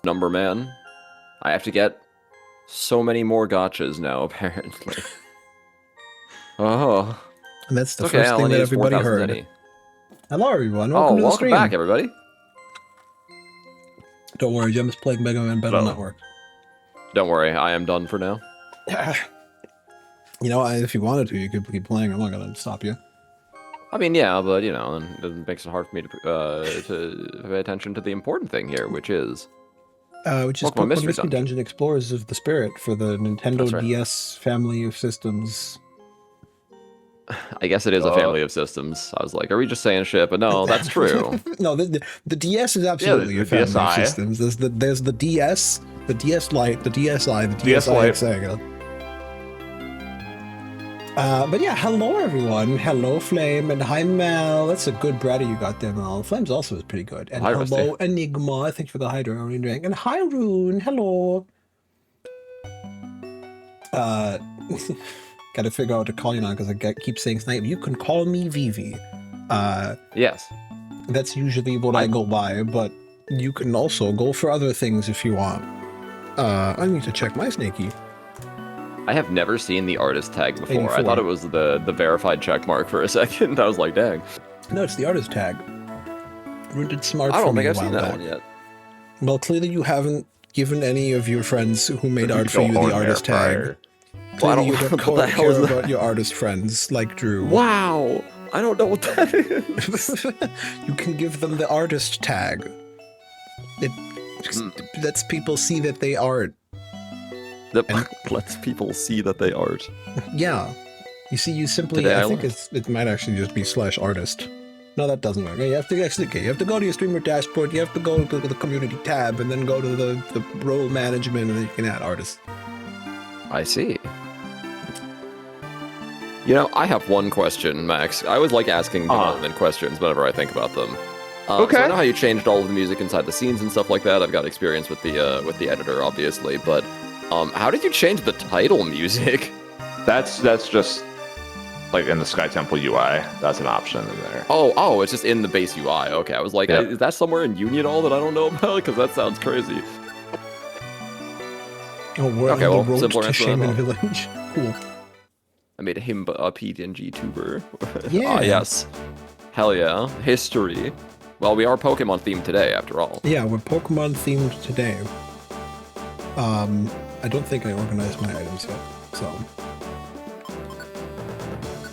number man. I have to get so many more gotchas now, apparently. Oh. And that's the It's okay, first I thing only that use everybody 4,000 heard. zenny. Hello, everyone. Welcome to the welcome stream. back, everybody. Don't worry, Jim is playing Mega Man Battle Hello. Network. Don't worry, I am done for now. You know, if you wanted to, you could keep playing. I'm not going to stop you. I mean, yeah, but, you know, it makes it hard for me to pay attention to the important thing here, which is Pokemon Mystery Dungeon Explorers of the Spirit for the Nintendo DS family of systems. I guess it is a family of systems. I was like, are we just saying shit? But no, that's true. No, the DS is absolutely a family of systems. There's the DS, the DS Lite, the DSi, the DSi Sega. But yeah, hello everyone. Hello Flame, and hi Mel. That's a good bready you got there, Mel. Flame's also is pretty good. And hi, hello Rusty. Enigma. Thanks for the hydraulic drink. And hi Rune. Hello. Gotta figure out what to call you now because I keep saying Snipe. You can call me Vivi. Yes. That's usually what I go by, but you can also go for other things if you want. I need to check my Snakey. I have never seen the artist tag before. 84. I thought it was the verified check mark for a second. I was like, dang. No, it's the artist tag. Rooted smart. I don't think I've seen that one yet. Well, clearly you haven't given any of your friends who made art for you the artist tag. Well, I don't know what the hell is that? About your artist friends, like Drew. Wow! I don't know what that is. You can give them the artist tag. It lets people see that they art. That lets people see that they art. Yeah. You see, you simply, I think it might actually just be /artist. No, that doesn't work. You have to actually, you have to go to your streamer dashboard, you have to go to the community tab, and then go to the role management, and then you can add artists. I see. You know, I have one question, Max. I always like asking development questions whenever I think about them. Okay. So I know how you changed all of the music inside the scenes and stuff like that. I've got experience with the editor, obviously, but how did you change the title music? That's just like in the Sky Temple UI. That's an option in there. Oh, it's just in the base UI. Okay, I was like, is that somewhere in Uni at all that I don't know about? Because that sounds crazy. Oh, we're on the road to Shaman Village. Cool. I made him a PNG tuber. Yeah. Yes. Hell yeah. History. Well, we are Pokemon themed today, after all. Yeah, we're Pokemon themed today. I don't think I organized my items yet, so.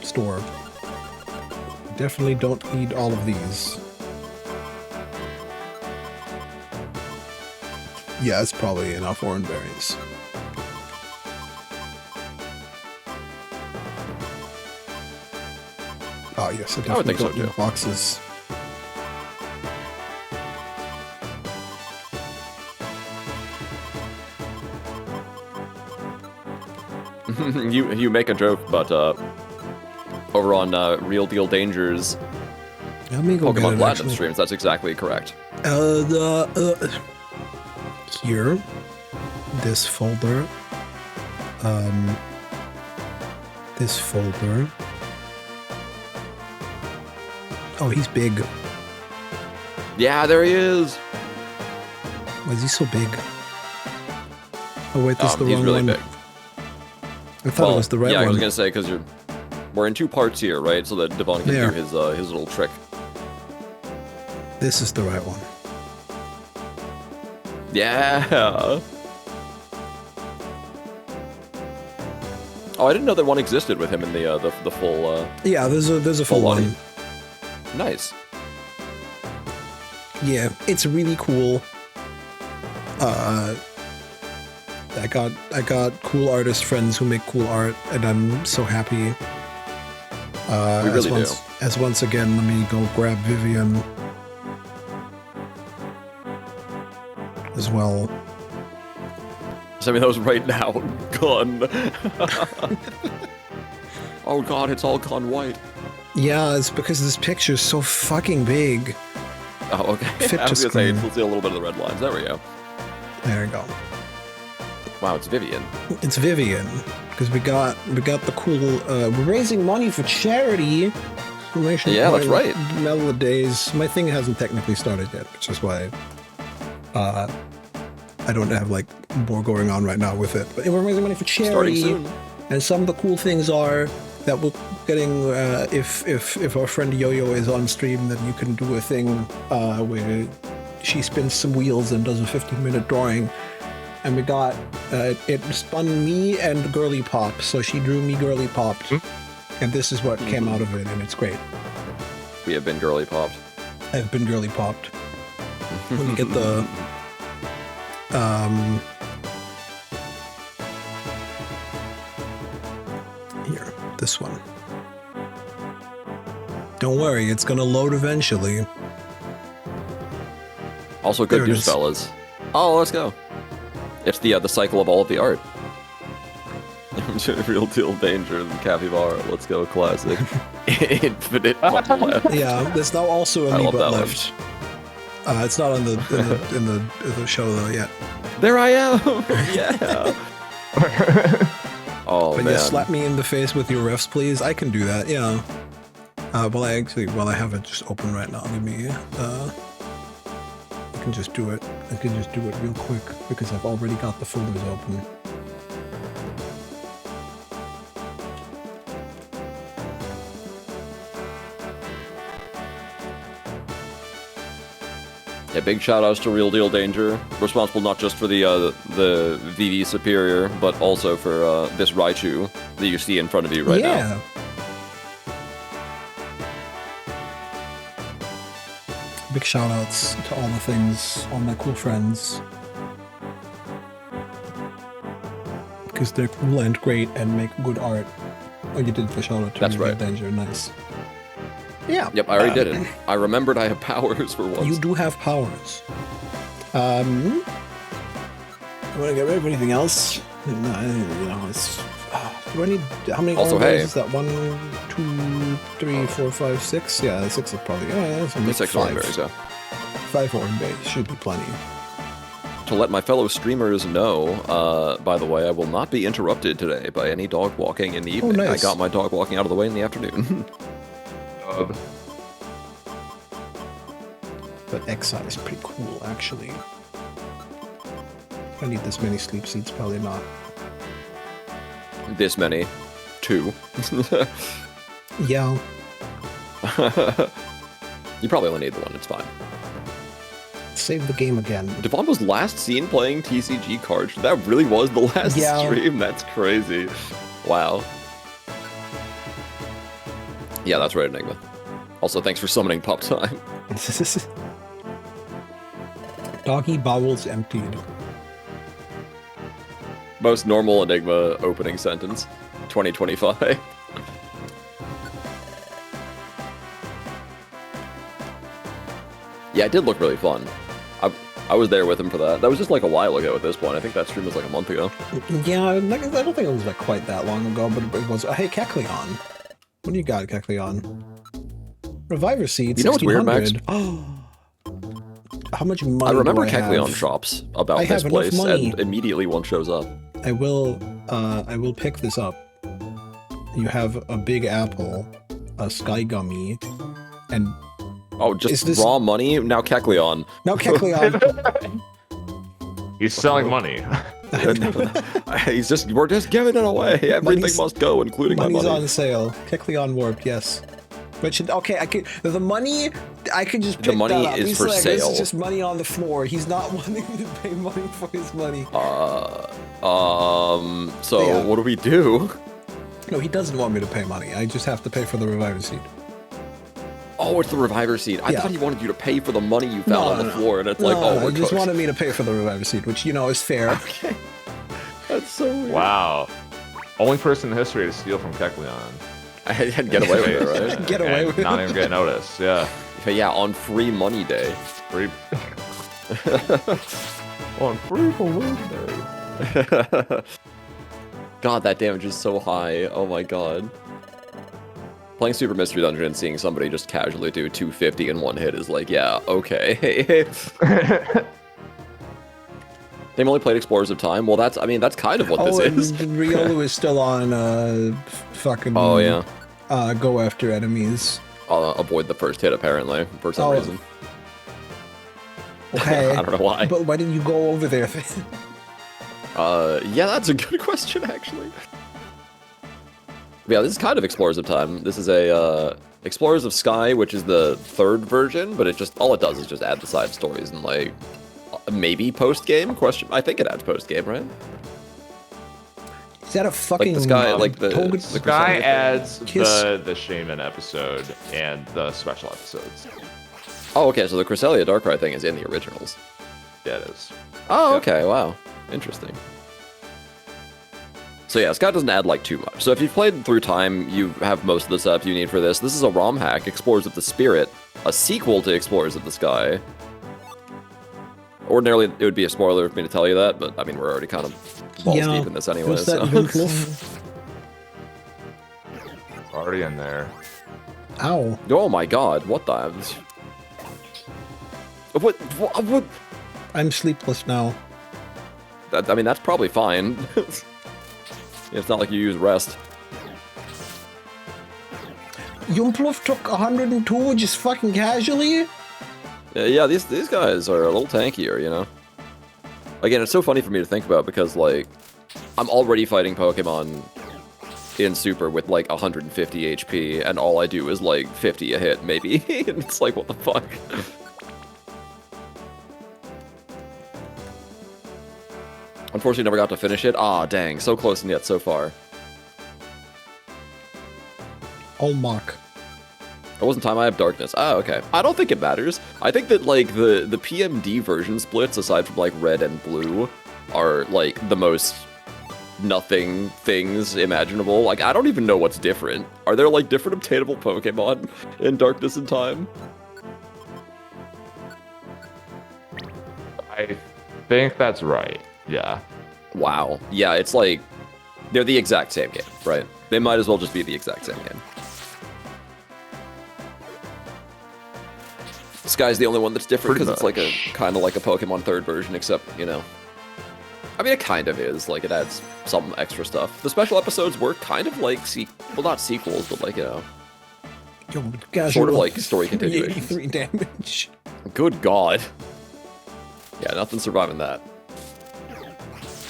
Store. Definitely don't need all of these. Yeah, it's probably enough orange berries. Oh yes, I definitely don't need boxes. you make a joke, but over on Real Deal Danger's Pokemon Platinum streams, that's exactly correct. Here, this folder, this folder. Oh, he's big. Yeah, there he is. Why is he so big? Oh wait, this is the wrong really one. Big. I thought it was the right one. Yeah, I was gonna say because we're in two parts here, right? So that Devon can do his little trick. This is the right one. Yeah. Oh, I didn't know that one existed with him in the full. Yeah, there's a full one. Nice. Yeah, it's really cool. I got cool artist friends who make cool art, and I'm so happy. We really do. As once again, let me go grab Vivian as well. Send me those right now. Gone. Oh god, it's all gone white. Yeah, it's because this picture's so fucking big. Oh, okay. I was gonna say, we'll see a little bit of the red lines. There we go. There we go. Wow, it's Vivian. It's Vivian. Because we got the cool, we're raising money for charity. Yeah, that's right. Mellow Days. My thing hasn't technically started yet, which is why I don't have like more going on right now with it. But we're raising money for charity. Starting soon. And some of the cool things are that we're getting, if our friend Yo-Yo is on stream, then you can do a thing where she spins some wheels and does a 15-minute drawing. And we got, it spun me and Girly Pop, so she drew me Girly Popped. And this is what came out of it, and it's great. We have been Girly Popped. I've been Girly Popped. When you get the... Here, this one. Don't worry, it's gonna load eventually. Also, good news, fellas. Oh, let's go. It's the cycle of all of the art. Real Deal Danger and Capybara. Let's go, classic. Infinite one left. Yeah, there's now also a I me love but that left. It's not on in the show though yet. There I am. Yeah. Oh but man. yeah, slap me in the face with your refs, please. I can do that. Yeah. Well, I have it just open right now. Give me. I can just do it. I can just do it real quick because I've already got the folders open. Yeah, big shout outs to Real Deal Danger, responsible not just for the VV Superior, but also for this Raichu that you see in front of you right now. Big shout outs to all the things, all my cool friends. Because they're cool and great and make good art. Oh, you did the shout out to That's Real right. Danger, nice. Yeah. Yep, I already did it. I remembered I have powers for once. You do have powers. I want to get rid of anything else. No, you know, it's. Do I need how many? Also, oranges hey. is that? 1, 2, 3, 4, 5, 6. Yeah, 6 is probably. Yeah, that's 6 orange berries, yeah. 5 orange berries should be plenty. To let my fellow streamers know, by the way, I will not be interrupted today by any dog walking in the evening. Nice. I got my dog walking out of the way in the afternoon. But Exile is pretty cool, actually. I need this many sleep seats, probably not. This many. 2. Yeah. You probably only need the one, it's fine. Save the game again. Devon was last seen playing TCG cards. That really was the last stream? That's crazy. Wow. Yeah, that's right, Enigma. Also, thanks for summoning Pop Time. Doggy bowels emptied. Most normal Enigma opening sentence. 2025. Yeah, it did look really fun. I was there with him for that. That was just like a while ago at this point. I think that stream was like a month ago. Yeah, I don't think it was like quite that long ago, but it was. Hey, Kecleon. What do you got, Kecleon? Reviver Seed, you know what's weird, Max? How much money I remember do I Kecleon have? shops about I this have place, enough money. and immediately one shows up. I will pick this up. You have a big apple, a sky gummy, and oh, just raw money? Now Kecleon. now Kecleon. He's selling money. We're just giving it away. Everything must go, including my Money's money. on sale. Kecleon warped, yes. But okay, I could the money. I could just pick The money that up. is He's for like, sale. This is just money on the floor. He's not wanting me to pay money for his money. So Yeah. what do we do? No, he doesn't want me to pay money. I just have to pay for the reviver seed. Oh, it's the reviver seed. I Yeah. thought he wanted you to pay for the money you found on the floor, and it's like, oh, we're he just cooked. wanted me to pay for the reviver seed, which you know is fair. Okay. That's so weird. Wow. Only person in history to steal from Kecleon. I had get away with it, right? Get away And with it. not even get noticed, yeah. Yeah, on free money day. Free... On free balloon day. God, that damage is so high. Oh my god. Playing Super Mystery Dungeon and seeing somebody just casually do 250 in one hit is like, yeah, okay. They've only played Explorers of Time. Well, that's kind of what this is. And Riolu is still on fucking. Oh yeah. Go after enemies. Avoid the first hit apparently for some reason. Okay. I don't know why. But why didn't you go over there? Yeah, that's a good question, actually. Yeah, this is kind of Explorers of Time. This is a, Explorers of Sky, which is the 3rd version, but all it does is just add the side stories and, like, maybe post-game? I think it adds post-game, right? Is that a fucking... Like the Sky, like the Sky adds the Shaman episode and the special episodes. Oh, okay, so the Cresselia Darkrai thing is in the originals. Yeah, it is. Oh, okay, wow. Interesting. So yeah, Sky doesn't add, like, too much. So if you've played through Time, you have most of the setup you need for this. This is a ROM hack, Explorers of the Spirit, a sequel to Explorers of the Sky. Ordinarily, it would be a spoiler for me to tell you that, but, I mean, we're already kind of balls deep in this anyway, so... Already in there. Ow. Oh my god, what the... What? I'm sleepless now. I mean, that's probably fine. It's not like you use rest. Yumpluff took 102 just fucking casually? Yeah, these guys are a little tankier, you know? Again, it's so funny for me to think about because, like, I'm already fighting Pokemon in Super with, like, 150 HP, and all I do is, like, 50 a hit, maybe. And it's like, what the fuck? Unfortunately, never got to finish it. Ah, dang. So close and yet so far. Oh, Mark. It wasn't time I have Darkness. Ah, okay. I don't think it matters. I think that, like, the PMD version splits, aside from, like, red and blue, are, like, the most nothing things imaginable. Like, I don't even know what's different. Are there, like, different obtainable Pokemon in Darkness and Time? I think that's right. Yeah. Wow. Yeah, it's like, they're the exact same game, right? They might as well just be the exact same game. Sky's the only one that's different because it's like a kind of like a Pokemon 3rd version, except, you know. I mean, it kind of is. Like, it adds some extra stuff. The special episodes were kind of like, well, not sequels, but like, you know, sort of like story continuations. 83 damage. Good God. Yeah, nothing surviving that.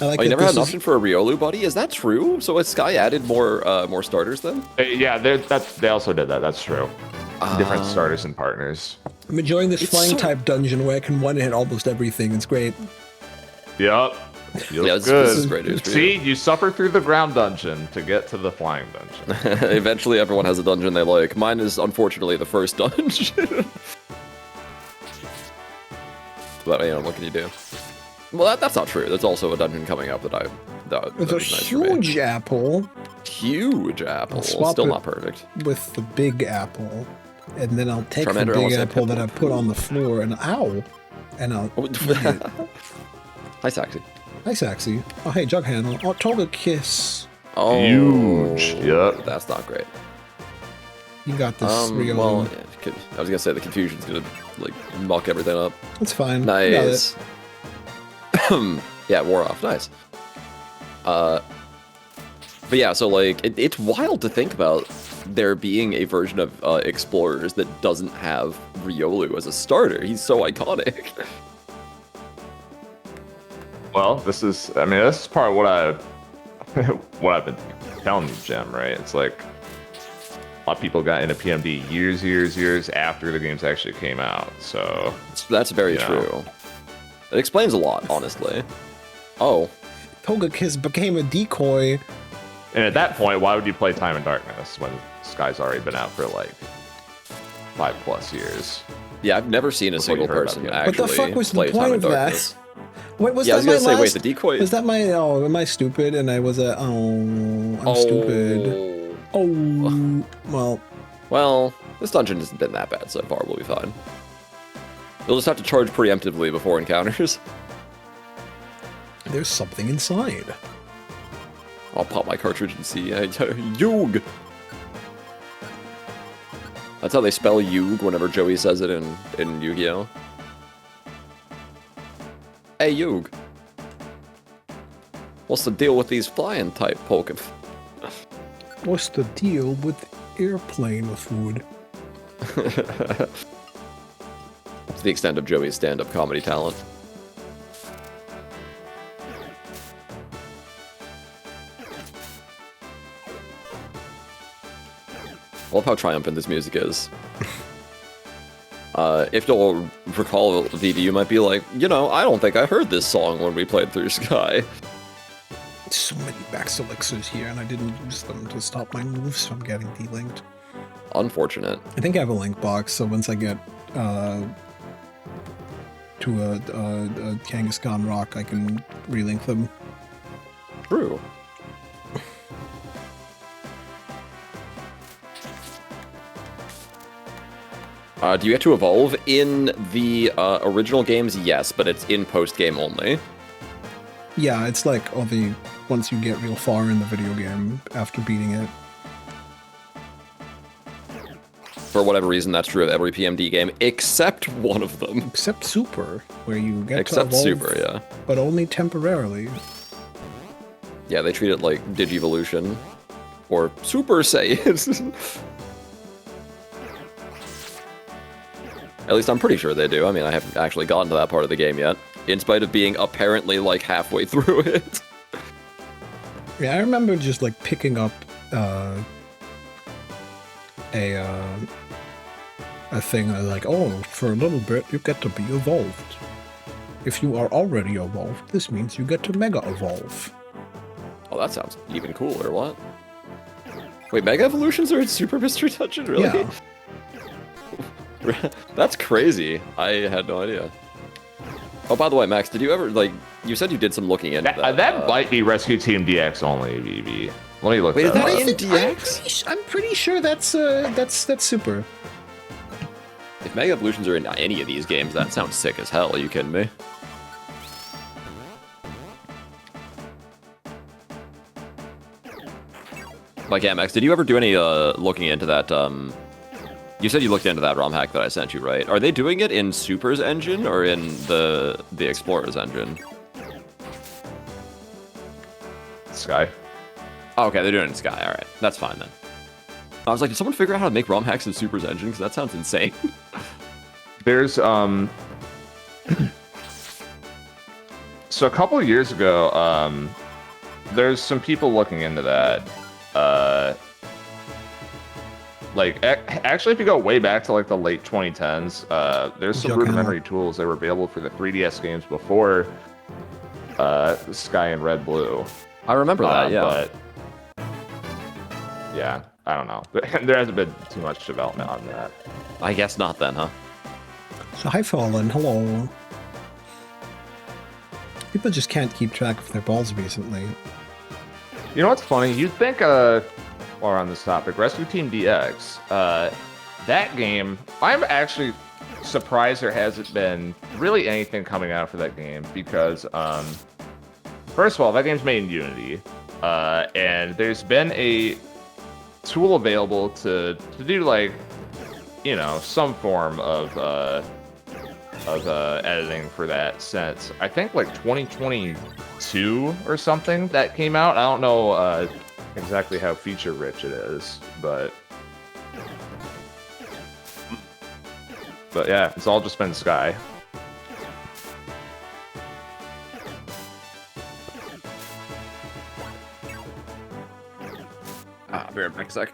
I like you never had an option for a Riolu buddy? Is that true? So has Sky added more starters then? Yeah, they also did that. That's true. Different starters and partners. I'm enjoying this flying type dungeon where I can one-hit almost everything. It's great. Yep. Yeah, this is great news for See, you suffer through the ground dungeon to get to the flying dungeon. Eventually, everyone has a dungeon they like. Mine is, unfortunately, the first dungeon. But, you know, what can you do? Well, that's not true. There's also a dungeon coming up that There's a huge apple. Huge apple. Still not perfect. With the big apple. And then I'll take the Charmander big apple that I put on the floor and ow! And I'll... Hi, Saxy. Hi, Saxy. Oh, hey, Jug Handle. Oh, Togekiss. Oh. Huge. Yep. That's not great. You got this, Riolu. Well, yeah, I was gonna say the confusion's gonna, like, muck everything up. It's fine. Nice. Yeah, it wore off. Nice. But yeah, so, like, it's wild to think about there being a version of Explorers that doesn't have Riolu as a starter. He's so iconic. Well, this is part of what I've been telling you, Jim, right? It's like a lot of people got into PMD years after the games actually came out, so... That's very true. It explains a lot, honestly. Oh. Togekiss became a decoy. And at that point, why would you play Time and Darkness when Sky's already been out for like 5+ years? Yeah, I've never seen a single person actually what the fuck was play the point Time of and Darkness. that? Wait, was yeah, that I was my gonna last... say, wait, the decoy... Was that my... Oh, am I stupid? And I was a... Oh, I'm stupid. Oh, well... Well, this dungeon hasn't been that bad so far. We'll be fine. You'll just have to charge preemptively before encounters. There's something inside. I'll pop my cartridge and see. Yug! That's how they spell Yug whenever Joey says it in Yu-Gi-Oh! Hey, Yug! What's the deal with these flying type Pokemon? What's the deal with airplane food? the extent of Joey's stand-up comedy talent. I love how triumphant this music is. If you'll recall, Vivi, you might be like, you know, I don't think I heard this song when we played through Sky. So many Bax elixirs here, and I didn't use them to stop my moves from getting delinked. Unfortunate. I think I have a link box, so once I get to a Kangaskhan rock, I can relink them. True. Do you get to evolve in the original games? Yes, but it's in post-game only. Yeah, it's like once you get real far in the video game after beating it. For whatever reason, that's true of every PMD game, except one of them. Except Super, where you get except to evolve, Super, yeah. But only temporarily. Yeah, they treat it like Digivolution. Or Super Saiyan. At least I'm pretty sure they do. I mean, I haven't actually gotten to that part of the game yet, in spite of being apparently like halfway through it. Yeah, I remember just like picking up a thing like, oh, for a little bit you get to be evolved. If you are already evolved, this means you get to Mega Evolve. Oh, that sounds even cooler. What? Wait, Mega Evolutions are in Super Mystery Dungeon? Really? Yeah. That's crazy. I had no idea. Oh, by the way, Max, did you ever, like, you said you did some looking into that. That might be Rescue Team DX only, VB. Let me look. Wait, is that up. in DX? I'm pretty sure that's Super. If Mega Evolutions are in any of these games, that sounds sick as hell. Are you kidding me? Like, yeah, Max, did you ever do any looking into that, you said you looked into that ROM hack that I sent you, right? Are they doing it in Super's engine or in the Explorer's engine? Sky. Oh, okay, they're doing it in Sky. All right, that's fine then. I was like, did someone figure out how to make ROM hacks in Super's engine? Because that sounds insane. There's so a couple of years ago, there's some people looking into that. Like, actually, if you go way back to like the late 2010s, there's some rudimentary tools that were available for the 3DS games before Sky and Red Blue. I remember that, yeah. But yeah, I don't know. There hasn't been too much development on that. I guess not then, huh? So hi, Fallen. Hello. People just can't keep track of their balls recently. You know what's funny? You'd think, while we're on this topic, Rescue Team DX, that game, I'm actually surprised there hasn't been really anything coming out for that game because, first of all, that game's made in Unity, and there's been a tool available to do, like, you know, some form of editing for that since, I think, like, 2022 or something that came out. I don't know exactly how feature-rich it is, but yeah, it's all just been Sky. Be right back a sec.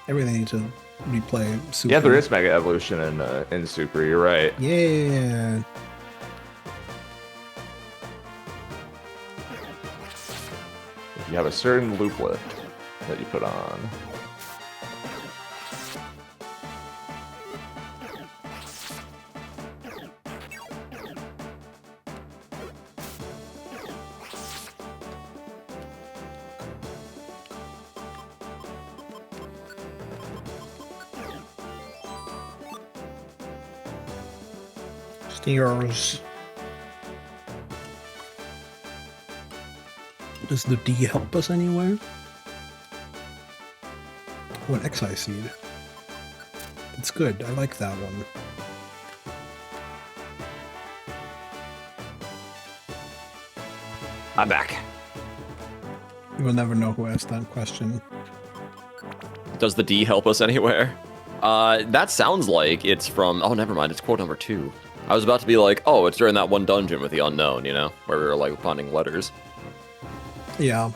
I really need to replay Super. Yeah, there is Mega Evolution in Super, you're right. Yeah. You have a certain loop lift that you put on. Steers. Does the D help us anywhere? Oh, an Excise seed. It's good. I like that one. I'm back. You will never know who asked that question. Does the D help us anywhere? That sounds like it's from... Oh, never mind. It's quote number 2. I was about to be like, oh, it's during that one dungeon with the unknown, you know? Where we were, like, finding letters. Yeah.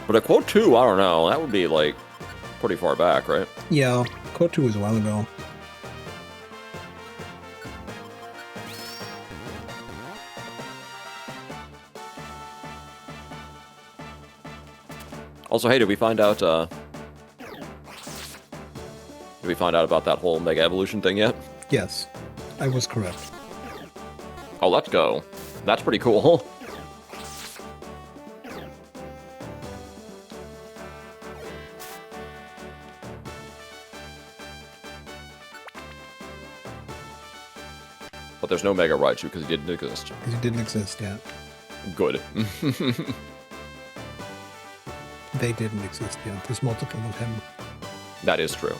But at quote 2, I don't know. That would be, like, pretty far back, right? Yeah. Quote 2 was a while ago. Also, hey, did we find out about that whole Mega Evolution thing yet? Yes. I was correct. Oh, let's go. That's pretty cool. But there's no Mega Raichu because he didn't exist. Because he didn't exist yet. Good. They didn't exist yet. There's multiple of him. That is true.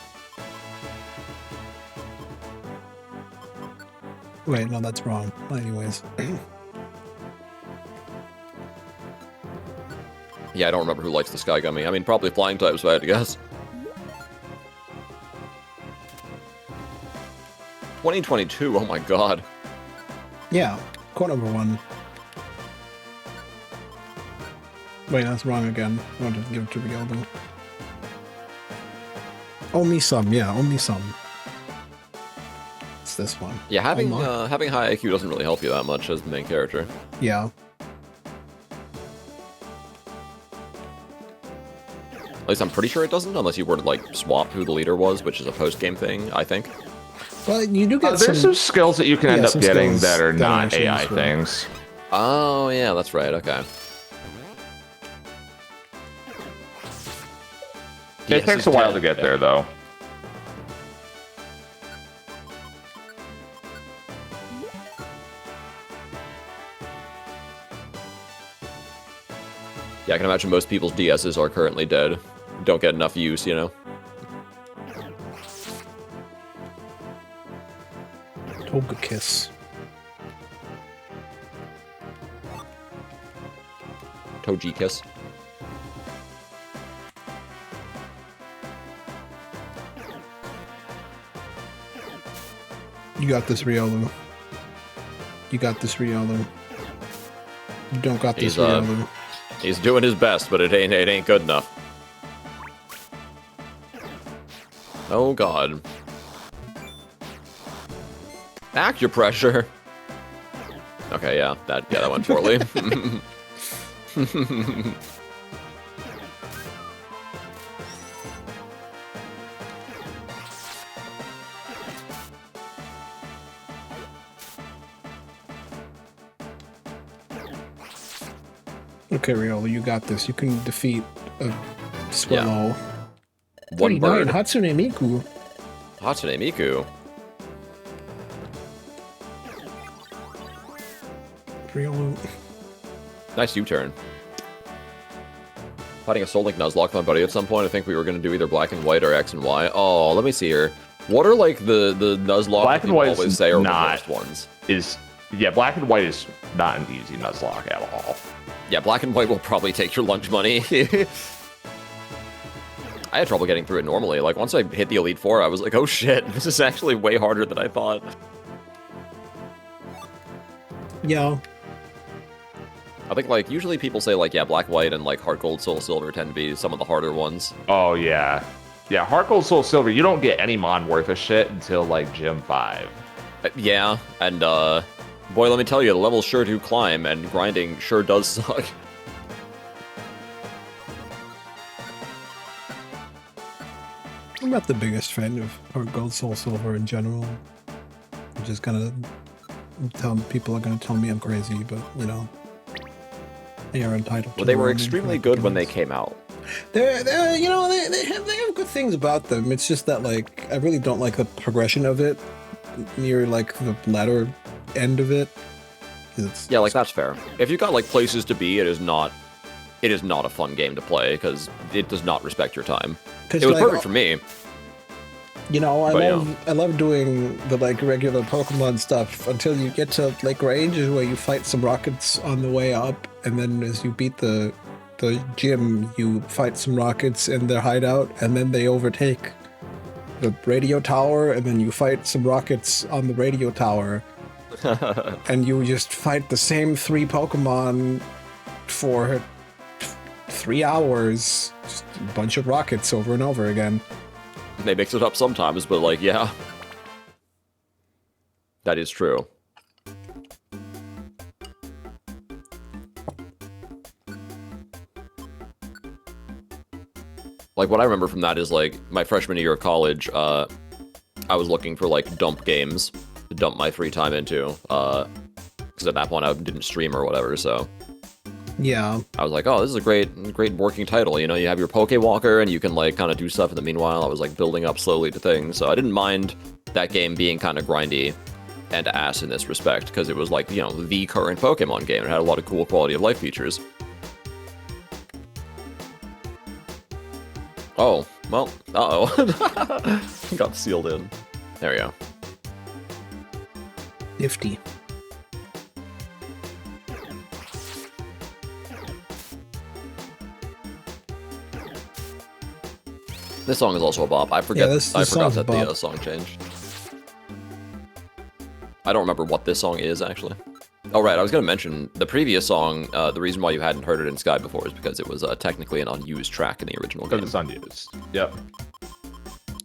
Wait, no, that's wrong. Anyways. Yeah, I don't remember who likes the Sky Gummy. I mean, probably flying types, if I had to guess. 2022, oh my god. Yeah, quote number 1. Wait, that's wrong again. I wanted to give it to Rialdo. Only some, yeah, only some. It's this one. Yeah, having high IQ doesn't really help you that much as the main character. Yeah. At least I'm pretty sure it doesn't, unless you were to, like, swap who the leader was, which is a post-game thing, I think. Well, you do get there's some skills that you can end up getting that are not AI useful. things. Oh, yeah, that's right, okay. It takes a while to get there, though. Yeah, I can imagine most people's DSs are currently dead. Don't get enough use, you know? Togekiss. Togekiss. You got this, Riolu. You got this, Riolu. You don't got this, Riolu. He's doing his best, but it ain't good enough. Oh god. Acupressure. Okay, yeah, that went poorly. Okay, Riolu, you got this. You can defeat a Swallow. Yeah. One bird. Hatsune Miku. Hatsune Miku. Riolu. Nice U-turn. Fighting a Soul Link Nuzlocke with my buddy at some point. I think we were going to do either black and white or X and Y. Oh, let me see here. What are, like, the Nuzlocke black and white always say are not, the worst ones? Yeah, black and white is not an easy Nuzlocke at all. Yeah, black and white will probably take your lunch money. I had trouble getting through it normally. Like, once I hit the Elite Four, I was like, oh shit, this is actually way harder than I thought. Yeah. I think, like, usually people say, like, yeah, black, white, and, like, heart gold, soul silver tend to be some of the harder ones. Oh, yeah. Yeah, heart gold, soul silver, you don't get any mon worth of shit until, like, Gym 5. Yeah, and, boy, let me tell you, the levels sure do climb, and grinding sure does suck. I'm not the biggest fan of Heart Gold, Soul Silver in general. I'm just gonna people are gonna tell me I'm crazy, but, you know, they are entitled to. Well, they were extremely good when they came out. They're you know, they have good things about them. It's just that, like, I really don't like the progression of it near, like, the latter end of it. Yeah, like, that's fair. If you've got, like, places to be, it is not a fun game to play, because it does not respect your time. It was, like, perfect for me. You know, I love doing the like regular Pokemon stuff until you get to Lake Range, where you fight some rockets on the way up, and then as you beat the gym, you fight some rockets in their hideout, and then they overtake the radio tower, and then you fight some rockets on the radio tower, and you just fight the same 3 Pokemon for 3 hours, just a bunch of rockets over and over again. They mix it up sometimes, but like, yeah. That is true. Like, what I remember from that is, like, my freshman year of college, I was looking for, like, dump games to dump my free time into, because at that point I didn't stream or whatever, so... Yeah. I was like, oh, this is a great working title, you know, you have your Pokewalker, and you can, like, kind of do stuff in the meanwhile. I was, like, building up slowly to things, so I didn't mind that game being kind of grindy and ass in this respect, because it was, like, you know, the current Pokemon game. It had a lot of cool quality of life features. Oh, well, uh-oh. Got sealed in. There we go. Nifty. This song is also a bop. I forgot that the song changed. I don't remember what this song is, actually. Oh, right, I was going to mention, the previous song, the reason why you hadn't heard it in Sky before is because it was technically an unused track in the original game. It's unused. Yep.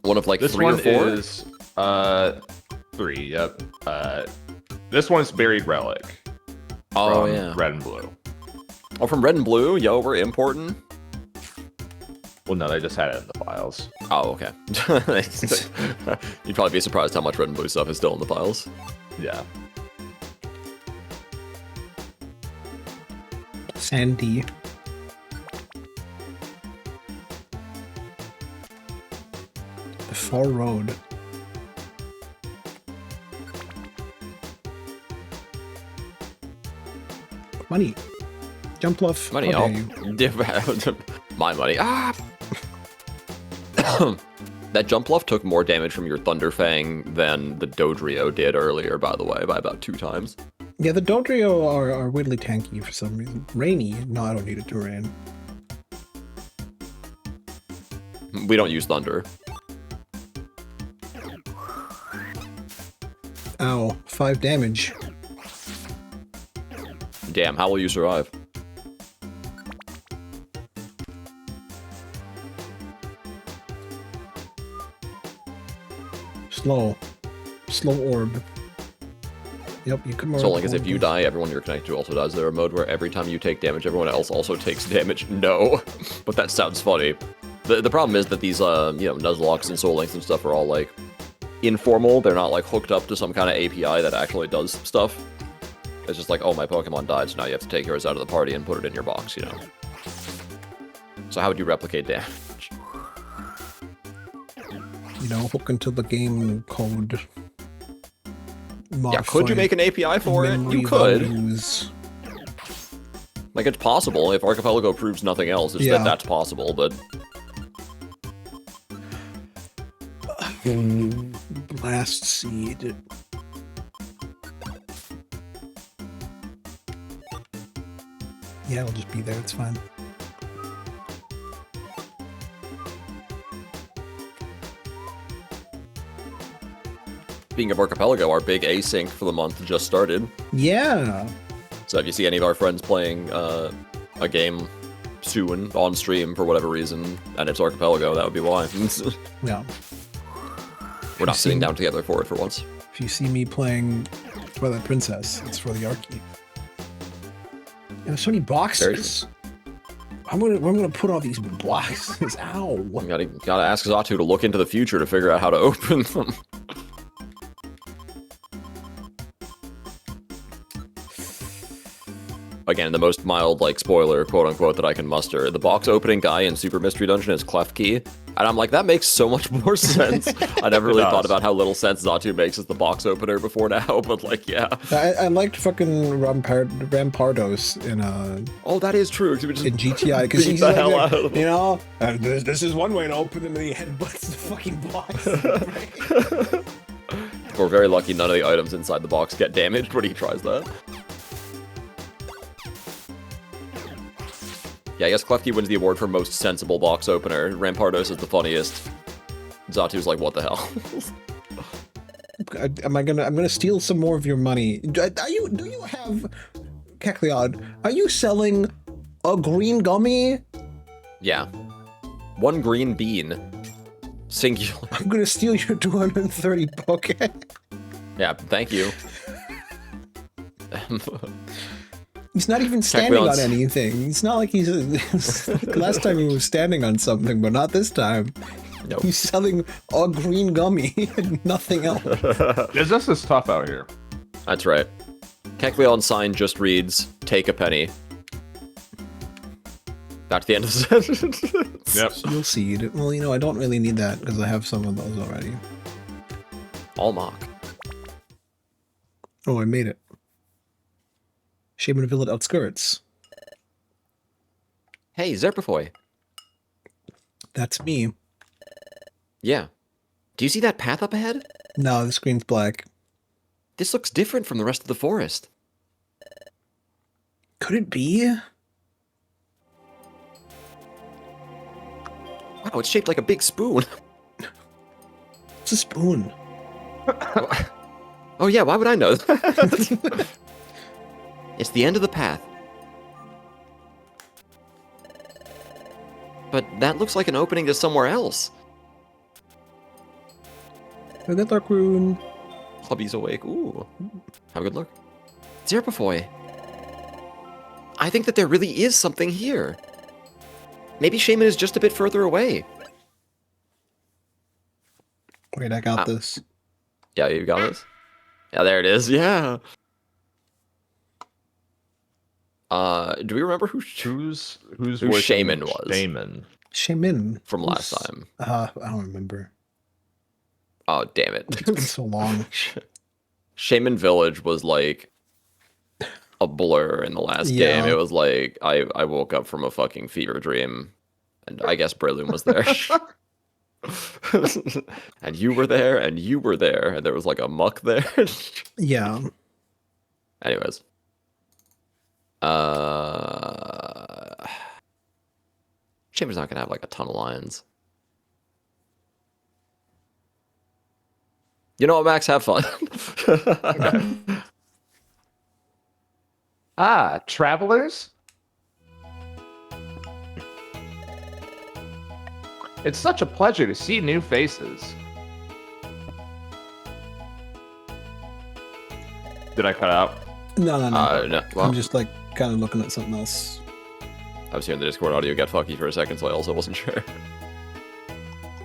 One of, like, this 3 or 4? This one is, 3, yep. This one's Buried Relic. Oh, yeah. Red and Blue. Oh, from Red and Blue? Yo, we're importing? Well, no, they just had it in the files. Oh, okay. You'd probably be surprised how much Red and Blue stuff is still in the files. Yeah. Sandy. The Far Road. Money. Jump Bluff. Money, how oh. dare you. My money. Ah! That Jump Bluff took more damage from your Thunder Fang than the Dodrio did earlier, by the way, by about 2 times. Yeah, the Dodrio are weirdly tanky for some reason. Rainy? No, I don't need it to rain. We don't use Thunder. Ow, 5 damage. Damn, how will you survive? Slow. Slow orb. Yep, you come So, like, as if you die, everyone you're connected to also dies. Is there a mode where every time you take damage, everyone else also takes damage? No. But that sounds funny. The problem is that these, you know, Nuzlocks and Soul Links and stuff are all, like, informal. They're not, like, hooked up to some kind of API that actually does stuff. It's just like, oh, my Pokemon died, so now you have to take yours out of the party and put it in your box, you know? So how would you replicate damage? You know, hook into the game code. Yeah, could you make an API for it? You could. Values. Like, it's possible. If Archipelago proves nothing else, it's that that's possible, but... Blast Seed. Yeah, it'll just be there, it's fine. Speaking of Archipelago, our big async for the month just started. Yeah. So if you see any of our friends playing a game soon on stream for whatever reason, and it's Archipelago, that would be why. Yeah. We're not sitting down together for it for once. If you see me playing Twilight Princess, it's for the Archie. There's so many boxes. I'm gonna put all these boxes. Ow. Gotta ask Zatu to look into the future to figure out how to open them. again, the most mild, like, spoiler, quote-unquote, that I can muster. The box opening guy in Super Mystery Dungeon is Klefki, and I'm like, that makes so much more sense. I never really thought about how little sense Xatu makes as the box opener before now, but, like, yeah. I liked fucking Rampardos in Oh, that is true. In GTI, because he's like, you know, this is one way to open them, and he headbutts the fucking box. We're very lucky none of the items inside the box get damaged when he tries that. Yeah, I guess Klefki wins the award for most sensible box opener. Rampardos is the funniest. Xatu's like, what the hell? I'm gonna steal some more of your money. Do you have, Kecleon, are you selling a green gummy? Yeah. One green bean. Singular. I'm gonna steal your 230 Poke. Yeah, thank you. He's not even standing on anything. It's not like he's... last time he was standing on something, but not this time. Nope. He's selling a green gummy and nothing else. Business is tough out here. That's right. Kecleon's sign just reads, take a penny. That's the end of the sentence. Yep. You'll see it. Well, you know, I don't really need that because I have some of those already. All mock. Oh, I made it. Shaman Village outskirts. Hey, Zerpifoy. That's me. Yeah. Do you see that path up ahead? No, the screen's black. This looks different from the rest of the forest. Could it be? Wow, it's shaped like a big spoon. It's a spoon. Oh yeah, why would I know that? It's the end of the path. But that looks like an opening to somewhere else. Look at Dark Rune. Hubby's awake. Ooh. Have a good look. Zerpifoy. I think that there really is something here. Maybe Shaman is just a bit further away. Wait, I got this. Yeah, you got this? Yeah, there it is. Yeah. Do we remember who Shaman was? Shaman. From last time. I don't remember. Oh, damn it. It's been so long. Shaman Village was like a blur in the last game. It was like I woke up from a fucking fever dream, and I guess Breloom was there. And you were there, and you were there, and there was like a muck there. Yeah. Anyways. Shaman's not gonna have like a ton of lions. You know what, Max? Have fun. Ah, travelers? It's such a pleasure to see new faces. Did I cut out? No. No. Well, I'm just like kind of looking at something else. I was hearing the Discord audio get fucky for a second, so I also wasn't sure.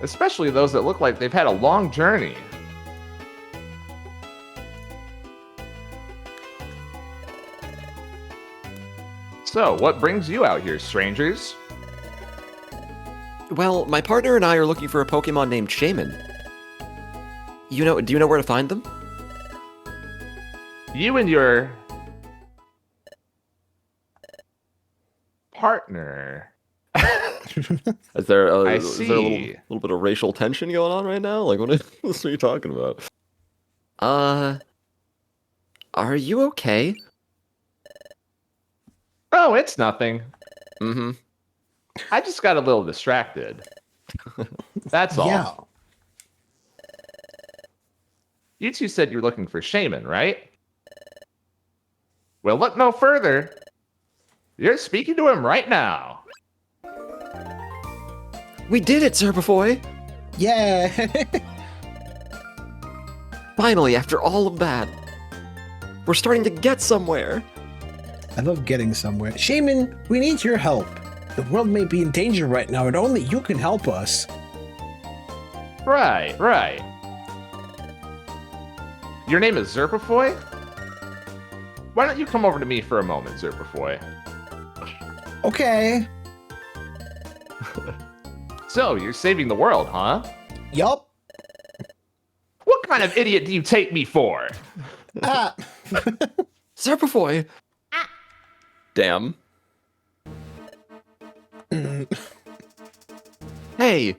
Especially those that look like they've had a long journey. So, what brings you out here, strangers? Well, my partner and I are looking for a Pokemon named Shaman. Do you know where to find them? You and your partner. Is there a little bit of racial tension going on right now? Like, what are you talking about? Are you okay? Oh, it's nothing. Mm-hmm. I just got a little distracted. That's all. Yeah. You two said you're looking for Shaman, right? Well, look no further. You're speaking to him right now. We did it, Zerpifoy! Yeah. Finally, after all of that, we're starting to get somewhere. I love getting somewhere. Shaman, we need your help. The world may be in danger right now, and only you can help us. Right. Your name is Zerpifoy? Why don't you come over to me for a moment, Zerperfoy? Okay. So, you're saving the world, huh? Yup. What kind of idiot do you take me for? Ah. Zerperfoy! Damn. Hey!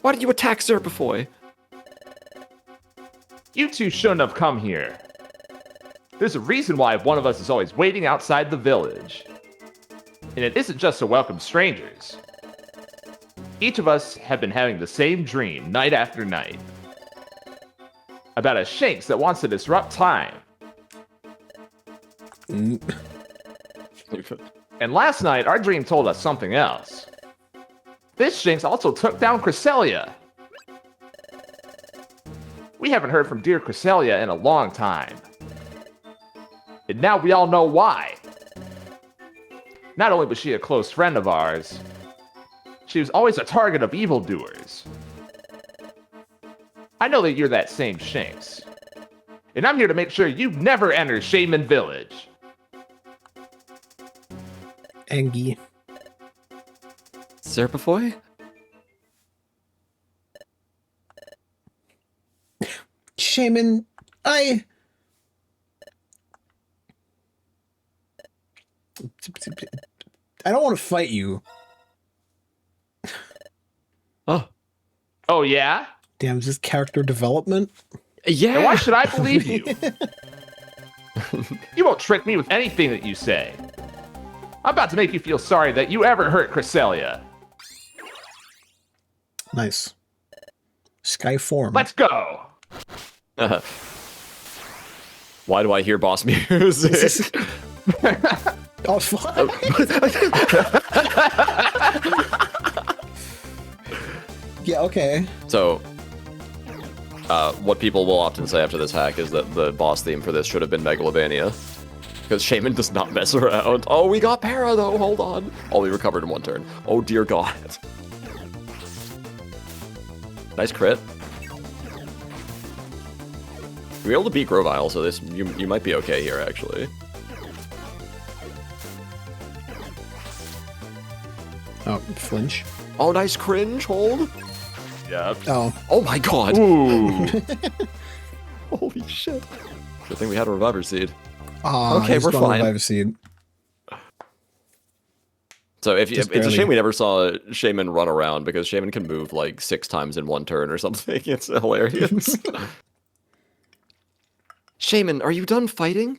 Why did you attack Zerperfoy? You two shouldn't have come here. There's a reason why one of us is always waiting outside the village. And it isn't just to welcome strangers. Each of us have been having the same dream night after night. About a Shanks that wants to disrupt time. And last night, our dream told us something else. This Shanks also took down Cresselia. We haven't heard from dear Cresselia in a long time. And now we all know why. Not only was she a close friend of ours, she was always a target of evildoers. I know that you're that same Shanks. And I'm here to make sure you never enter Shaman Village. Angie. Zerperfoy? Shaman, I don't want to fight you. Oh. Oh, yeah? Damn, is this character development? Yeah. And why should I believe you? You won't trick me with anything that you say. I'm about to make you feel sorry that you ever hurt Cresselia. Nice. Sky form. Let's go. Why do I hear boss music? Oh, fuck. Yeah, okay. So, what people will often say after this hack is that the boss theme for this should have been Megalovania. Because Shaman does not mess around. Oh, we got Para, though. Hold on. Oh, we recovered in one turn. Oh, dear God. Nice crit. You were able to beat Grovile, so this you might be okay here, actually. Oh, flinch. Oh, nice cringe hold. Yep. Oh. Oh my God. Ooh. Holy shit. Good thing we had a Reviver Seed. Okay, we're fine. Revive Seed. So it's barely. a shame we never saw Shaman run around, because Shaman can move like 6 times in one turn or something. It's hilarious. Shaman, are you done fighting?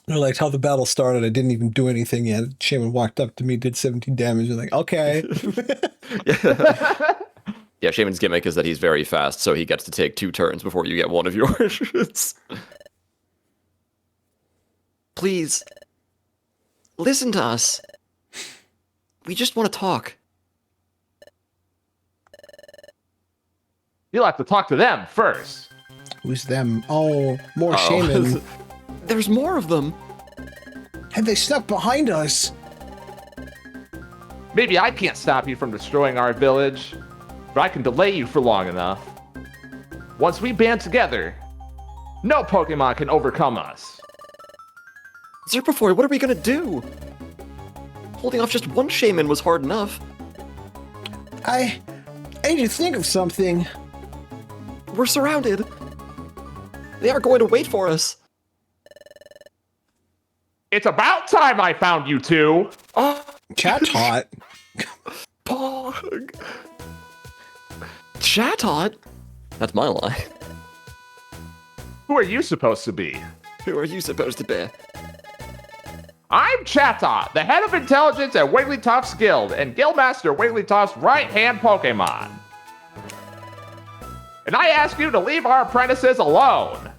I liked how the battle started. I didn't even do anything yet. Shaman walked up to me, did 17 damage. I'm like, okay. Yeah, Shaman's gimmick is that he's very fast, so he gets to take 2 turns before you get one of yours. Please, listen to us. We just want to talk. You'll have to talk to them first. Who's them? Oh, more Shaman. There's more of them. And they snuck behind us. Maybe I can't stop you from destroying our village, but I can delay you for long enough. Once we band together, no Pokemon can overcome us. Zerperfoy, what are we gonna do? Holding off just one Shaman was hard enough. I need to think of something. We're surrounded. They are going to wait for us. It's about time I found you two. Chat's hot. Pog. Chatot? That's my line. Who are you supposed to be? Who are you supposed to be? I'm Chatot, the head of intelligence at Wigglytuff's Guild and Guildmaster Wigglytuff's right-hand Pokemon. And I ask you to leave our apprentices alone.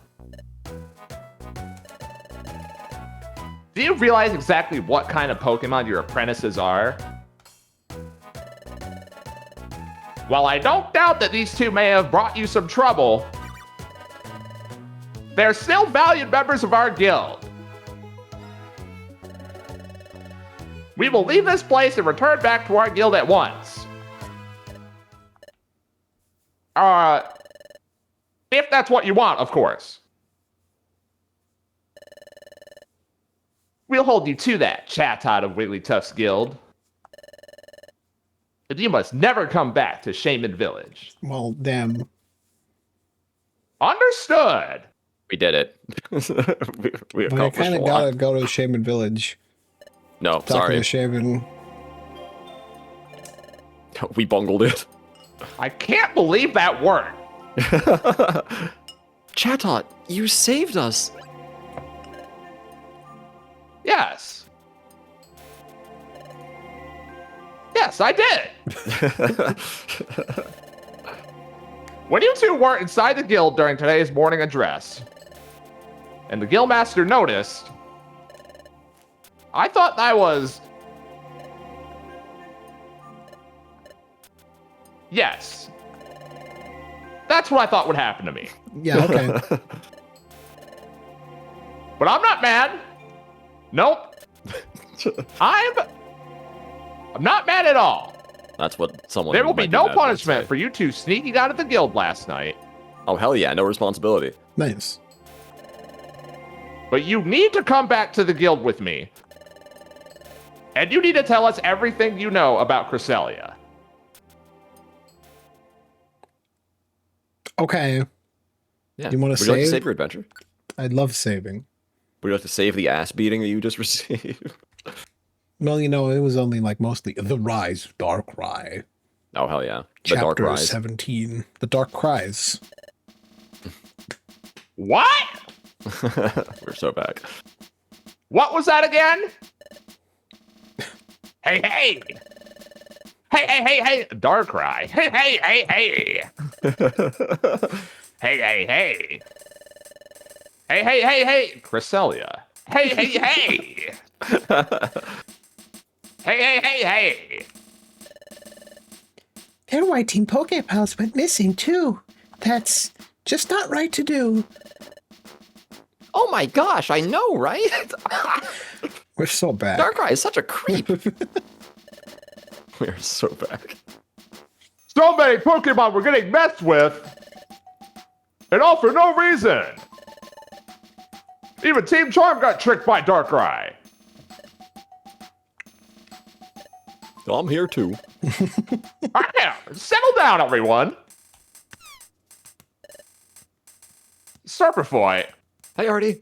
Do you realize exactly what kind of Pokemon your apprentices are? While I don't doubt that these two may have brought you some trouble, they're still valued members of our guild. We will leave this place and return back to our guild at once. If that's what you want, of course. We'll hold you to that, Chatot of Wigglytuff's Guild. But you must never come back to Shaman Village. Well, damn. Understood. We did it. we But you kind of gotta go to Shaman Village. No, Talk sorry. to the Shaman. We bungled it. I can't believe that worked. Chatot, you saved us. Yes. Yes, I did. When you two weren't inside the guild during today's morning address, and the guildmaster noticed, I thought I was... Yes. That's what I thought would happen to me. Yeah, okay. But I'm not mad. Nope. I'm not mad at all. That's what someone. There will be no punishment for you two sneaking out of the guild last night. Oh, hell yeah, no responsibility. Nice. But you need to come back to the guild with me. And you need to tell us everything you know about Cresselia. Okay. Yeah. You want to Would you like to save? save your adventure? I'd love saving. Would you like to save the ass beating that you just received? Well, you know, it was only like mostly The Rise of Darkrai. Oh, hell yeah. The Chapter Dark Rise. 17. The Dark Cries. What? We're so back. What was that again? Hey, hey. Hey, hey, hey, hey. Darkrai. Hey, hey, hey, hey. Hey, hey, hey. Hey, hey, hey, hey. Cresselia. Hey, hey, hey. Hey, hey, hey, hey. Their white team Pokepals went missing, too. That's just not right to do. Oh my gosh, I know, right? We're so bad. Darkrai is such a creep. We're so back. So many Pokemon were getting messed with. And all for no reason. Even Team Charm got tricked by Darkrai. I'm here too. Yeah, settle down, everyone. Serpifoy, Hey, Artie.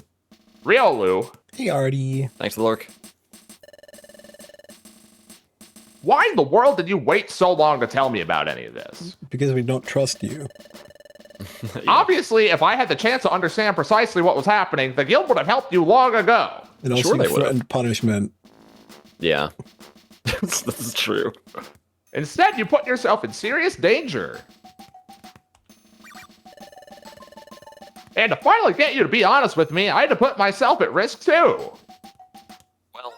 Riolu, Hey, Artie. Thanks for the lurk. why in the world did you wait so long to tell me about any of this? Because we don't trust you. Yeah. Obviously, if I had the chance to understand precisely what was happening, the guild would have helped you long ago. And also Sure they you would've. threatened punishment. Yeah. This is true. Instead, you put yourself in serious danger. And to finally get you to be honest with me, I had to put myself at risk too. Well,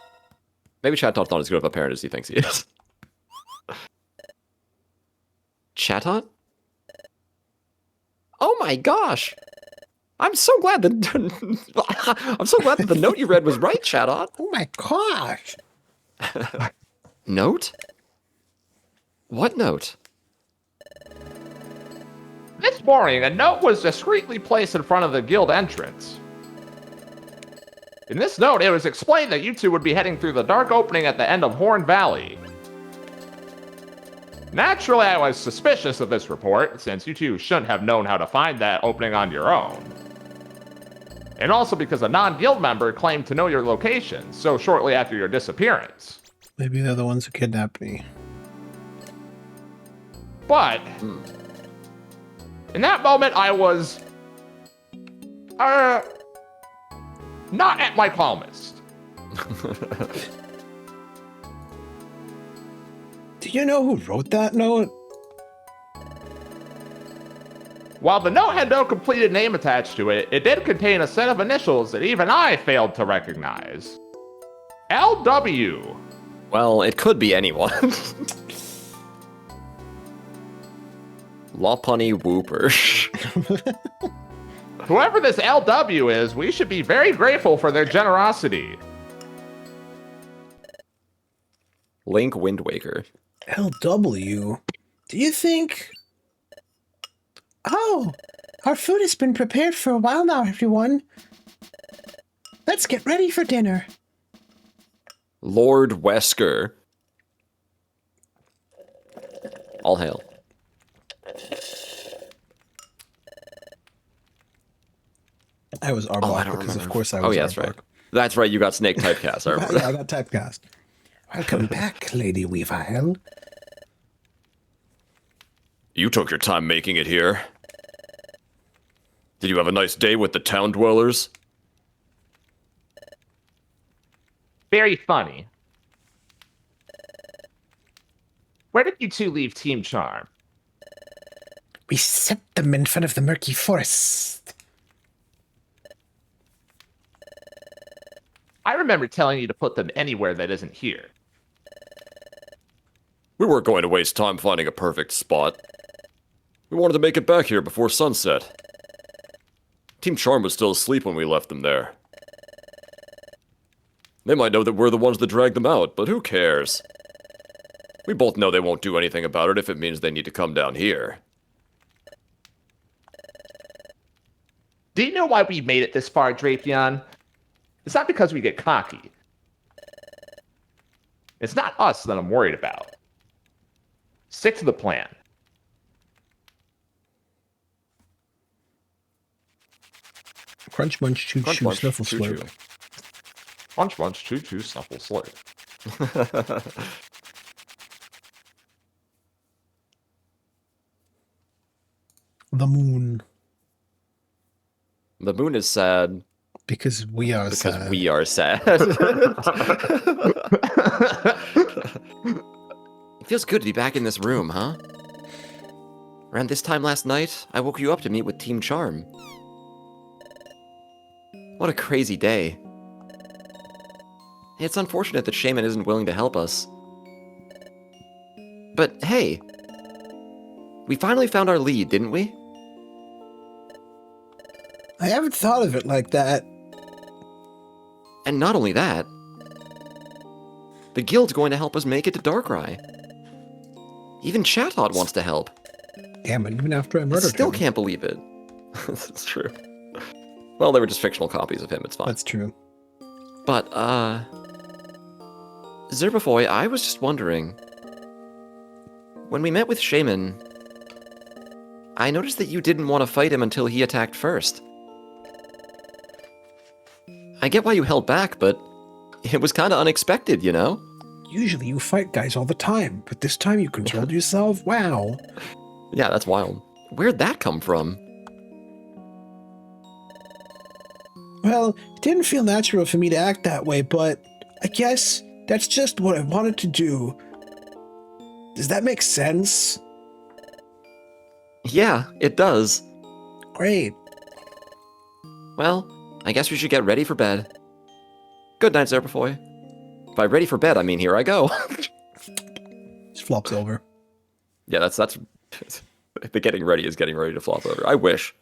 maybe Chatot's not as good of a parent as he thinks he is. Chatot? Oh my gosh! I'm so glad that I'm so glad that the note you read was right, Chatot. Oh my gosh. Note? What note? This morning, a note was discreetly placed in front of the guild entrance. In this note, it was explained that you two would be heading through the dark opening at the end of Horn Valley. Naturally, I was suspicious of this report, since you two shouldn't have known how to find that opening on your own. And also because a non-guild member claimed to know your location so shortly after your disappearance. Maybe they're the ones who kidnapped me. But in that moment, I was not at my calmest. Do you know who wrote that note? While the note had no completed name attached to it, it did contain a set of initials that even I failed to recognize. LW. Well, it could be anyone. Lopunny Whooper. Whoever this LW is, we should be very grateful for their generosity. Link Wind Waker. LW? Do you think... Oh, our food has been prepared for a while now, everyone. Let's get ready for dinner. Lord Wesker. All hail. I was Arbok because, of course, I was that's Arbok. right. That's right, you got snake typecast. I remember. Yeah, I got typecast. Welcome back, Lady Weavile. You took your time making it here. Did you have a nice day with the town dwellers? Very funny. Where did you two leave Team Charm? We set them in front of the murky forest. I remember telling you to put them anywhere that isn't here. We weren't going to waste time finding a perfect spot. We wanted to make it back here before sunset. Team Charm was still asleep when we left them there. They might know that we're the ones that dragged them out, but who cares? We both know they won't do anything about it if it means they need to come down here. Do you know why we made it this far, Drapion? It's not because we get cocky. It's not us that I'm worried about. Stick to the plan. Crunch, munch, choo, Crunch, choo, munch, snuffle, choo, slurp. choo. Punch, punch, choo, choo, snuffle, slurp. The moon. The moon is sad Because we are because sad. we are sad. It feels good to be back in this room, huh? Around this time last night, I woke you up to meet with Team Charm. What a crazy day. It's unfortunate that Shaman isn't willing to help us. But hey, we finally found our lead, didn't we? I haven't thought of it like that. And not only that, the guild's going to help us make it to Darkrai. Even Chatot wants to help. Damn it, even after I I murdered still him. can't believe it. It's true. Well, they were just fictional copies of him, it's fine. That's true. But, Zerbifoy, I was just wondering. When we met with Shaman, I noticed that you didn't want to fight him until he attacked first. I get why you held back, but it was kind of unexpected, you know? Usually you fight guys all the time, but this time you controlled yourself? Wow. Yeah, that's wild. Where'd that come from? Well, it didn't feel natural for me to act that way, but I guess that's just what I wanted to do. Does that make sense? Yeah, it does. Great. Well, I guess we should get ready for bed. Good night, Zerbifoy. By ready for bed, I mean here I go. Just flops over. Yeah, that's the getting ready is getting ready to flop over. I wish.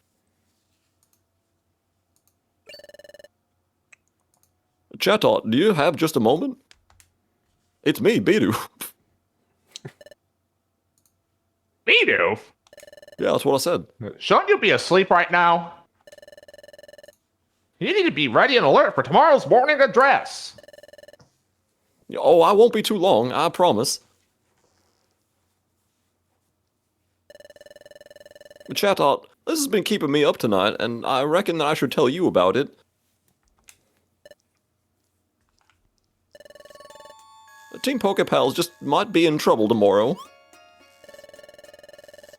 Chatot, do you have just a moment? It's me, Bidu. Bidu? Yeah, that's what I said. Shouldn't you be asleep right now? You need to be ready and alert for tomorrow's morning address. Oh, I won't be too long, I promise. Chatot, this has been keeping me up tonight, and I reckon that I should tell you about it. Team Pokepals just might be in trouble tomorrow.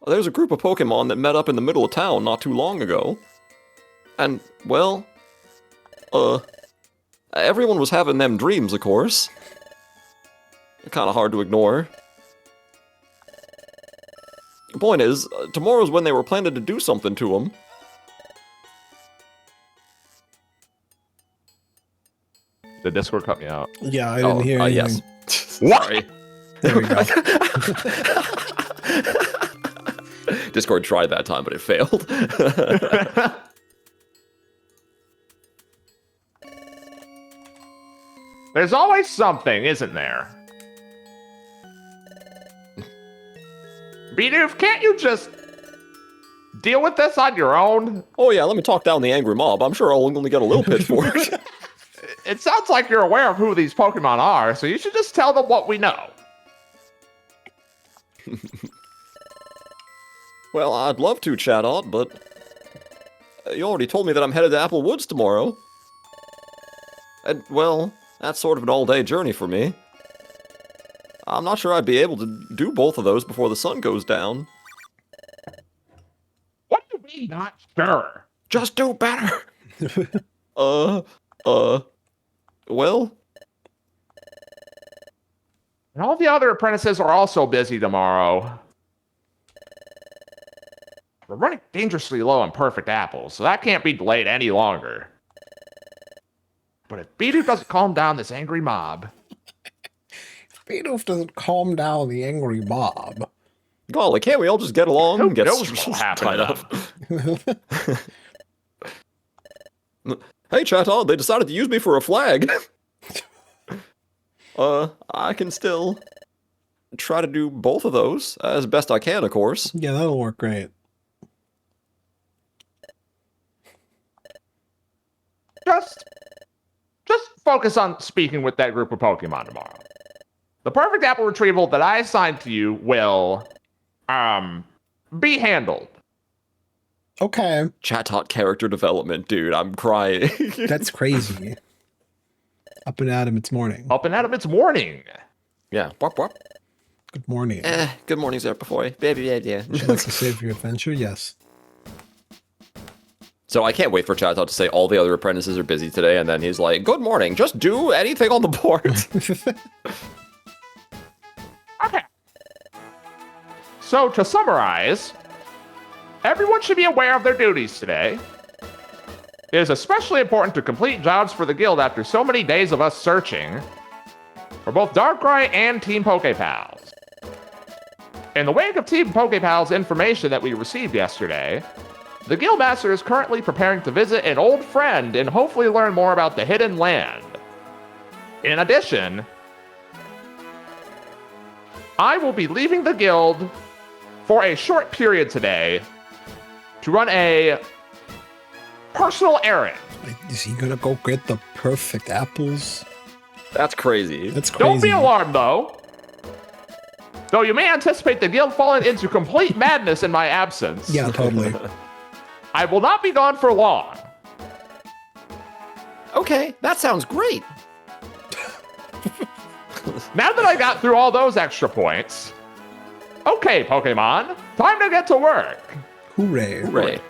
There's a group of Pokemon that met up in the middle of town not too long ago. And, well, everyone was having them dreams, of course. Kinda hard to ignore. The point is, tomorrow's when they were planning to do something to them. The Discord cut me out. Yeah, I didn't hear anything. Yes. What? Sorry. There we go. Discord tried that time, but it failed. There's always something, isn't there? Bidoof, can't you just deal with this on your own? Oh yeah, let me talk down the angry mob. I'm sure I'll only get a little pitchfork. it sounds like you're aware of who these Pokemon are, so you should just tell them what we know. Well, I'd love to, Chatot, but you already told me that I'm headed to Apple Woods tomorrow. And, well, that's sort of an all-day journey for me. I'm not sure I'd be able to do both of those before the sun goes down. What do you mean, not sure? Just do better! Well? And all the other apprentices are also busy tomorrow. We're running dangerously low on perfect apples, so that can't be delayed any longer. But if Bidoof doesn't calm down this angry mob... Bidoof doesn't calm down the angry mob. Golly, can't we all just get along and get knows what'll happen tied to up? Hey, Chatot, they decided to use me for a flag. I can still try to do both of those as best I can, of course. Yeah, that'll work great. Just focus on speaking with that group of Pokemon tomorrow. The perfect apple retrieval that I assigned to you will, be handled. Okay. Chatot character development, dude, I'm crying. That's crazy. Up and at him, it's morning. Up and at him, it's morning. Yeah, wop wop. Good morning. Good morning, Zerpafoy. Baby, yeah. Would you like to save your adventure? Yes. So I can't wait for Chatot to say all the other apprentices are busy today, and then he's like, good morning, just do anything on the board. Okay. So, to summarize, everyone should be aware of their duties today. It is especially important to complete jobs for the guild after so many days of us searching for both Darkrai and Team Pokepals. In the wake of Team Pokepals information that we received yesterday, the Guildmaster is currently preparing to visit an old friend and hopefully learn more about the Hidden Land. In addition, I will be leaving the guild for a short period today to run a personal errand. Is he gonna go get the perfect apples? That's crazy. That's crazy. Don't be alarmed, though. Though you may anticipate the guild falling into complete madness in my absence. Yeah, totally. I will not be gone for long. Okay, that sounds great. Now that I got through all those extra points, okay, Pokemon, time to get to work. Hooray. Hooray.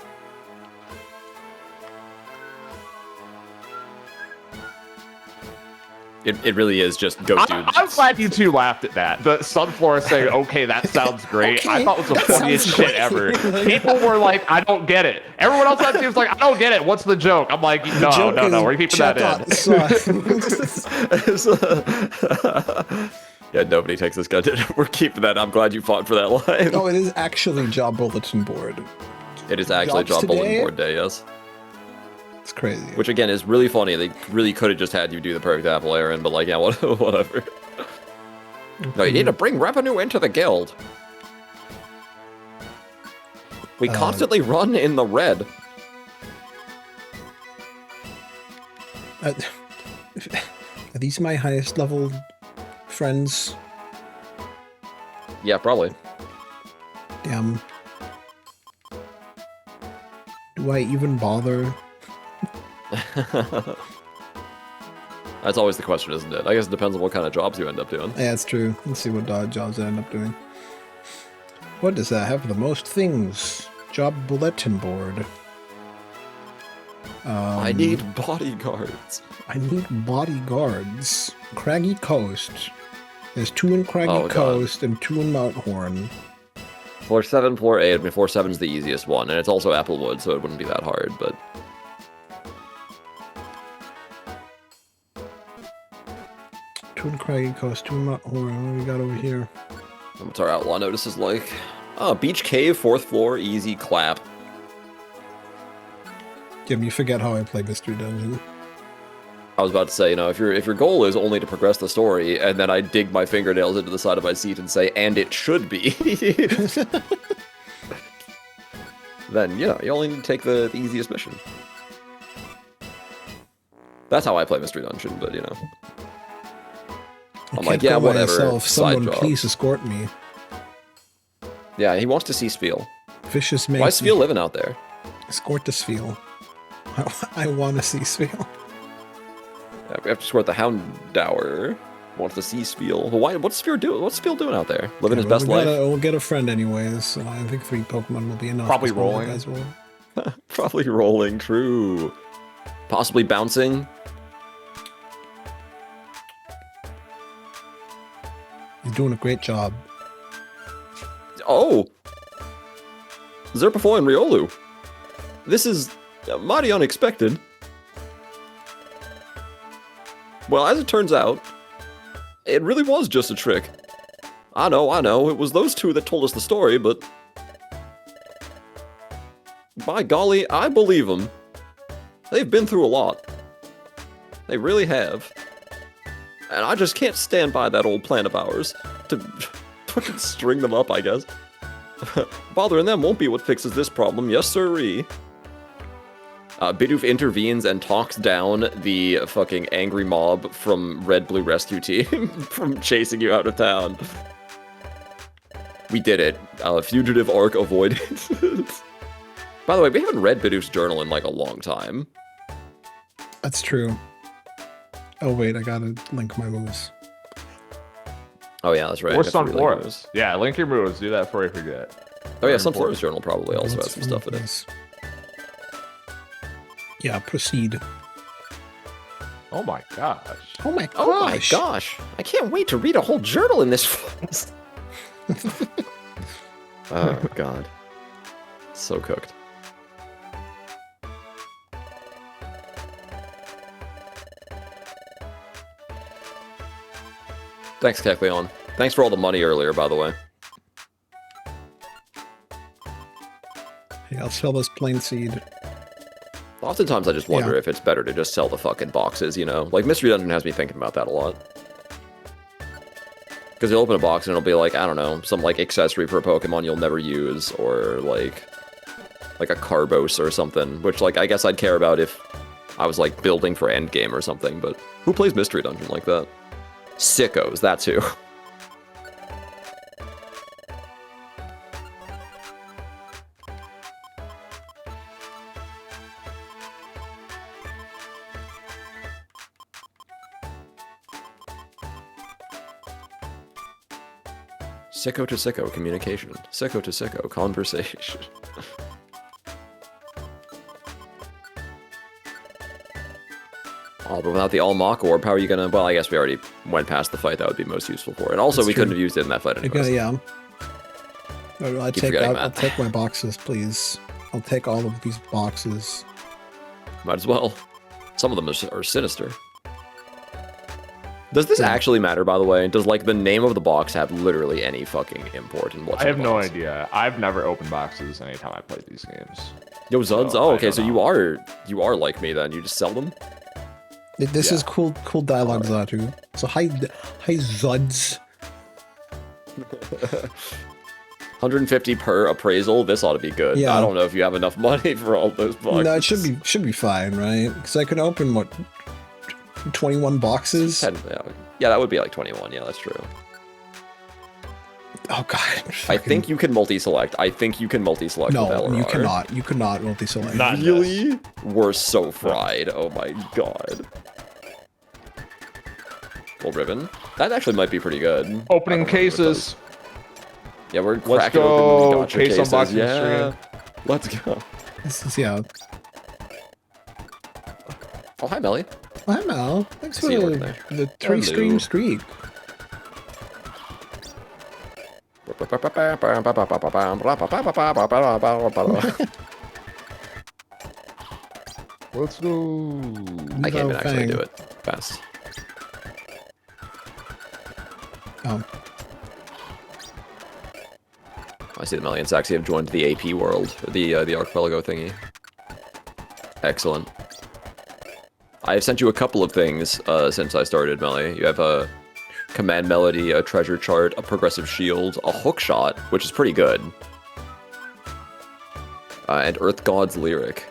It really is just go do. I'm glad you two laughed at that. The Sunflora saying, okay, that sounds great. Okay, I thought it was the that funniest sounds shit ever. People were like, I don't get it. Everyone else on the team was like, I don't get it. What's the joke? I'm like, no, we're keeping that in. Yeah, nobody takes this gun. We're keeping that. I'm glad you fought for that line. Oh, it is actually job bulletin board. It is actually Jobs job bulletin today? board day, yes. It's crazy. Which again is really funny. They really could have just had you do the perfect apple errand, but like, yeah, whatever. No, you need to bring revenue into the guild. We constantly run in the red. Are these my highest level friends? Yeah, probably. Damn. Do I even bother? That's always the question, isn't it? I guess it depends on what kind of jobs you end up doing. Yeah, that's true. Let's see what jobs I end up doing. What does that have the most things? Job bulletin board. I need bodyguards. I need bodyguards. Craggy Coast. There's 2 in Craggy Coast and 2 in Mount Horn. Floor 7, floor 8. I mean, floor 7's the easiest one, and it's also Applewood, so it wouldn't be that hard, but... 2 in Craggy Coast, 2 in Mount Horn. What do we got over here? What's our outlaw notices like? Oh, Beach Cave, 4th floor, easy clap. Jim, you forget how I play Mystery Dungeon. I was about to say, you know, if your goal is only to progress the story, and then I dig my fingernails into the side of my seat and say, and it should be, then, you know, you only need to take the easiest mission. That's how I play Mystery Dungeon, but, you know. I'm I like, can't yeah, go by whatever. myself. Side Someone job. please escort me. Yeah, he wants to see Spiel. Vicious Why is Macy. Spiel living out there? Escort to Spiel. I want to see Spiel. Yeah, we have to escort the Houndour. Wants to see Spiel. Well, why? What's Spiel doing? What's Spiel doing out there? Living his best life? We'll get a friend anyways. So I think 3 Pokemon will be enough. Probably Just one of the rolling. guys will. Probably rolling, true. Possibly bouncing. He's doing a great job. Oh! Zerpifol and Riolu. This is mighty unexpected. Well, as it turns out, it really was just a trick. I know, it was those two that told us the story, but... by golly, I believe them. They've been through a lot. They really have. And I just can't stand by that old plan of ours to fucking string them up, I guess. Bothering them won't be what fixes this problem, yes sirree. Bidoof intervenes and talks down the fucking angry mob from Red Blue Rescue Team from chasing you out of town. We did it. Fugitive arc avoided. By the way, we haven't read Bidoof's journal in like a long time. That's true. Oh wait, I gotta link my moves. Oh yeah, that's right. Or Sunflora's. Yeah, link your moves. Do that before you forget. Oh yeah, Sunflora's journal probably also has some stuff in it. Yeah, proceed. Oh my gosh. Oh my gosh. Oh my gosh. I can't wait to read a whole journal in this. Oh god. So cooked. Thanks, Kekleon. Thanks for all the money earlier, by the way. Hey, I'll sell this plain seed. Oftentimes I just wonder if it's better to just sell the fucking boxes, you know? Like, Mystery Dungeon has me thinking about that a lot. Because you'll open a box and it'll be like, I don't know, some, like, accessory for a Pokemon you'll never use, or, like a Carbos or something, which, like, I guess I'd care about if I was, like, building for endgame or something, but who plays Mystery Dungeon like that? Sickos, that's who. Sicko to sicko communication. Sicko to sicko conversation. Oh, but without the All-Mach Orb, how are you gonna... Well, I guess we already went past the fight that would be most useful for it. And also, That's we true. couldn't have used it in that fight anyways. Yeah. I'll forgetting I'll that. take my boxes, please. I'll take all of these boxes. Might as well. Some of them are sinister. Does this actually matter, by the way? Does, like, the name of the box have literally any fucking import in what's I in have the no box? idea. I've never opened boxes anytime I played these games. Yo, Zuds? So, Oh, I okay, don't so know. you are like me then. You just sell them? This is cool dialogue, Zatu. So hi Zuds. 150 per appraisal. This ought to be good. Yeah. I don't know if you have enough money for all those boxes. No, it should be fine, right? Because I can open what 21 boxes. 10, yeah, that would be like 21. Yeah, that's true. Oh god. I think you can multi-select. I think you can multi-select with No, LRR. you cannot. You cannot multi-select. Not Really? We're so fried. Oh my god. Gold ribbon. That actually might be pretty good. Opening I don't know what cases. those- Yeah, we're Let's cracking go. open gotcha Case cases. unboxing Yeah. stream. Let's go. This is yeah. Oh, hi, Melly. Well, hi Mel. Thanks for See you working there. the 3-stream streak. Let's go. I can't even actually Fang. do it fast. Oh, I see the Melly and Saxy have joined the AP world, the archipelago thingy. Excellent. I have sent you a couple of things since I started, Melly. You have a command melody, a treasure chart, a progressive shield, a hook shot, which is pretty good, and Earth God's lyric.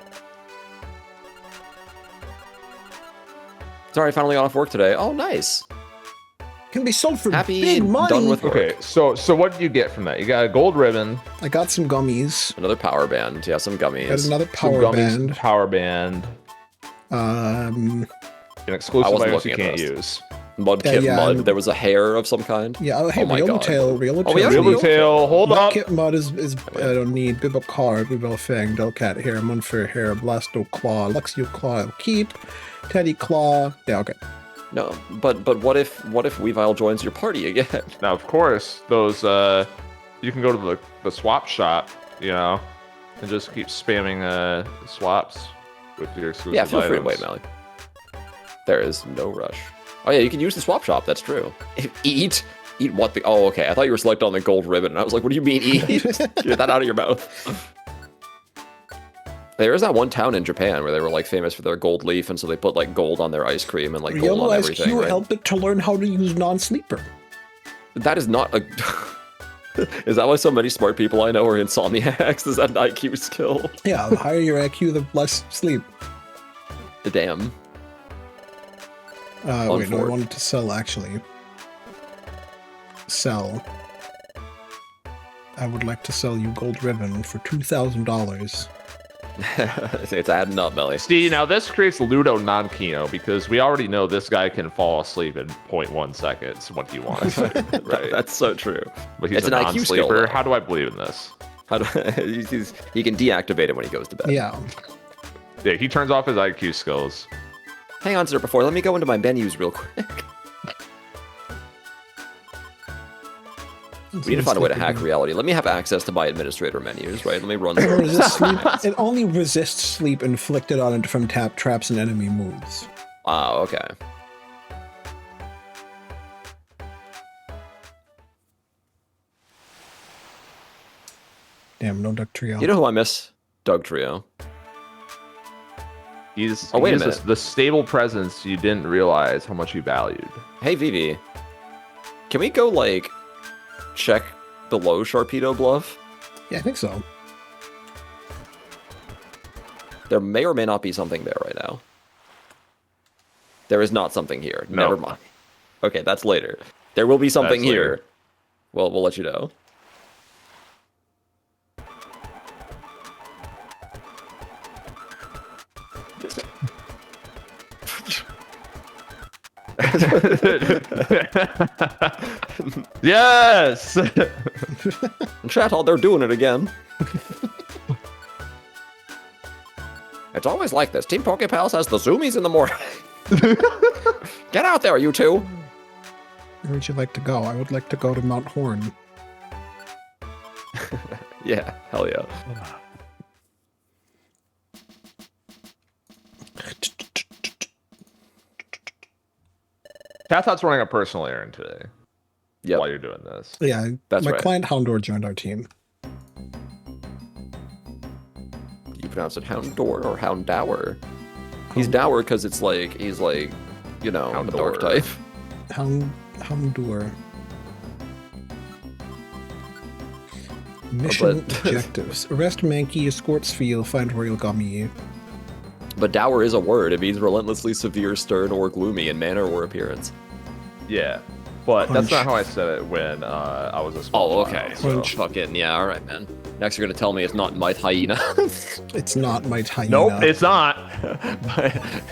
Sorry, I finally got off work today. Oh, nice. Can be sold for Happy big money. done with work. Okay, so what did you get from that? You got a gold ribbon. I got some gummies. Another power band. Yeah, some gummies. Got another Some power gummies, band. power band. Um, An exclusive wasn't item you looking at can't those. use. Mudkip yeah, Mud. and- There was a hair of some kind. yeah. Oh, hey, Oh my God. Real Oh, yeah, Tail. Real Tail, hold up. Mudkip Mud is I don't need. Bibble Car, Bibble Fang, Delcat Hair, Munfair Hair, Blasto Claw, Luxio Claw, I'll keep. Teddy Claw. Yeah, okay. No, but what if Weavile joins your party again? Now, of course, those you can go to the swap shop, you know, and just keep spamming swaps with your exclusive Yeah, feel free to items. wait, Mally. There is no rush. Oh yeah, you can use the swap shop. That's true. Eat what? Oh, okay. I thought you were selected on the gold ribbon, and I was like, what do you mean eat? Get that out of your mouth. There is that one town in Japan where they were like famous for their gold leaf, and so they put like gold on their ice cream and like gold on Realize everything. Q Right? helped it to learn how to use non-sleeper. That is not a. Is that why so many smart people I know are insomniacs? Is that an IQ skill? Yeah, the higher your IQ, the less sleep. Damn. Wait, no, I Ford. wanted to sell, actually. Sell. I would like to sell you gold ribbon for $2,000. It's adding up, Melly. See, now this creates Ludo non-Kino because we already know this guy can fall asleep in 0.1 seconds when he wants. Right? That's so true. But he's It's a an IQ skill, non-sleeper. though. How do I believe in this? How do he can deactivate it when he goes to bed. Yeah. Yeah, he turns off his IQ skills. Hang on, sir. Before, let me go into my menus real quick. We need to find a way to hack reality. Let me have access to my administrator menus, right? Let me run through Resist sleep. It only resists sleep inflicted on it from traps and enemy moves. Ah, okay. Damn, no duck trio. You know who I miss? Doug Trio. He's Oh, wait a he's minute. the stable presence you didn't realize how much you valued. Hey, Vivi. Can we go, like, check below Sharpedo Bluff? Yeah, I think so. There may or may not be something there right now. There is not something here. No. Never mind. Okay, that's later. There will be something That's here. later. Well, we'll let you know. Yes! Chat, they're doing it again. It's always like this. Team Pokepals has the zoomies in the morning. Get out there, you two. Where would you like to go? I would like to go to Mount Horn. Yeah, hell yeah. Catot's running a personal errand today Yep. while you're doing this. Yeah, That's my right. client Houndor joined our team. You pronounce it Houndour or Houndour? He's dour because it's like, he's like, you know, a dark Houndour. type. Houndour. Mission but- objectives. Arrest Mankey, escort Sfeel, find Royal Gummy. But dour is a word. It means relentlessly severe, stern, or gloomy in manner or appearance. Yeah. But that's Punch. not how I said it when I was a small Oh, child, okay. so- Punch. Fucking, yeah, alright, man. Next you're gonna tell me it's not Might Hyena. It's not my hyena. Nope, it's not.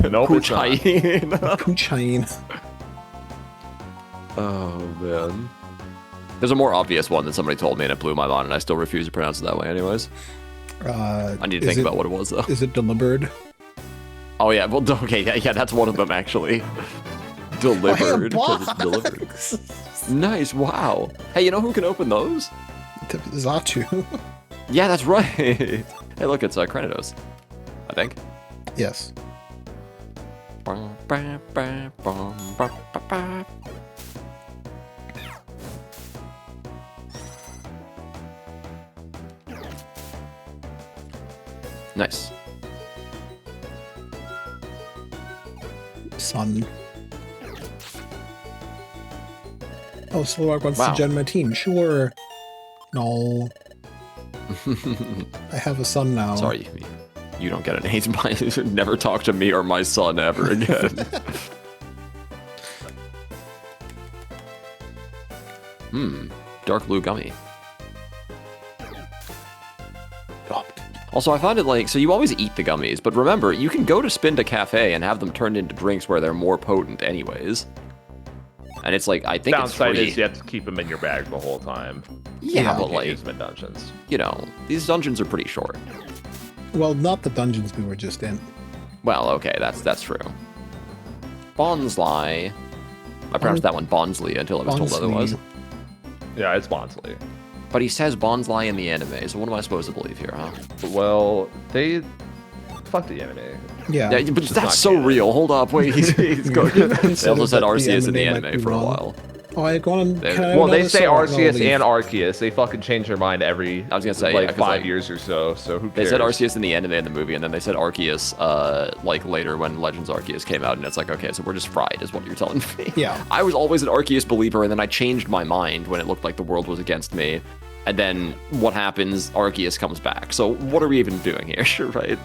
Nope, Pooch it's not. Hyena. Pooch hyena. Oh, man. There's a more obvious one that somebody told me and it blew my mind, and I still refuse to pronounce it that way anyways. I need to think about what it was, though. Is it delivered? Oh, yeah, well, okay, yeah, that's one of them, actually. Delivered, because it's delivered. Nice, wow. Hey, you know who can open those? Zatu. Yeah, that's right. Hey, look, it's Krenidos, I think. Yes. Nice. Sun. Oh, Slowak wants Wow. to join my team. Sure. No. I have a son now. Sorry, you don't get an age. Never talk to me or my son ever again. Dark blue gummy. Also, I find it like, so you always eat the gummies, but remember, you can go to Spinda Cafe and have them turned into drinks where they're more potent anyways. And it's like, I think downside it's free. is you have to keep them in your bag the whole time. Yeah, you but like, use them in dungeons. You know, these dungeons are pretty short. Well, not the dungeons we were just in. Well, okay, that's true. Bonsly. I pronounced that one Bonsley until I was told otherwise. Yeah, it's Bonsley. But he says Bonsly in the anime, so what am I supposed to believe here, huh? Well, they... Fuck the anime. Yeah. Yeah, but that's so real. Hold up, wait. He's going. They also said Arceus in the anime for a while. Oh, I go on. Well, they say Arceus and Arceus. They fucking change their mind every. I was gonna say like 5 years or so. So who cares? They said Arceus in the anime and the movie, and then they said Arceus like later when Legends Arceus came out, and it's like, okay, so we're just fried, is what you're telling me. Yeah. I was always an Arceus believer, and then I changed my mind when it looked like the world was against me, and then what happens? Arceus comes back. So what are we even doing here, right?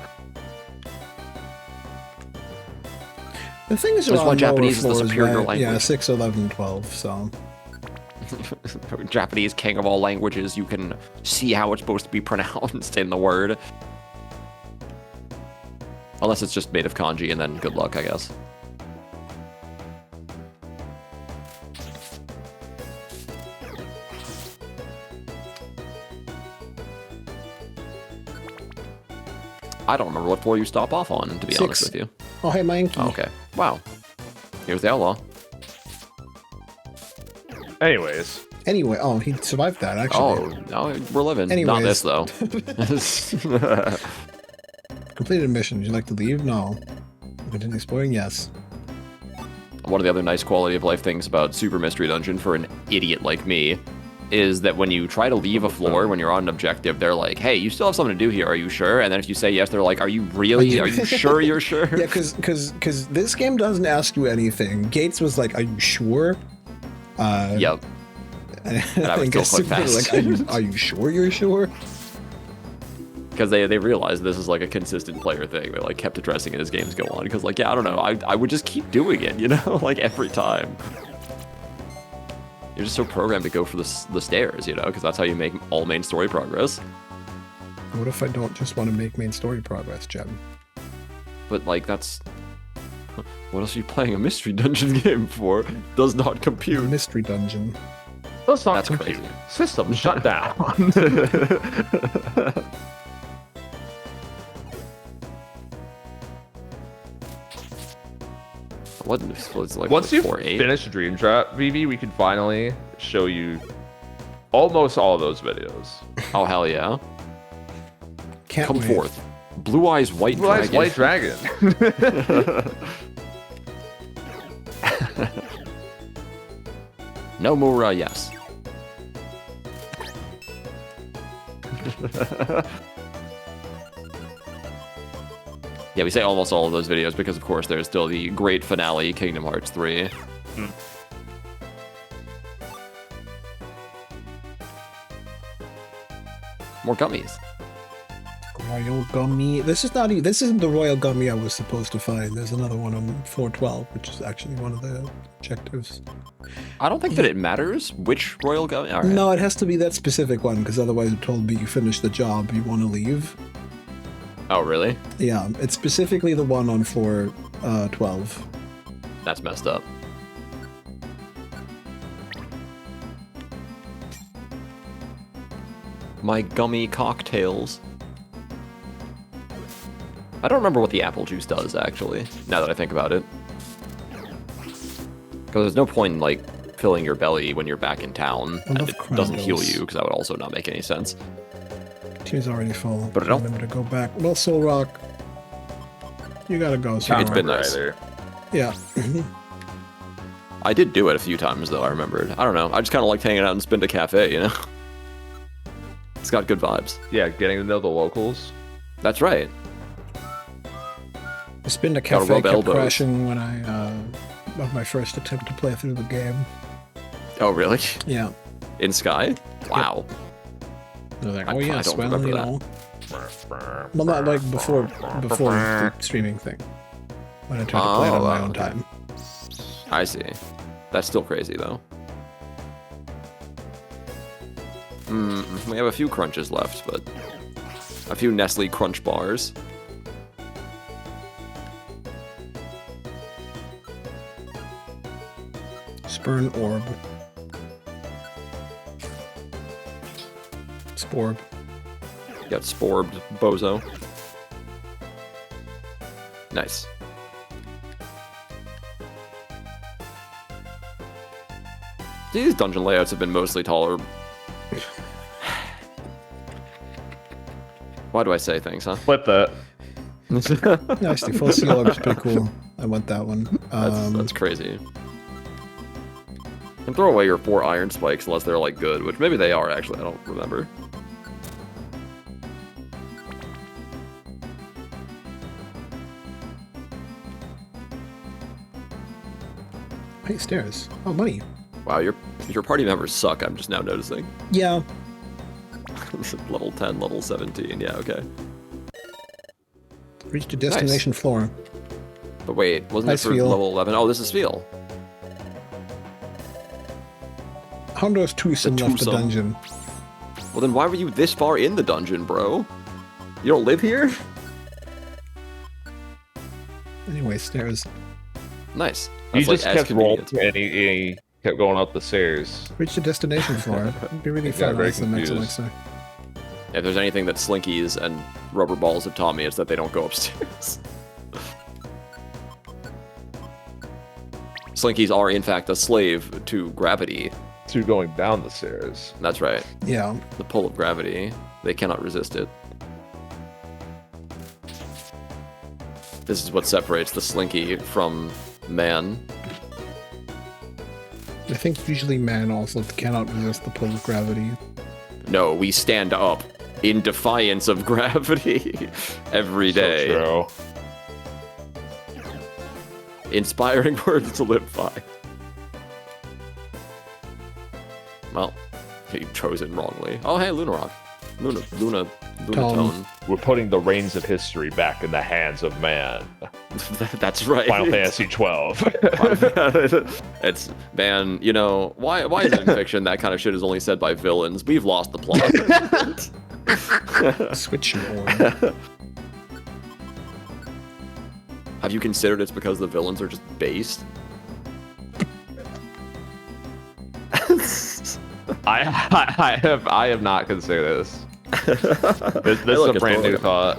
The thing is, that's why Japanese is the superior language. Yeah, 6, 11, 12, so. Japanese, king of all languages, you can see how it's supposed to be pronounced in the word. Unless it's just made of kanji, and then good luck, I guess. I don't remember what floor you stop off on, to be 6. honest with you. Oh, hey, Monkey. Oh, okay. Wow. Here's the outlaw. Anyways. Anyway, oh, he survived that, actually. Oh, no, we're living. Anyways. Not this, though. Completed mission. Would you like to leave? No. Continue exploring? Yes. One of the other nice quality of life things about Super Mystery Dungeon for an idiot like me is that when you try to leave a floor when you're on an objective, they're like, hey, you still have something to do here, are you sure? And then if you say yes, they're like, are you really? Are you sure you're sure? Yeah, because this game doesn't ask you anything. Gates was like, are you sure? Yep. And I would still click fast. Like, are you sure you're sure? Because they realized this is like a consistent player thing. They like kept addressing it as games go on. Because like, yeah, I don't know, I would just keep doing it, you know, like every time. You're just so programmed to go for the stairs, you know, because that's how you make all main story progress. What if I don't just want to make main story progress, Jem? But like, that's... What else are you playing a mystery dungeon game for? Does not compute. Mystery dungeon. That's not crazy. System shut down. What was like once you 4-8? finish Dream Trap, VV, we can finally show you almost all of those videos. Oh hell yeah! Can't Come wait. forth, Blue Eyes White Blue Dragon. Eyes White Dragon. No more yes. Yeah, we say almost all of those videos because, of course, there's still the great finale, Kingdom Hearts 3. More gummies. Royal Gummy. This isn't the Royal Gummy I was supposed to find. There's another one on floor 12, which is actually one of the objectives. I don't think that it matters which Royal Gummy. All right. No, it has to be that specific one, because otherwise it told me you finished the job, you want to leave. Oh, really? Yeah, it's specifically the one on floor 12. That's messed up. My gummy cocktails. I don't remember what the apple juice does, actually, now that I think about it. Because there's no point in, like, filling your belly when you're back in town, and it doesn't heal you, because that would also not make any sense. Team's already full. But I don't remember to go back. Well, Soul Rock, you gotta go. Soul It's Rock. been nice. Either. Yeah. I did do it a few times, though, I remembered. I don't know, I just kind of liked hanging out in Spinda Cafe, you know? It's got good vibes. Yeah, getting to know the locals. That's right. The Spinda Gotta Cafe rub kept elbows. crashing when I, of my first attempt to play through the game. Oh, really? Yeah. In Sky? Wow. They're like, I oh yes, don't well, remember you that. know. Well, not like before the streaming thing. When I tried to play it on my own time. I see. That's still crazy, though. We have a few crunches left, but a few Nestle Crunch bars. Spurn Orb. Sporb. You got Sporbed Bozo. Nice. These dungeon layouts have been mostly taller. Why do I say things, huh? Split that. Nice, the full seal orb is pretty cool. I want that one. That's crazy. And throw away your 4 iron spikes unless they're like good, which maybe they are actually, I don't remember. Hey, stairs. Oh, money. Wow, your party members suck, I'm just now noticing. Yeah. Level 10, level 17, yeah, okay. Reached a destination floor. But wait, wasn't Nice it for feel. level 11? Oh, this is Feel. Hondo's twosome left the twosome. dungeon. Well, then why were you this far in the dungeon, bro? You don't live here? Anyway, stairs. Nice. He That's, like, just as kept rolling, convenient. and he kept going up the stairs. Reached the destination floor. It'd be really Got fun. very That's the next confused. Alexa. If there's anything that Slinkies and Rubber Balls have taught me, it's that they don't go upstairs. Slinkies are, in fact, a slave to gravity. To going down the stairs. That's right. Yeah. The pull of gravity. They cannot resist it. This is what separates the Slinky from man. I think usually man also cannot resist the pull of gravity. No, we stand up in defiance of gravity every day. So true. Inspiring words to live by. Well, you chose it wrongly. Oh, hey, Luna Rock. Luna Tone. We're putting the reins of history back in the hands of man. That's right. Final Fantasy 12. It's, man, you know, why is it in fiction that kind of shit is only said by villains? We've lost the plot. Switch orb. Have you considered it's because the villains are just based? I have not considered this. This is look, a it's brand new totally- thought.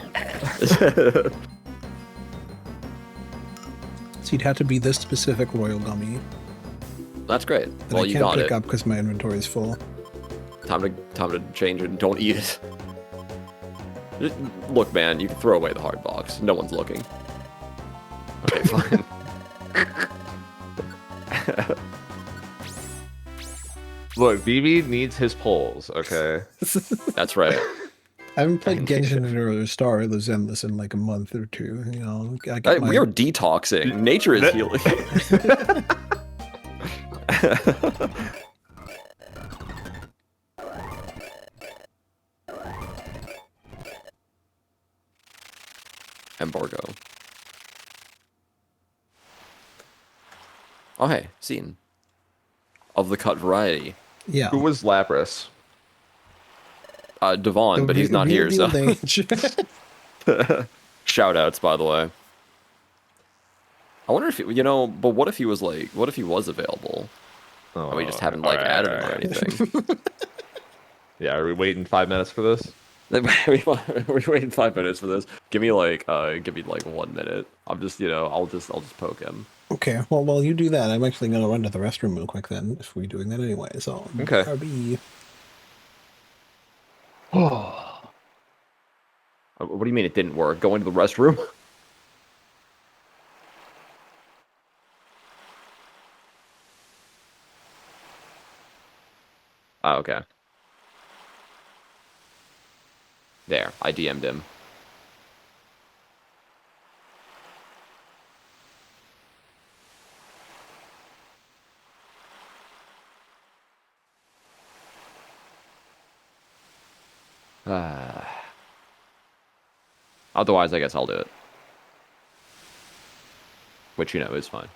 So you'd have to be this specific royal gummy That's great. that Well, I you can't got pick it. up because my inventory is full. Time to change it. Don't eat it. Just- Look, man, you can throw away the hard box. No one's looking. Okay, fine. Look, BB needs his pulls, okay? That's right. I haven't played Genshin or Star Ocean Endless in like a month or two. You know, I got my... We are detoxing. Nature is healing. Embargo. Oh, hey, scene. Of the cut variety. Yeah. Who was Lapras? Devon, but he's not here, so. so. Shout outs, by the way. I wonder if, you know, but what if he was like, what if he was available? Oh, And we just haven't like added him or anything. Yeah, are we waiting 5 minutes for this? We're waiting 5 minutes for this. Give me like 1 minute. I'm just, you know, I'll just poke him. Okay, well, while you do that, I'm actually going to run to the restroom real quick then, if we're doing that anyway, so... Okay. RB. What do you mean it didn't work? Go into the restroom? Oh, okay. There, I DM'd him. Otherwise, I guess I'll do it. Which, you know, is fine.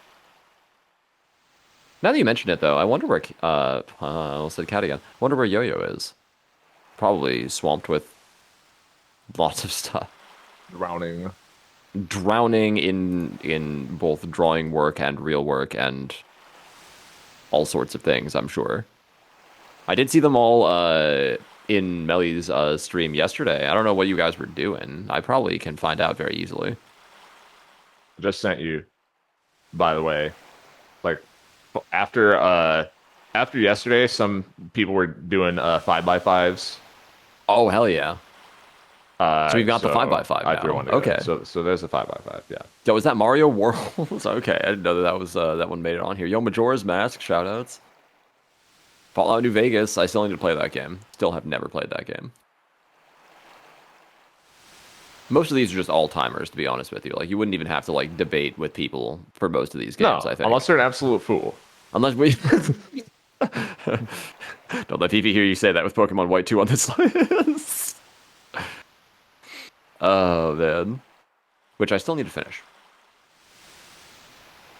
Now that you mention it, though, I wonder where... I almost said cat again. I wonder where Yo-Yo is. probably swamped with lots of stuff. Drowning in both drawing work and real work and all sorts of things, I'm sure. I did see them all in Melly's stream yesterday. I don't know what you guys were doing. I probably can find out very easily. I just sent you, by the way, like after yesterday, some people were doing 5x5s. Oh, hell yeah. So we've got the 5x5 now. I threw one together. Okay. So there's a 5x5, yeah. Yo, is that Mario Worlds? Okay, I didn't know that was that one made it on here. Yo, Majora's Mask, shoutouts. Fallout New Vegas, I still need to play that game. Still have never played that game. Most of these are just all-timers, to be honest with you. Like, you wouldn't even have to, like, debate with people for most of these games, I think. Unless they're an absolute fool. Unless we... Don't let Fifi hear you say that with Pokemon White 2 on this list. Oh, man. Which I still need to finish.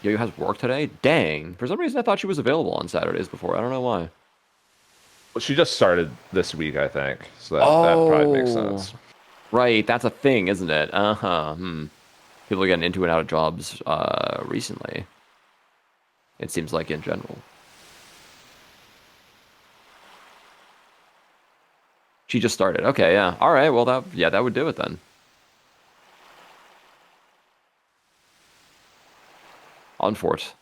Yo-Yo has work today? Dang. For some reason, I thought she was available on Saturdays before. I don't know why. Well, she just started this week, I think. So that probably makes sense. Right, that's a thing, isn't it? Uh-huh. People are getting into and out of jobs recently. It seems like in general. She just started. Okay, yeah. All right, well, that would do it then. On Fort.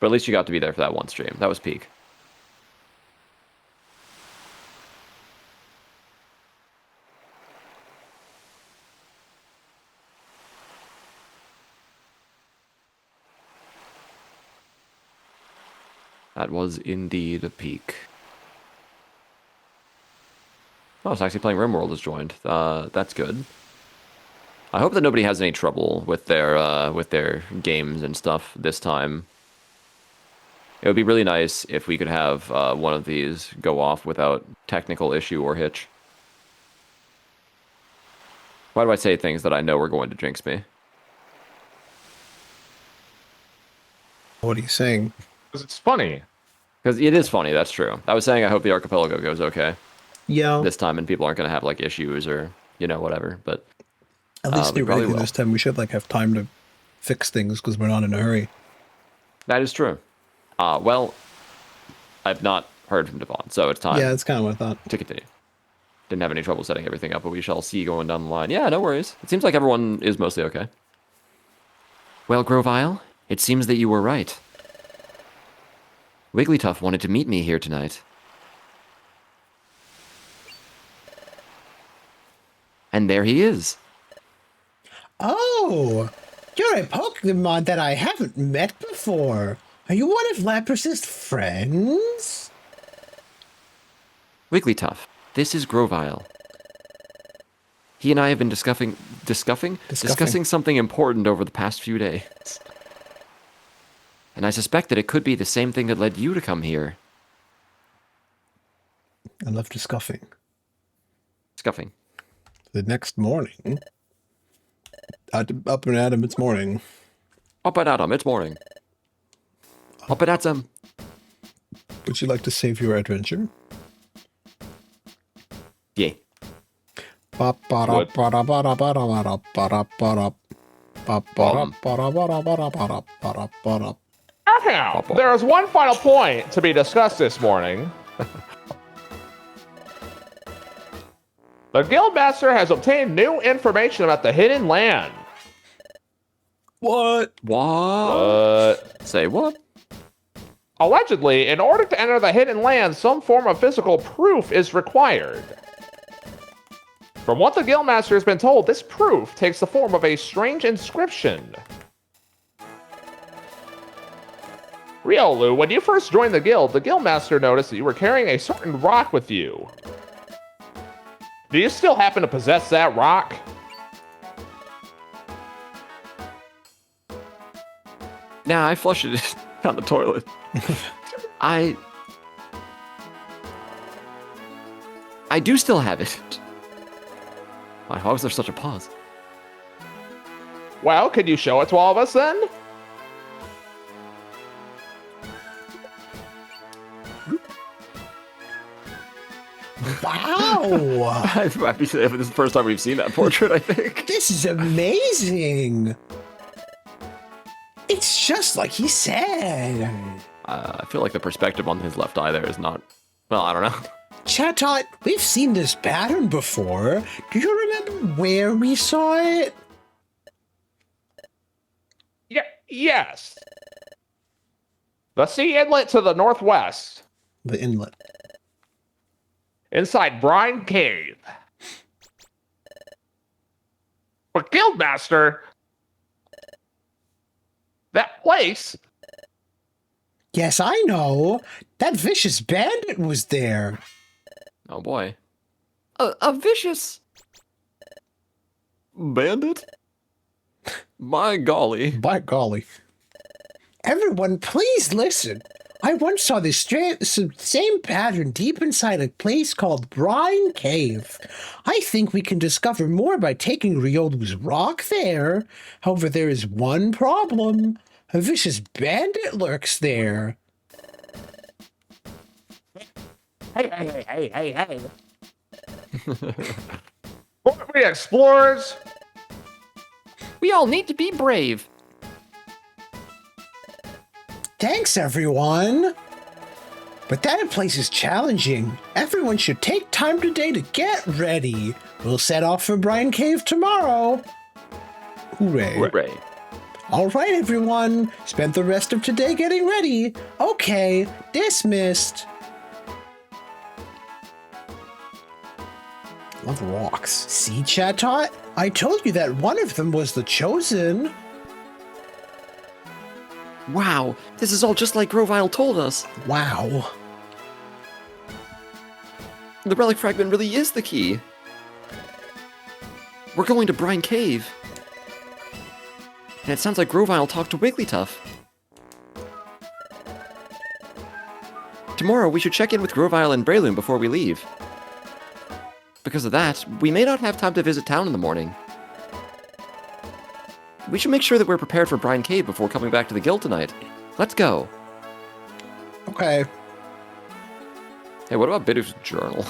But at least you got to be there for that one stream. That was peak. That was indeed a peak. Oh, it's actually playing RimWorld has joined. That's good. I hope that nobody has any trouble with their games and stuff this time. It would be really nice if we could have one of these go off without technical issue or hitch. Why do I say things that I know are going to jinx me? What are you saying? Because it's funny. Because it is funny, that's true. I was saying I hope the archipelago goes okay. Yeah. This time, and people aren't going to have, like, issues or, whatever, but... At least theoretically this time we should, like, have time to fix things because we're not in a hurry. That is true. Well, I've not heard from Devon, so it's time. Yeah, that's kind of what I thought. To continue. Didn't have any trouble setting everything up, but we shall see going down the line. Yeah, no worries. It seems like everyone is mostly okay. Well, Grovile, it seems that you were right. Wigglytuff wanted to meet me here tonight. And there he is. Oh, you're a Pokemon that I haven't met before. Are you one of Lapras's friends? Wigglytuff, this is Grovile. He and I have been discussing something important over the past few days. And I suspect that it could be the same thing that led you to come here. I love discussing. Scuffing. The next morning. Up and at him, it's morning. Up and at him, it's morning. Up and at him. Would you like to save your adventure? Yeah. Now, there is one final point to be discussed this morning. The Guildmaster has obtained new information about the Hidden Land. What? Say what? Allegedly, in order to enter the Hidden Land, some form of physical proof is required. From what the Guildmaster has been told, this proof takes the form of a strange inscription. Riolu, when you first joined the Guildmaster noticed that you were carrying a certain rock with you. Do you still happen to possess that rock? Nah, I flushed it down the toilet. I do still have it. Why was there such a pause? Well, could you show it to all of us then? Wow! This is the first time we've seen that portrait, I think. This is amazing! It's just like he said. I feel like the perspective on his left eye there is not... Well, I don't know. Chatot, we've seen this pattern before. Do you remember where we saw it? Yeah, yes. The sea inlet to the northwest. The inlet. Inside Brine Cave. But Guildmaster, that place. Yes, I know. That vicious bandit was there. Oh boy. A vicious... bandit? My golly. By golly. Everyone, please listen. I once saw this same pattern deep inside a place called Brine Cave. I think we can discover more by taking Riolu's rock there. However, there is one problem. A vicious bandit lurks there. Hey. Aren't we explorers? We all need to be brave. Thanks, everyone. But that place is challenging. Everyone should take time today to get ready. We'll set off for Brine Cave tomorrow. Hooray. Hooray. All right, everyone. Spend the rest of today getting ready. Okay, dismissed. Love rocks. See, Chatot? I told you that one of them was the Chosen. Wow, this is all just like Grovile told us. Wow. The relic fragment really is the key. We're going to Brine Cave. And it sounds like Grovile talked to Wigglytuff. Tomorrow we should check in with Grovile and Breloom before we leave. Because of that, we may not have time to visit town in the morning. We should make sure that we're prepared for Brine Cave before coming back to the guild tonight. Let's go. Okay. Hey, what about Bidoof's journal?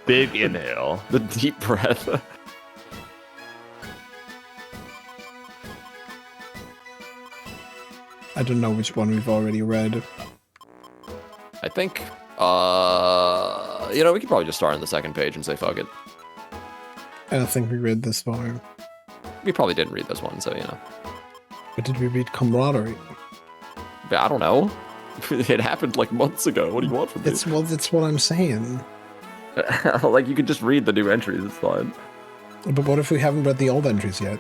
Big inhale. The deep breath. I don't know which one we've already read. I think, we could probably just start on the second page and say fuck it. I don't think we read this far. We probably didn't read this one, so, But did we read Camaraderie? But I don't know. It happened like months ago. What do you want from me? That's what I'm saying. Like, you could just read the new entries, it's fine. But what if we haven't read the old entries yet?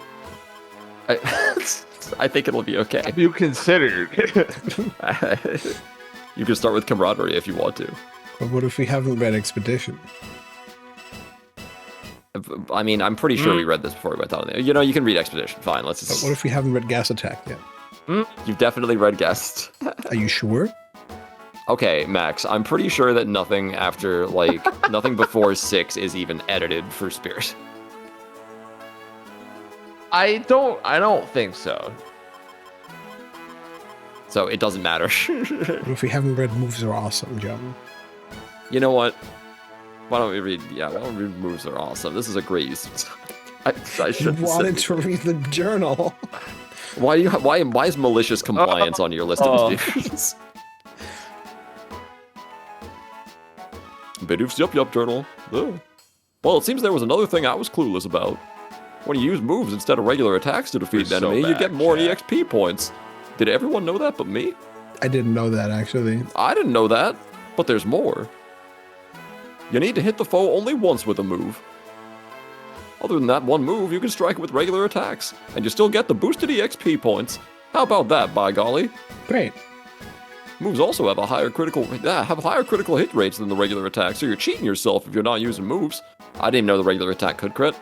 I think it'll be okay. Have you considered? You can start with Camaraderie if you want to. But what if we haven't read Expedition? I mean, I'm pretty sure we read this before we went on. You can read Expedition. Fine, let's But just... what if we haven't read Gas Attack yet? You've definitely read Guest. Are you sure? Okay, Max, I'm pretty sure that nothing after, nothing before 6 is even edited for Spirit. I don't think so. So it doesn't matter. What if we haven't read Moves Are Awesome, John? You know what? Why don't we read Moves Are Awesome? This is a great use of time. I You shouldn't wanted say. to read the journal. Why is malicious compliance on your list of misdemeanors? Bidoof's Yup journal. Ugh. Well, it seems there was another thing I was clueless about. When you use moves instead of regular attacks to defeat an enemy, you get more EXP points. Did everyone know that but me? I didn't know that, actually. I didn't know that, but there's more. You need to hit the foe only once with a move. Other than that one move, you can strike it with regular attacks, and you still get the boosted EXP points. How about that, by golly? Great. Moves also have higher critical hit rates than the regular attack, so you're cheating yourself if you're not using moves. I didn't know the regular attack could crit.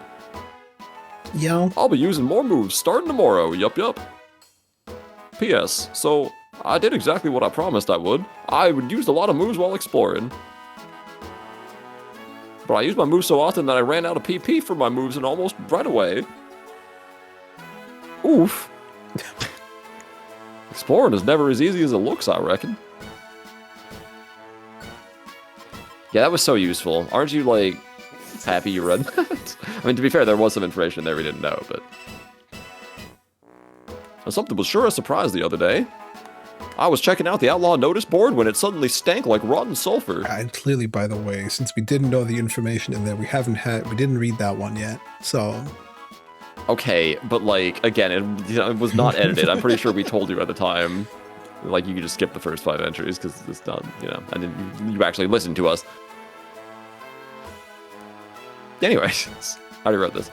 Yeah. I'll be using more moves starting tomorrow, yup. P.S. So, I did exactly what I promised I would. I used a lot of moves while exploring. But I used my moves so often that I ran out of PP for my moves and almost right away. Oof. Exploring is never as easy as it looks, I reckon. Yeah, that was so useful. Aren't you, like, happy you read that? I mean, to be fair, there was some information there we didn't know, but... Something was sure a surprise the other day. I was checking out the Outlaw Notice board when it suddenly stank like rotten sulfur. And clearly, by the way, since we didn't know the information in there, we didn't read that one yet, so... Okay, but, like, again, it was not edited. I'm pretty sure we told you at the time. Like, you could just skip the first 5 entries, because it's done, you know, and then you actually listened to us. Anyways, I already wrote this.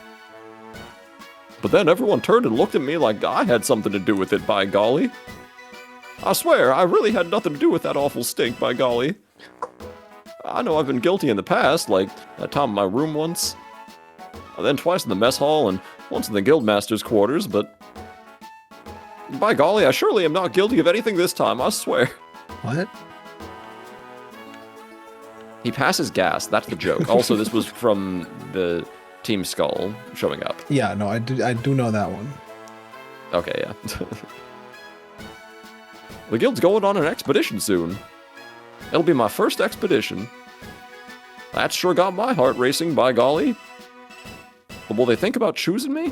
But then everyone turned and looked at me like I had something to do with it, by golly. I swear, I really had nothing to do with that awful stink, by golly. I know I've been guilty in the past, like that time in my room once, and then twice in the mess hall, and once in the guildmaster's quarters, but... By golly, I surely am not guilty of anything this time, I swear. What? He passes gas, that's the joke. Also, this was from the Team Skull showing up. Yeah, no, I do know that one. Okay, yeah. The guild's going on an expedition soon. It'll be my first expedition. That sure got my heart racing, by golly. But will they think about choosing me?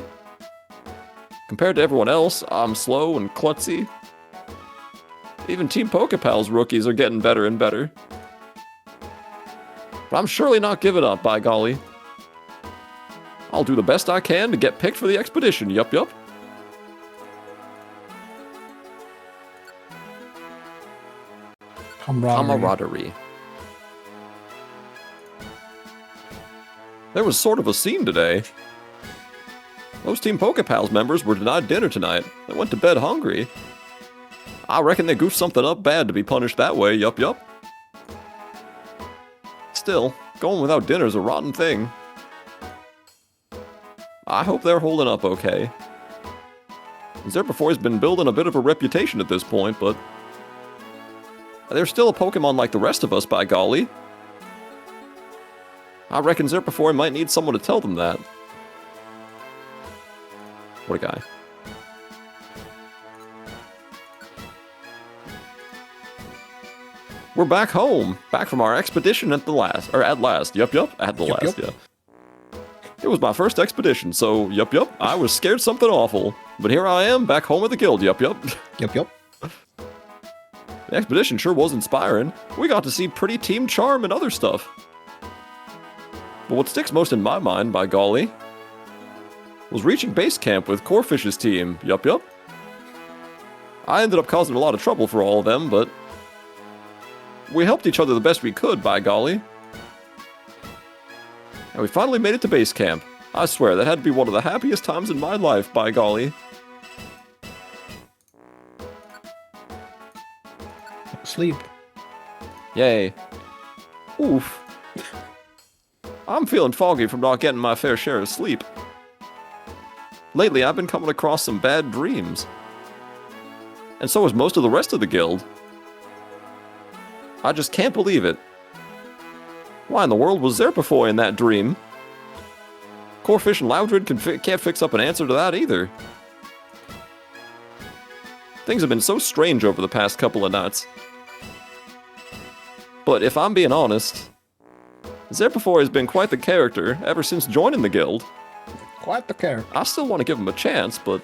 Compared to everyone else, I'm slow and klutzy. Even Team Pokepal's rookies are getting better and better. But I'm surely not giving up, by golly. I'll do the best I can to get picked for the expedition, yup. Camaraderie. There was sort of a scene today. Those Team Pokepals members were denied dinner tonight. They went to bed hungry. I reckon they goofed something up bad to be punished that way, yup. Still, going without dinner is a rotten thing. I hope they're holding up okay. Zerpifoy's been building a bit of a reputation at this point, but... they're still a Pokemon like the rest of us, by golly. I reckon Zerpifoy might need someone to tell them that. What a guy. We're back home. Back from our expedition at last. Yup. At the last, yeah. It was my first expedition, so yup. I was scared something awful. But here I am, back home at the guild, yup. Yup. The expedition sure was inspiring. We got to see pretty team charm and other stuff. But what sticks most in my mind, by golly, was reaching base camp with Corefish's team, yup. I ended up causing a lot of trouble for all of them, but we helped each other the best we could, by golly. And we finally made it to base camp. I swear, that had to be one of the happiest times in my life, by golly. Sleep. Yay. Oof. I'm feeling foggy from not getting my fair share of sleep. Lately, I've been coming across some bad dreams. And so is most of the rest of the guild. I just can't believe it. Why in the world was Zerpifoy in that dream? Corefish and Loudred can't fix up an answer to that either. Things have been so strange over the past couple of nights. But if I'm being honest, Zerpifoy has been quite the character ever since joining the guild. Quite the character. I still want to give him a chance, but...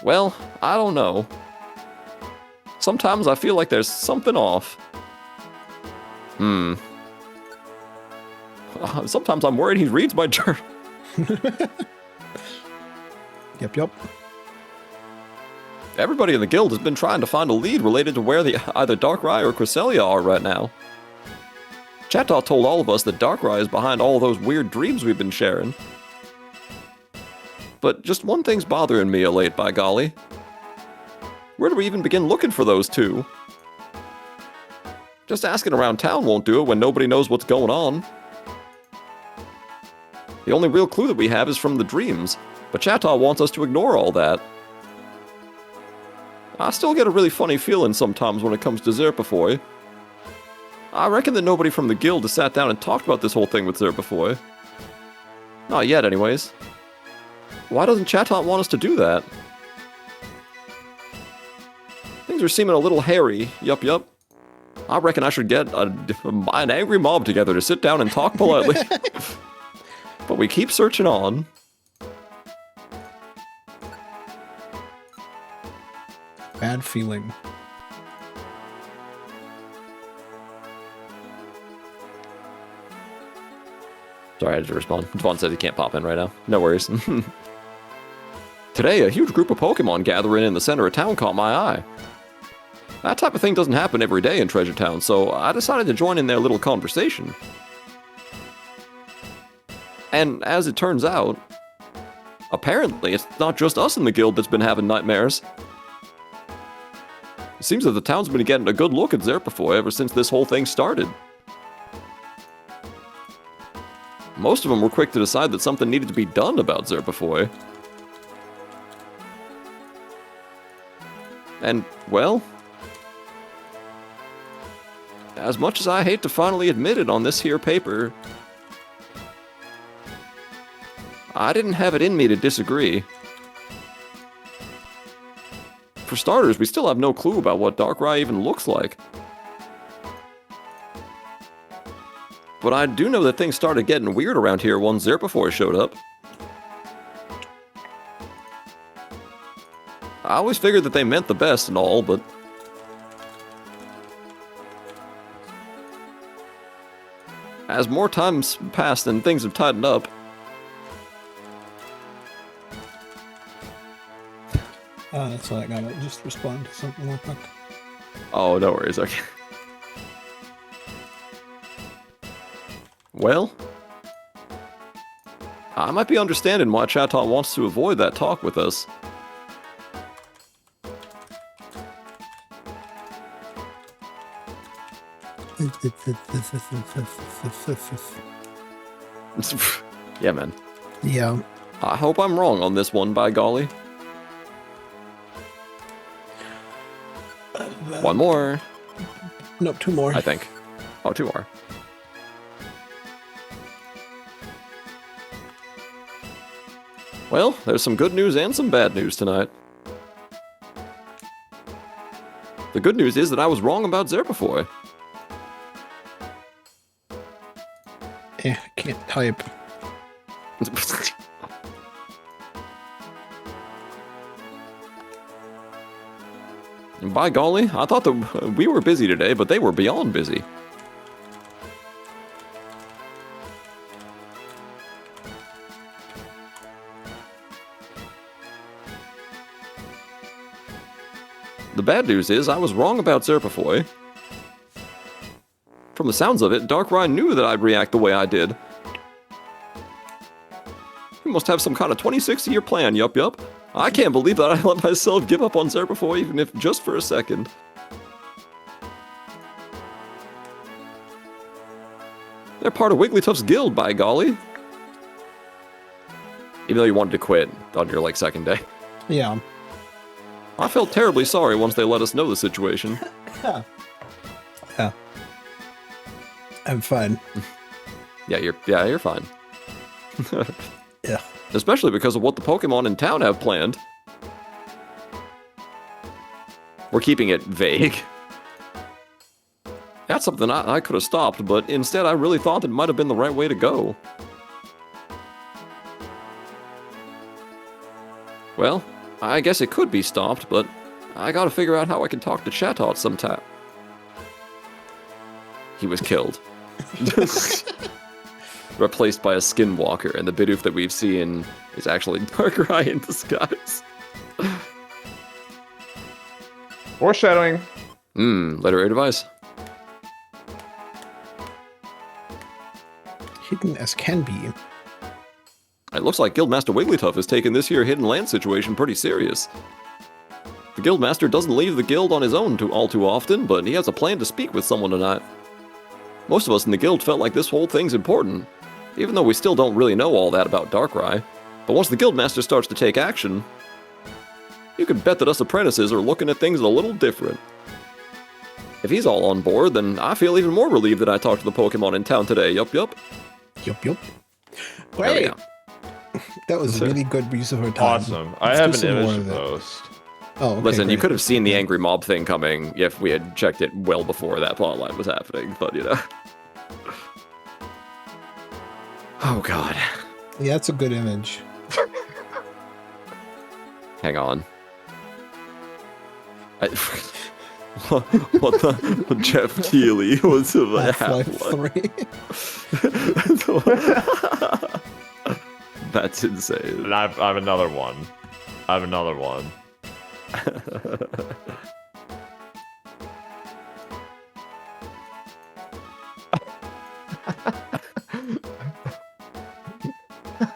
well, I don't know. Sometimes I feel like there's something off. Sometimes I'm worried he reads my journal. Yup. Everybody in the guild has been trying to find a lead related to where either Darkrai or Cresselia are right now. Chattot told all of us that Darkrai is behind all those weird dreams we've been sharing. But just one thing's bothering me of late, by golly. Where do we even begin looking for those two? Just asking around town won't do it when nobody knows what's going on. The only real clue that we have is from the dreams, but Chattot wants us to ignore all that. I still get a really funny feeling sometimes when it comes to Zerpifoy. I reckon that nobody from the guild has sat down and talked about this whole thing with Zerpifoy. Not yet, anyways. Why doesn't Chattot want us to do that? Things are seeming a little hairy, yup. I reckon I should get an angry mob together to sit down and talk politely. But we keep searching on. Bad feeling. Sorry, I had to respond. Devon says he can't pop in right now. No worries. Today, a huge group of Pokemon gathering in the center of town caught my eye. That type of thing doesn't happen every day in Treasure Town, so I decided to join in their little conversation. And as it turns out, apparently it's not just us in the guild that's been having nightmares. It seems that the town's been getting a good look at Zerpifoy ever since this whole thing started. Most of them were quick to decide that something needed to be done about Zerpifoy. And, well, as much as I hate to finally admit it on this here paper, I didn't have it in me to disagree. For starters, we still have no clue about what Darkrai even looks like. But I do know that things started getting weird around here once Zerpifoy showed up. I always figured that they meant the best and all, but as more time's passed and things have tightened up, that's all I gotta just respond to something real quick. Oh, no worries, okay. Well, I might be understanding why Chatot wants to avoid that talk with us. Yeah, man. Yeah. I hope I'm wrong on this one, by golly. One more. No, two more. I think. Oh, two more. Well, there's some good news and some bad news tonight. The good news is that I was wrong about Zerpifoy. I can't type. By golly, I thought that we were busy today, but they were beyond busy. The bad news is I was wrong about Zerpifoy. From the sounds of it, Darkrai knew that I'd react the way I did. He must have some kind of 26-year plan, yup. I can't believe that I let myself give up on Zerpifoy even if just for a second. They're part of Wigglytuff's guild, by golly. Even though you wanted to quit on your, second day. Yeah. I felt terribly sorry once they let us know the situation. Yeah. I'm fine. Yeah, you're fine. Yeah. Especially because of what the Pokemon in town have planned. We're keeping it vague. That's something I could have stopped, but instead I really thought that it might have been the right way to go. Well, I guess it could be stopped, but I gotta figure out how I can talk to Chatot sometime. He was killed. Replaced by a skinwalker, and the Bidoof that we've seen is actually Darkrai in disguise. Foreshadowing. Literary device. Hidden as can be. It looks like Guildmaster Wigglytuff has taken this here hidden land situation pretty serious. The Guildmaster doesn't leave the guild on his own all too often, but he has a plan to speak with someone tonight. Most of us in the guild felt like this whole thing's important, even though we still don't really know all that about Darkrai. But once the Guildmaster starts to take action, you can bet that us apprentices are looking at things a little different. If he's all on board, then I feel even more relieved that I talked to the Pokemon in town today, yup. Yup. Great. That was a really good use of our time. Awesome. I have an image to post. Oh, okay, listen, you great. could have seen the angry mob thing coming if we had checked it well before that plotline was happening, but you know. Oh god. Yeah, that's a good image. Hang on. What the Jeff Keighley was about Half-Life 3. That's insane. And I have another one.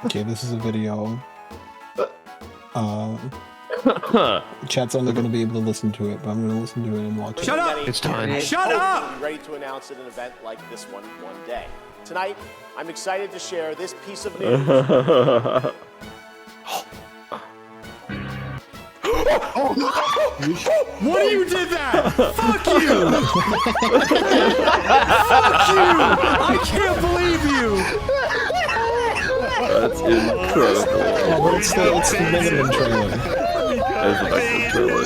Okay, this is a video. Chat's only going to be able to listen to it, but I'm going to listen to it and watch it. Shut up! It's time. Shut up! Ready to announce at an event like this one day. Tonight, I'm excited to share this piece of news. What do you did that? Fuck you! Fuck you! I can't believe you! That's incredible. Oh, but it's the minimum trailer. That's an excellent trailer.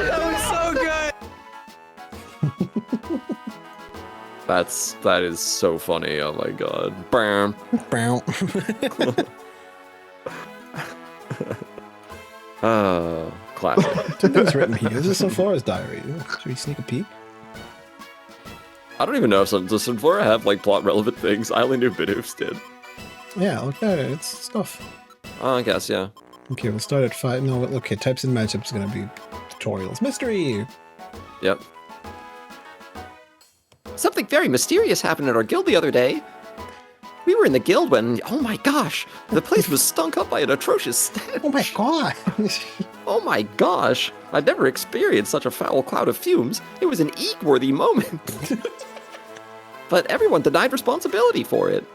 That was so good! That is so funny. Oh my god. Bam. Bow. Classic. Something's written here. This is Sephora's diary. Should we sneak a peek? I don't even know if does Sephora have like plot relevant things. I only knew Bidoof did. Yeah, look at it. It's stuff. I guess, yeah. Okay, we'll start at 5. No, okay, types and matchups is going to be tutorials. Mystery! Yep. Something very mysterious happened at our guild the other day. We were in the guild when, oh my gosh, the place was stunk up by an atrocious stench. Oh my god! Oh my gosh, I'd never experienced such a foul cloud of fumes. It was an eek-worthy moment. But everyone denied responsibility for it.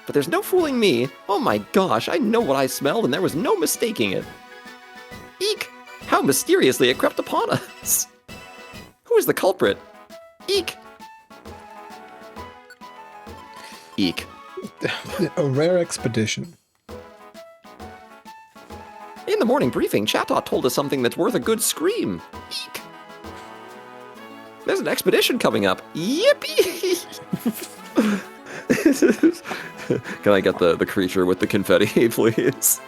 But there's no fooling me. Oh my gosh, I know what I smelled and there was no mistaking it. Eek! How mysteriously it crept upon us. Who is the culprit? Eek! Eek. A rare expedition. In the morning briefing, Chatot told us something that's worth a good scream. Eek! There's an expedition coming up. Yippee! Can I get the creature with the confetti, please?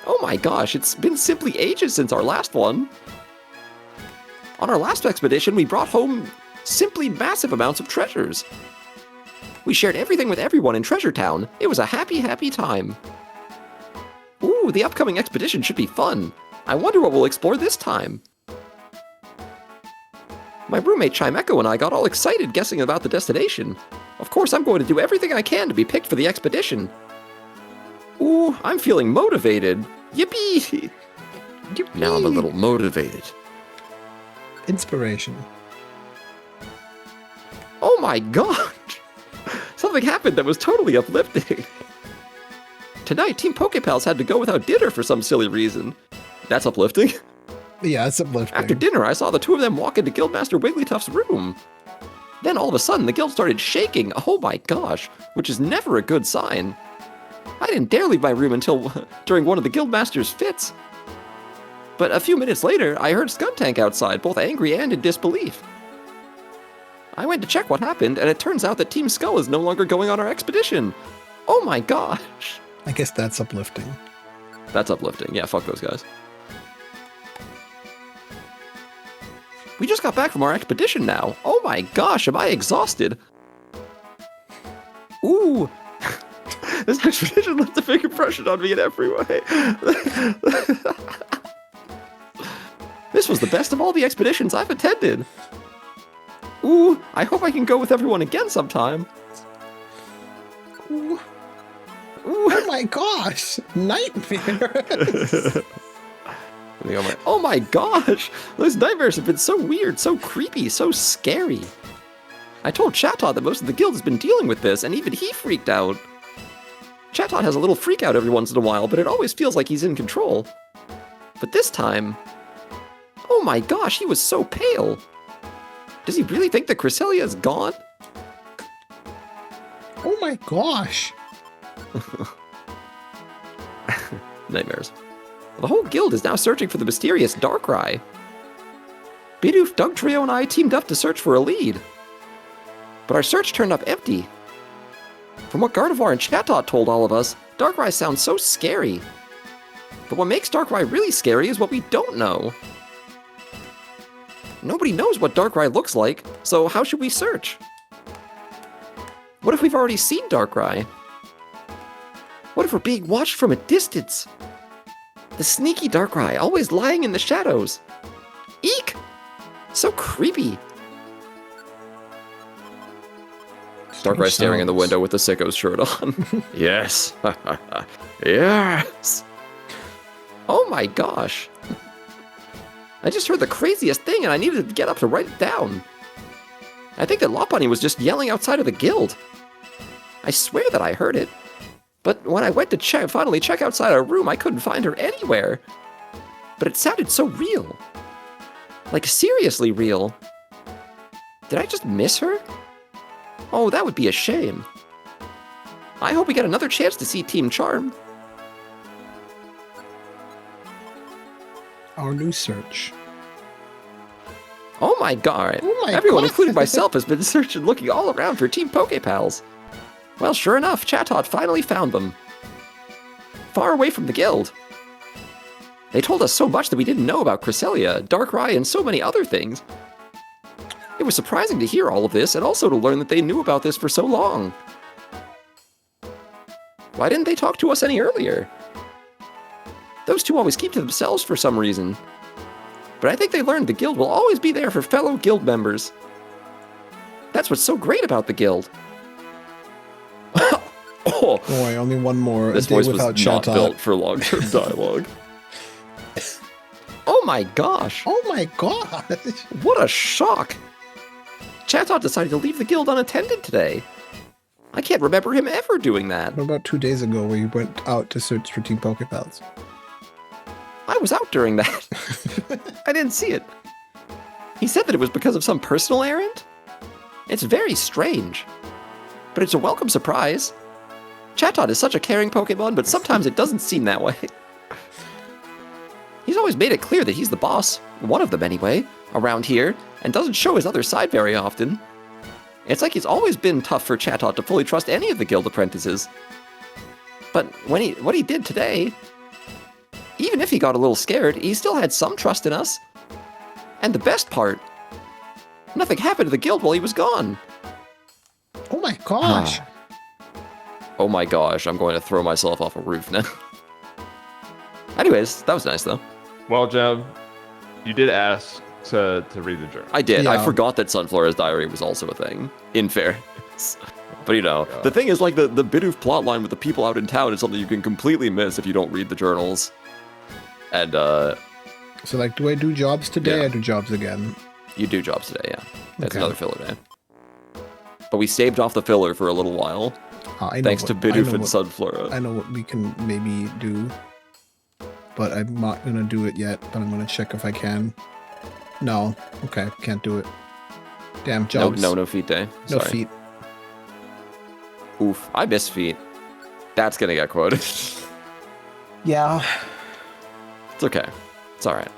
Oh my gosh, it's been simply ages since our last one. On our last expedition, we brought home simply massive amounts of treasures. We shared everything with everyone in Treasure Town. It was a happy, happy time. Ooh, the upcoming expedition should be fun. I wonder what we'll explore this time. My roommate Chimeco and I got all excited guessing about the destination. Of course, I'm going to do everything I can to be picked for the expedition. Ooh, I'm feeling motivated. Yippee! Now I'm a little motivated. Inspiration. Oh my gosh! Something happened that was totally uplifting. Tonight, Team Poképals had to go without dinner for some silly reason. That's uplifting. Yeah, it's uplifting. After dinner, I saw the two of them walk into Guildmaster Wigglytuff's room. Then all of a sudden, the guild started shaking. Oh my gosh, which is never a good sign. I didn't dare leave my room until during one of the Guildmaster's fits. But a few minutes later, I heard Skuntank outside, both angry and in disbelief. I went to check what happened, and it turns out that Team Skull is no longer going on our expedition. Oh my gosh. I guess that's uplifting. That's uplifting. Yeah, fuck those guys. We just got back from our expedition now. Oh my gosh, am I exhausted. Ooh. This expedition left a big impression on me in every way. This was the best of all the expeditions I've attended. Ooh, I hope I can go with everyone again sometime. Ooh. Ooh. Oh my gosh! Nightmares! Oh my gosh! Those nightmares have been so weird, so creepy, so scary. I told Chatot that most of the guild has been dealing with this, and even he freaked out. Chatot has a little freak out every once in a while, but it always feels like he's in control. But this time... Oh my gosh, he was so pale! Does he really think that Cresselia is gone? Oh my gosh! Nightmares. The whole guild is now searching for the mysterious Darkrai. Bidoof, Dugtrio, and I teamed up to search for a lead. But our search turned up empty. From what Gardevoir and Chatot told all of us, Darkrai sounds so scary. But what makes Darkrai really scary is what we don't know. Nobody knows what Darkrai looks like, so how should we search? What if we've already seen Darkrai? What if we're being watched from a distance? The sneaky Darkrai, always lying in the shadows. Eek! So creepy. Darkrai staring in the window with the sicko's shirt on. Yes. Yes. Oh my gosh. I just heard the craziest thing and I needed to get up to write it down. I think that Lopunny was just yelling outside of the guild. I swear that I heard it. But when I went to finally check outside our room, I couldn't find her anywhere. But it sounded so real. Like seriously real. Did I just miss her? Oh, that would be a shame. I hope we get another chance to see Team Charm. Our new search. Oh my god. Oh my Everyone, God. including myself, has been searching, looking all around for Team Poképals. Well, sure enough, Chatot finally found them. Far away from the guild. They told us so much that we didn't know about Cresselia, Darkrai, and so many other things. It was surprising to hear all of this, and also to learn that they knew about this for so long. Why didn't they talk to us any earlier? Those two always keep to themselves for some reason. But I think they learned the guild will always be there for fellow guild members. That's what's so great about the guild. Oh, boy, only one more. This A day voice was without not Chatot. built for long-term dialogue. Oh my gosh. Oh my god! What a shock. Chatot decided to leave the guild unattended today. I can't remember him ever doing that. What about 2 days ago where you went out to search for Team Poképals? I was out during that. I didn't see it. He said that it was because of some personal errand? It's very strange. But it's a welcome surprise. Chatot is such a caring Pokemon, but sometimes it doesn't seem that way. He's always made it clear that he's the boss, one of them anyway, around here, and doesn't show his other side very often. It's like he's always been tough for Chatot to fully trust any of the guild apprentices. But what he did today, even if he got a little scared, he still had some trust in us. And the best part, nothing happened to the guild while he was gone. Oh my gosh. Oh my gosh, I'm going to throw myself off a roof now. Anyways, that was nice though. Well, Jem, you did ask to read the journal. I did. I Yeah. forgot that Sunflora's Diary was also a thing, in fairness. But you know, the thing is, like, the Bidoof plotline with the people out in town is something you can completely miss if you don't read the journals. And, So, like, do I do jobs today Yeah. or do jobs again? you do jobs today, yeah. That's Okay. another filler day. But we staved off the filler for a little while, I know thanks to what- I Bidoof know and what- Sunflora. I know what we can maybe do, but I'm not gonna do it yet. But I'm gonna check if I can. No, okay, can't do it. Damn No, jobs. no feet day. no Sorry. feet. Oof, I miss feet. That's gonna get quoted. Yeah. It's okay. It's alright.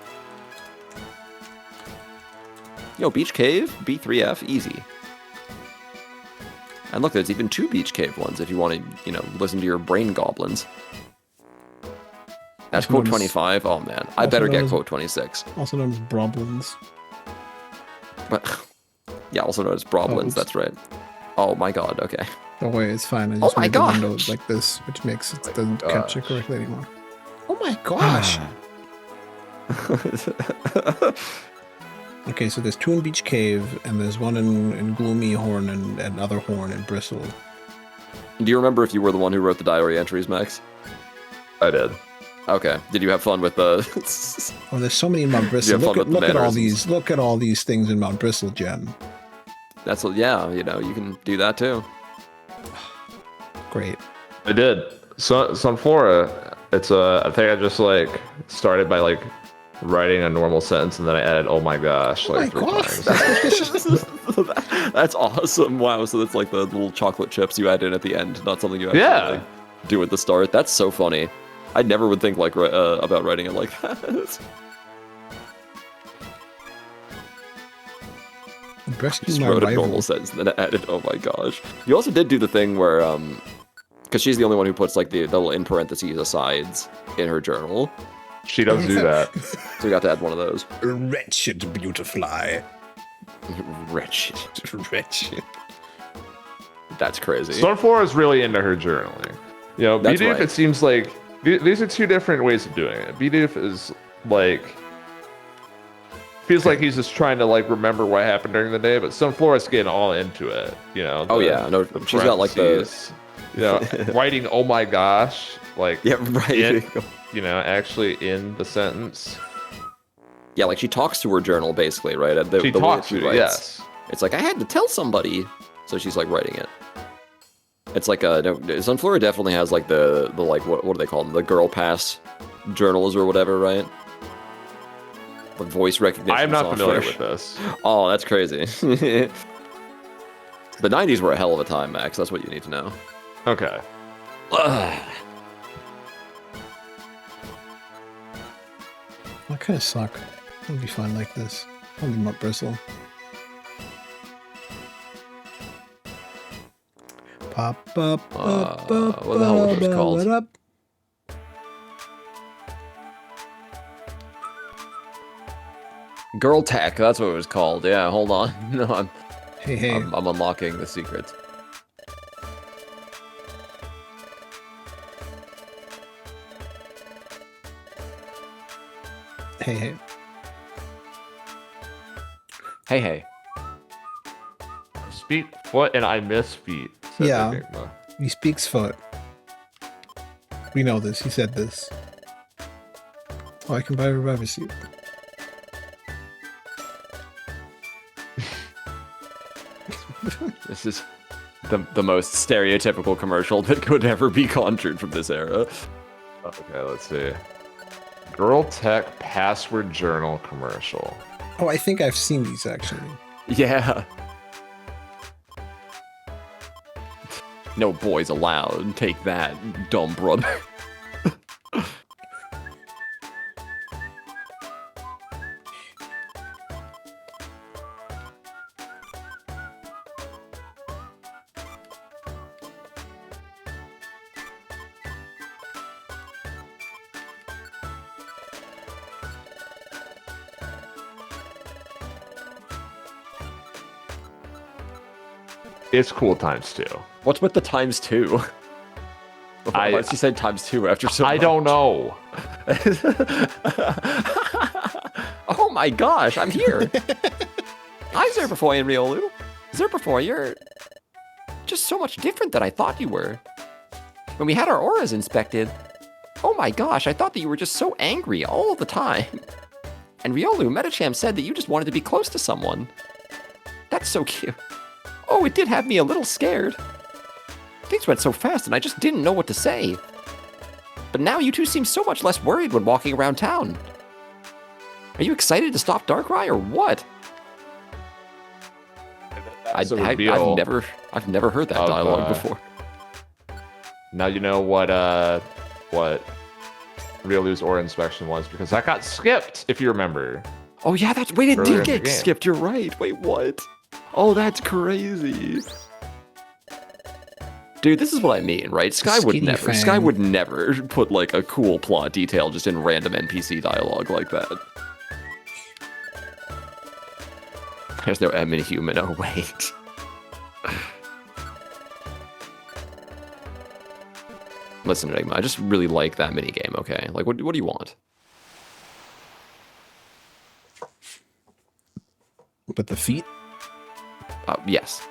Yo, Beach Cave, B3F, easy. And look, there's even 2 Beach Cave ones if you want to, you know, listen to your brain goblins. That's Also quote known as- 25. Oh man, I also better known get as- quote 26. Also known as Broblins. But yeah, also known as Broblins. Oh, That's right. Oh my god. Okay. Don't worry, it's fine. I Oh just my made the gosh. windows like this, which makes it doesn't capture correctly anymore. Oh my gosh. Okay, so there's 2 in Beach Cave, and there's one in Gloomy Horn and another Horn in Bristle. Do you remember if you were the one who wrote the diary entries, Max? I did. Okay. Did you have fun with the? Oh, there's so many in Mount Bristle. have fun with the Look at all mannerisms. these. Look at all these things in Mount Bristle, Jen. That's what. Yeah, you know, you can do that too. Great. I did. So Sunflora, it's I think I just like started by like writing a normal sentence and then I added oh my gosh Oh like my 3 gosh. times. That's awesome. Wow. So that's like the little chocolate chips you add in at the end, not something you actually Yeah. like, do at the start. That's so funny. I never would think like about writing it like that. Just wrote a normal sentence and then added, oh my gosh. You also did do the thing where, because she's the only one who puts like the little in parentheses asides in her journal. She does do that. So we got to add one of those. Wretched beautifly. Wretched. Wretched. That's crazy. Sunflora is really into her journaling. You know, That's Bidoof, right. it seems like these are two different ways of doing it. Bidoof is like feels like he's just trying to like remember what happened during the day, but Sunflora's getting all into it. You know. Oh yeah, no, she's got like the, you know, writing. Oh my gosh, like yeah, right. You know, actually in the sentence. Yeah, like she talks to her journal basically, right? She talks to it, yes. It's like I had to tell somebody, so she's like writing it. It's like Sunflora definitely has like the like what do they call them? The girl pass journals or whatever, right? The voice recognition. I'm not software. familiar with this. Oh, that's crazy. The 90s were a hell of a time, Max. That's what you need to know. Okay. I kind of suck. It'll be fun like this. Only my bristle. Pop up. What the hell were those called? What up? Girl Tech, that's what it was called. Yeah, hold on. No, Hey. I'm unlocking the secrets. Hey. Hey. Speak foot and I miss feet. Said Yeah. Enigma. He speaks foot. We know this. He said this. Oh, I can buy a revive seat. This is the most stereotypical commercial that could ever be conjured from this era. Okay, let's see. Girl Tech password journal commercial. Oh, I think I've seen these actually. Yeah. No boys allowed. Take that, dumb brother. It's cool times two. What's with the times two? Why did she say times two after so I much? don't know. Oh my gosh, I'm here. Hi, Zerberfoy and Riolu. Zerberfoy, you're just so much different than I thought you were. When we had our auras inspected, oh my gosh, I thought that you were just so angry all the time. And Riolu, Metacham said that you just wanted to be close to someone. That's so cute. Oh, it did have me a little scared. Things went so fast and I just didn't know what to say. But now you two seem so much less worried when walking around town. Are you excited to stop Darkrai or what? That's a I've reveal never heard that of, dialogue before. Now you know what Riolu's aura inspection was, because that got skipped, if you remember. Oh yeah, it earlier in did the get game. skipped. You're right. Wait, what? Oh, that's crazy. Dude, this is what I mean, right? Sky would never put like a cool plot detail just in random NPC dialogue like that. There's no M in human. Oh wait. Listen, Enigma, I just really like that minigame, okay? Like, what do you want? But the feet? Yes.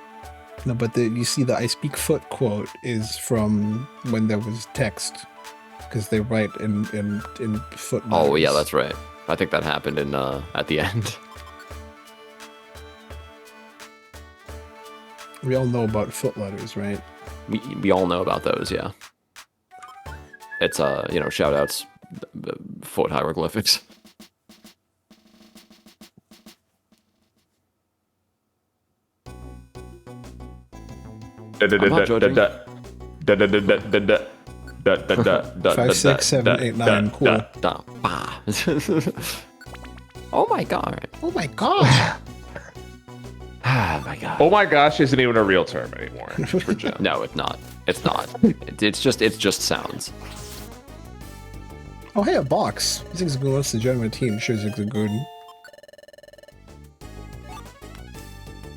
No, but you see the I speak foot quote is from when there was text. Because they write in foot letters. Oh, yeah, that's right. I think that happened in at the end. We all know about foot letters, right? We all know about those, yeah. It's, shout outs, foot hieroglyphics. 5, 6, 7, 8, 9. Cool. Oh my god. Oh my gosh. Ah, my god. Oh my gosh isn't even a real term anymore for Jim. No, it's not. It's not. It's just sounds. Oh, hey, a box. Zigzagoon wants to join my team. Sure, Zigzagoon.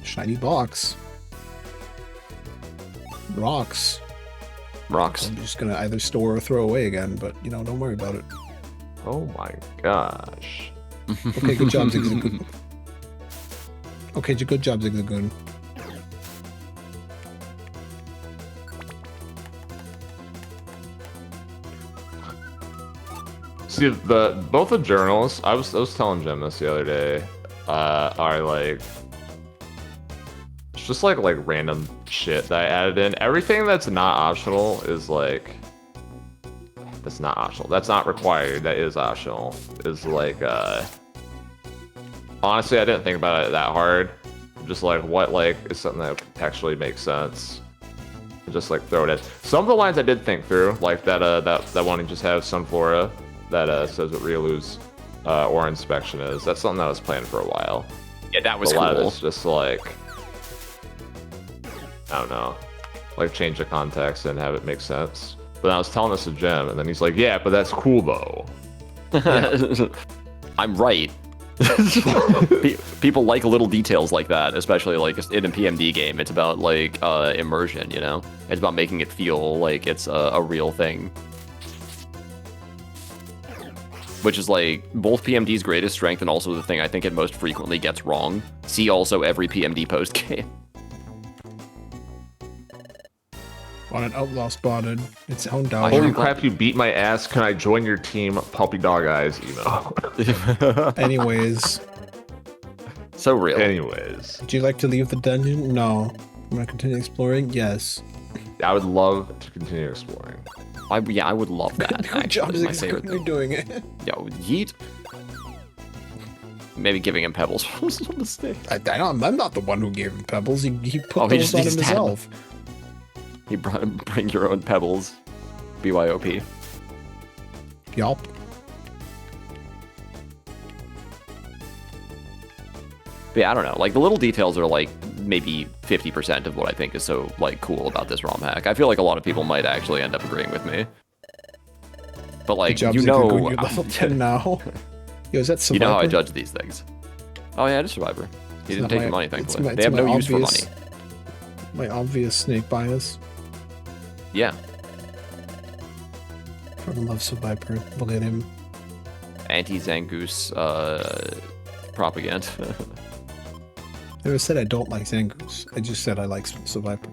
Shiny box. Rocks. Rocks. I'm just gonna either store or throw away again, but, you know, don't worry about it. Oh my gosh. Okay, good job, Zigzagoon. Okay, good job, Zigzagoon. See, both the journals, I was telling Jim this the other day, are like, it's just like random shit that I added in. Everything that's not optional is like, that's not optional. That's not required. That is optional. Is like, honestly, I didn't think about it that hard. Just like what is something that contextually makes sense. Just like throw it in. Some of the lines I did think through, like that one you just have Sunflora that says what Riolu's ore inspection is. That's something that I was playing for a while. Yeah, that was a cool. lot of it's just like, I don't know, like change the context and have it make sense. But then I was telling this to Jim, and then he's like, "Yeah, but that's cool though." I'm right. People like little details like that, especially like in a PMD game. It's about like immersion, you know. It's about making it feel like it's a real thing. Which is like both PMD's greatest strength and also the thing I think it most frequently gets wrong. See also every PMD post game. On an outlaw spotted. Its own dog. Holy crap, you beat my ass. Can I join your team? Puppy Dog Eyes email. Anyways. So real. Anyways. Would you like to leave the dungeon? No. I'm gonna continue exploring? Yes. I would love to continue exploring. Yeah, I would love that. Good job, Actually, my favorite you're thing. doing it. Yo, yeet. Maybe giving him pebbles was a mistake. I'm not the one who gave him pebbles. He put he those just- on he just had himself. He brought bring your own pebbles. BYOP. Yup. But yeah, I don't know. Like the little details are like maybe 50% of what I think is so like cool about this ROM hack. I feel like a lot of people might actually end up agreeing with me. But like, Good job, you Zigzagoon, know, you're level 10 now. Yo, is that Survivor? you know how I judge these things. Oh yeah, it's Survivor. He didn't not take my- your money, it's thankfully. my- They it's have no my use for obvious- money. My obvious snake bias. Yeah, Fucking love Survivor. Look at him. anti-Zangoose propaganda. I never said I don't like Zangoose. I just said I like Survivor.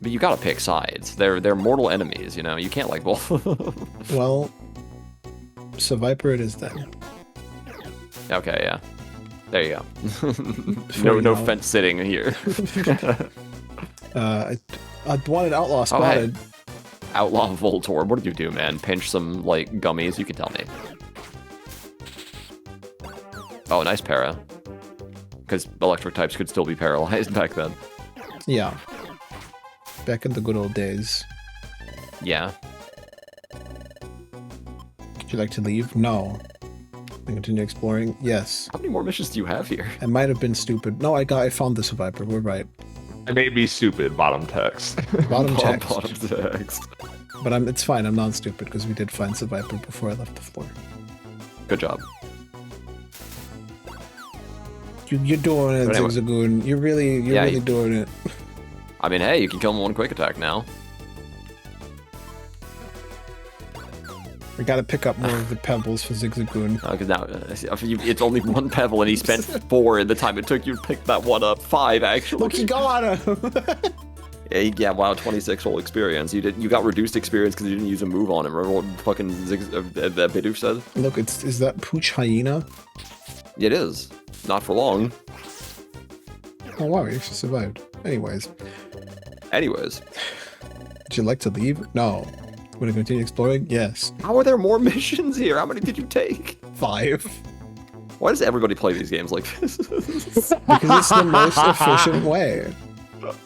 But you gotta pick sides. They're mortal enemies, you know. You can't like both. Well, Survivor it is then. Okay, yeah. There you go. Sure, no you know. fence sitting here. I wanted Outlaw spotted. Outlaw Voltorb, what did you do, man? Pinch some, like, gummies? You can tell me. Oh, nice para. Because electric types could still be paralyzed back then. Yeah. Back in the good old days. Yeah. Would you like to leave? No. And continue exploring? Yes. How many more missions do you have here? I might have been stupid. No, I found the Survivor. We're right. I may be stupid, bottom text. Bottom text. Bottom text. But it's fine. I'm not stupid because we did find Survivor before I left the floor. Good job. You're doing it, But anyway. Zigzagoon. You're really doing it. I mean, hey, you can kill him with one quick attack now. We gotta pick up more of the pebbles for Zigzagoon. Because now it's only one pebble, and he spent 4 in the time it took you to pick that one up. 5, actually. Look, he got him! Yeah, wow, 26 whole experience. You got reduced experience because you didn't use a move on him. Remember what fucking that Bidoof said? Look, is that Pooch Hyena? It is. Not for long. Oh wow, he actually survived. Anyways, would you like to leave? No. Want to continue exploring? Yes. How are there more missions here? How many did you take? 5. Why does everybody play these games like this? Because it's the most efficient way.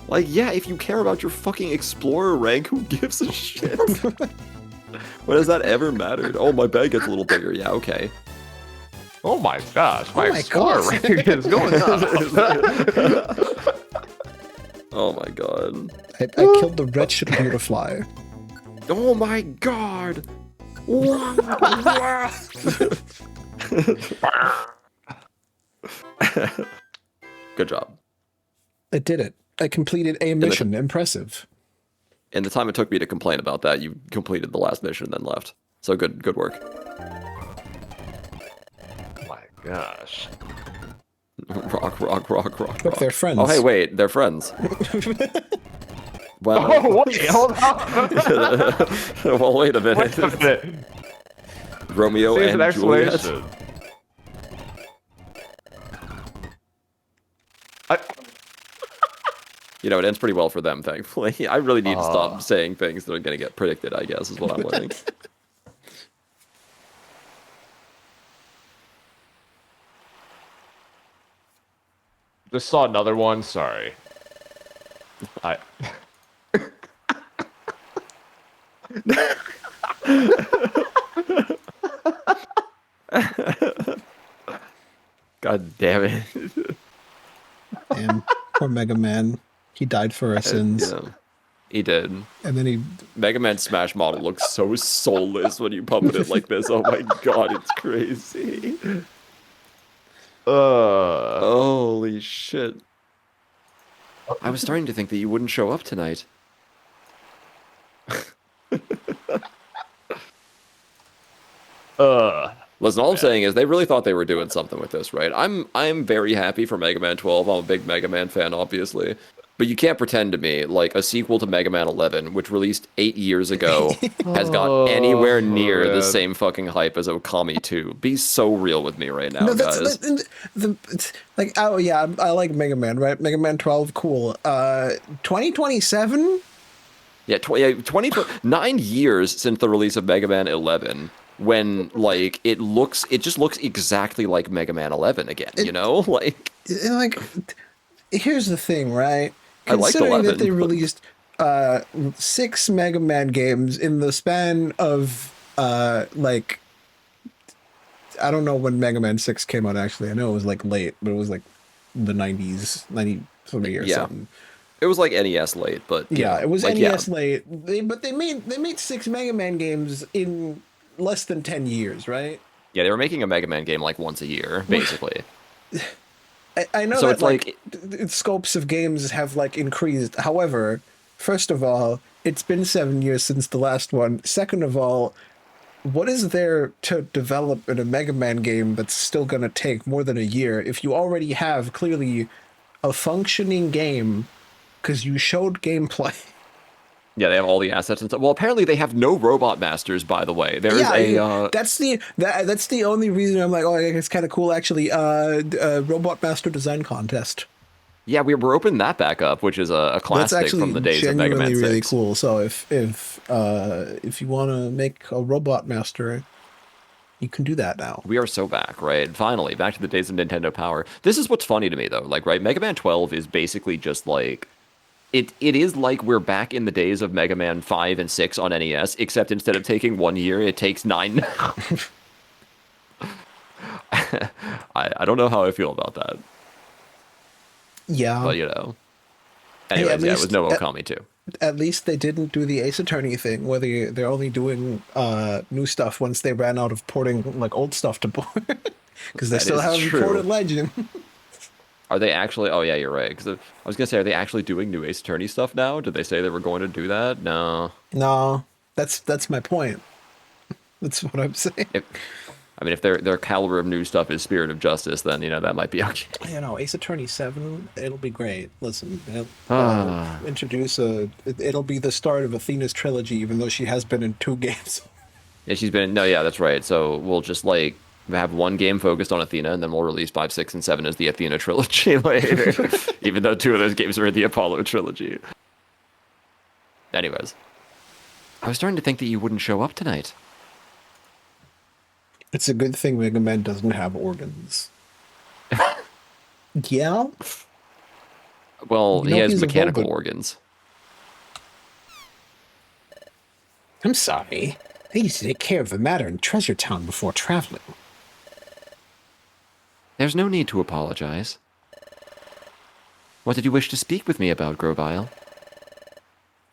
Like, yeah, if you care about your fucking explorer rank, who gives a shit? When has that ever mattered? Oh, my bag gets a little bigger. Yeah, okay. Oh my gosh, my my explorer gosh. rank is going up. Oh my god. I killed the wretched Beautifly. Oh my god. Good job. I did it. I completed a mission. Impressive. In the time it took me to complain about that, you completed the last mission and then left. So good work. Oh my gosh. Rock. Look, they're friends. Oh, hey, wait, they're friends. Well, Oh, wait, hold on. well, wait a minute. Wait a minute. Romeo There's and an Juliet. explanation. I, You know, it ends pretty well for them, thankfully. I really need to stop saying things that are going to get predicted, I guess, is what I'm learning. just saw another one. Sorry. I. God damn it. And poor Mega Man. He died for our sins. Yeah, he did. And then he... Mega Man Smash model looks so soulless when you puppet it like this. Oh my god, it's crazy. Holy shit. I was starting to think that you wouldn't show up tonight. Listen, all I'm saying is they really thought they were doing something with this, right? I'm very happy for Mega Man 12. I'm a big Mega Man fan, obviously. But you can't pretend to me like a sequel to Mega Man 11, which released 8 years ago, has got anywhere near the same fucking hype as Okami 2. Be so real with me right now, guys. Like, oh yeah, I like Mega Man, right? Mega Man 12, cool. 2027? Yeah, 9 years since the release of Mega Man 11. When, like, it just looks exactly like Mega Man 11 again, you know? Like, here's the thing, right? I liked Considering 11, that they released 6 Mega Man games in the span of, like, I don't know when Mega Man 6 came out, actually. I know it was, like, late, but it was, like, the 90s, 93 or something. It was like NES late, but... Yeah, know, it was like, NES late. But they made 6 Mega Man games in less than 10 years, right? Yeah, they were making a Mega Man game like once a year, basically. I know so that it's like scopes of games have like increased. However, first of all, it's been 7 years since the last one. Second of all, what is there to develop in a Mega Man game that's still going to take more than a year if you already have clearly a functioning game because you showed gameplay? Yeah, they have all the assets and stuff. Well, apparently they have no Robot Masters, by the way. There's that's the only reason I'm like, oh, it's kind of cool, actually. Robot Master Design Contest. Yeah, we're opening that back up, which is a classic from the days of Mega Man 6. Really cool. So if you want to make a Robot Master, you can do that now. We are so back, right? Finally, back to the days of Nintendo Power. This is what's funny to me, though. Like, right, Mega Man 12 is basically just like... It is like we're back in the days of Mega Man 5 and 6 on NES, except instead of taking 1 year, it takes 9 now. I don't know how I feel about that. Yeah. But, you know. Anyways, it was no Okami too. At least they didn't do the Ace Attorney thing, where they're only doing new stuff once they ran out of porting like old stuff to port. Because they still haven't ported Legend. Are they actually? Oh yeah, you're right. Because I was gonna say, are they actually doing new Ace Attorney stuff now? Did they say they were going to do that? No. No, that's my point. That's what I'm saying. If their caliber of new stuff is Spirit of Justice, then that might be okay. Ace Attorney 7, it'll be great. Listen, introduce it'll be the start of Athena's trilogy, even though she has been in 2 games. Yeah, she's been. No, yeah, that's right. So we'll just like have one game focused on Athena, and then we'll release 5, 6, and 7 as the Athena trilogy later, even though 2 of those games are in the Apollo trilogy. Anyways, I was starting to think that you wouldn't show up tonight. It's a good thing Mega Man doesn't have organs. Yeah? Well, You know he has he's a mechanical robot. organs. I'm sorry. I need to take care of the matter in Treasure Town before traveling. There's no need to apologize. What did you wish to speak with me about, Grovile?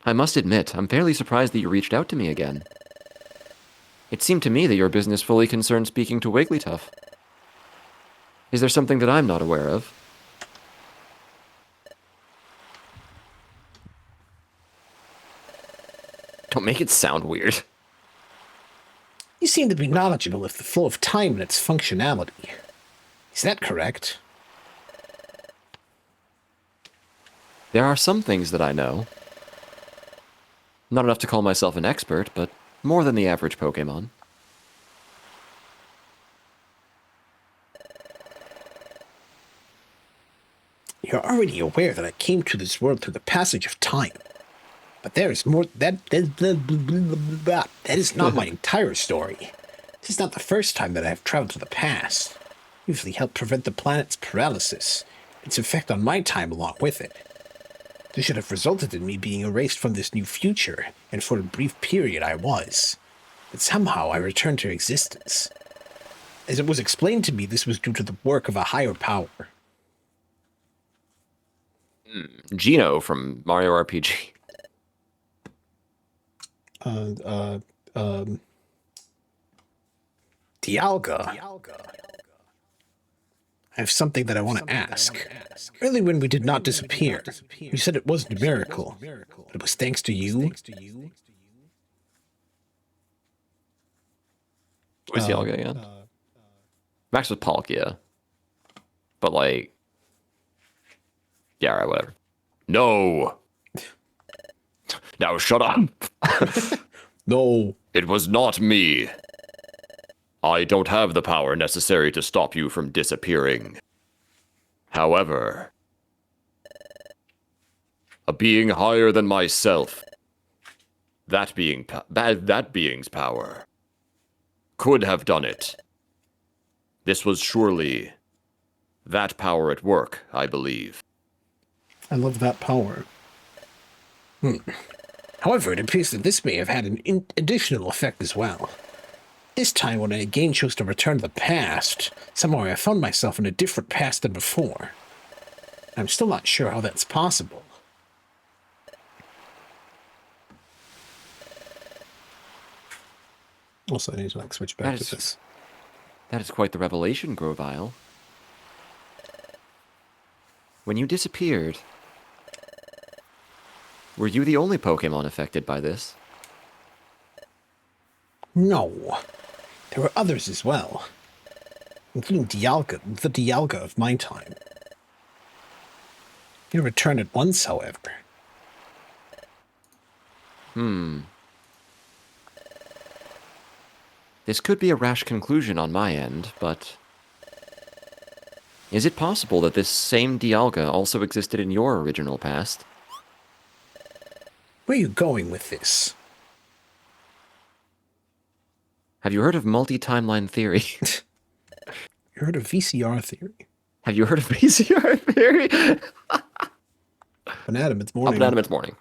I must admit, I'm fairly surprised that you reached out to me again. It seemed to me that your business fully concerned speaking to Wigglytuff. Is there something that I'm not aware of? Don't make it sound weird. You seem to be knowledgeable of the flow of time and its functionality. Is that correct? There are some things that I know. Not enough to call myself an expert, but more than the average Pokémon. You're already aware that I came to this world through the passage of time. But there is more. That is not my entire story. This is not the first time that I have traveled to the past. Usually helped prevent the planet's paralysis, its effect on my time along with it. This should have resulted in me being erased from this new future, and for a brief period I was. But somehow I returned to existence. As it was explained to me, this was due to the work of a higher power. Gino from Mario RPG. Dialga. I have something that I want to ask. Early when we did not disappear, you said it wasn't a miracle, but it was thanks to you. Who's Dialga again? Max was Palkia. But like... Yeah, alright, whatever. No! Now shut up! No. It was not me. I don't have the power necessary to stop you from disappearing. However, a being higher than myself, that being's power, could have done it. This was surely that power at work, I believe. I love that power. However, it appears that this may have had an additional effect as well. This time, when I again chose to return to the past, somehow I found myself in a different past than before. I'm still not sure how that's possible. Also, I need to switch back That is- to this. That is quite the revelation, Grovile. When you disappeared, were you the only Pokémon affected by this? No. There were others as well. Including Dialga, the Dialga of my time. He returned at once, however. This could be a rash conclusion on my end, but... Is it possible that this same Dialga also existed in your original past? Where are you going with this? Have you heard of multi-timeline theory? You heard of VCR theory? Have you heard of VCR theory? Up and Adam, it's Up morning. and Adam, it's morning.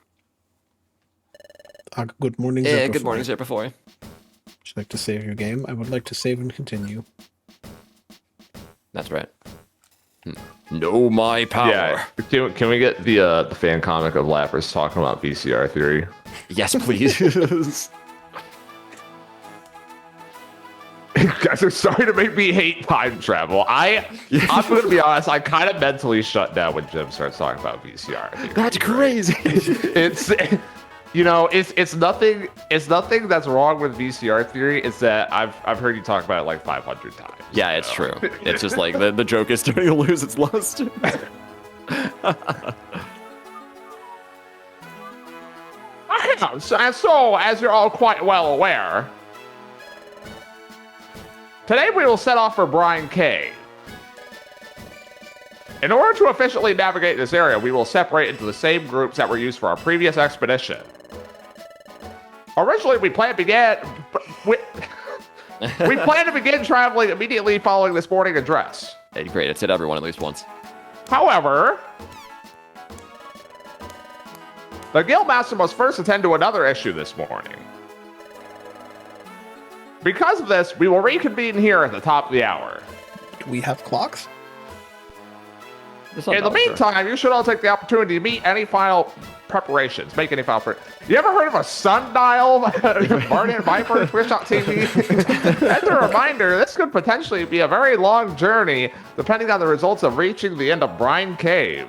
Good morning. Yeah, good morning, Zip before. Would you like to save your game? I would like to save and continue. That's right. Know my power. Yeah. Can we get the fan comic of Lapras talking about VCR theory? Yes, please. Guys are starting to make me hate time travel. I'm going to be honest. I kind of mentally shut down when Jim starts talking about VCR theory. That's crazy. It's it's nothing that's wrong with VCR theory. It's that I've heard you talk about it like 500 times. Yeah, it's true. It's just like the joke is starting to lose its luster. So, as you're all quite well aware, today we will set off for Brine Cave. In order to efficiently navigate this area, we will separate into the same groups that were used for our previous expedition. Originally, we planned to begin traveling immediately following this morning address. Hey, great, it's hit everyone at least once. However, The Guildmaster must first attend to another issue this morning. Because of this, we will reconvene here at the top of the hour. Do we have clocks? In the meantime, you should all take the opportunity to make any final preparations. You ever heard of a sundial? Martin Viper, Twitch.tv? As a reminder, this could potentially be a very long journey, depending on the results of reaching the end of Brine Cave.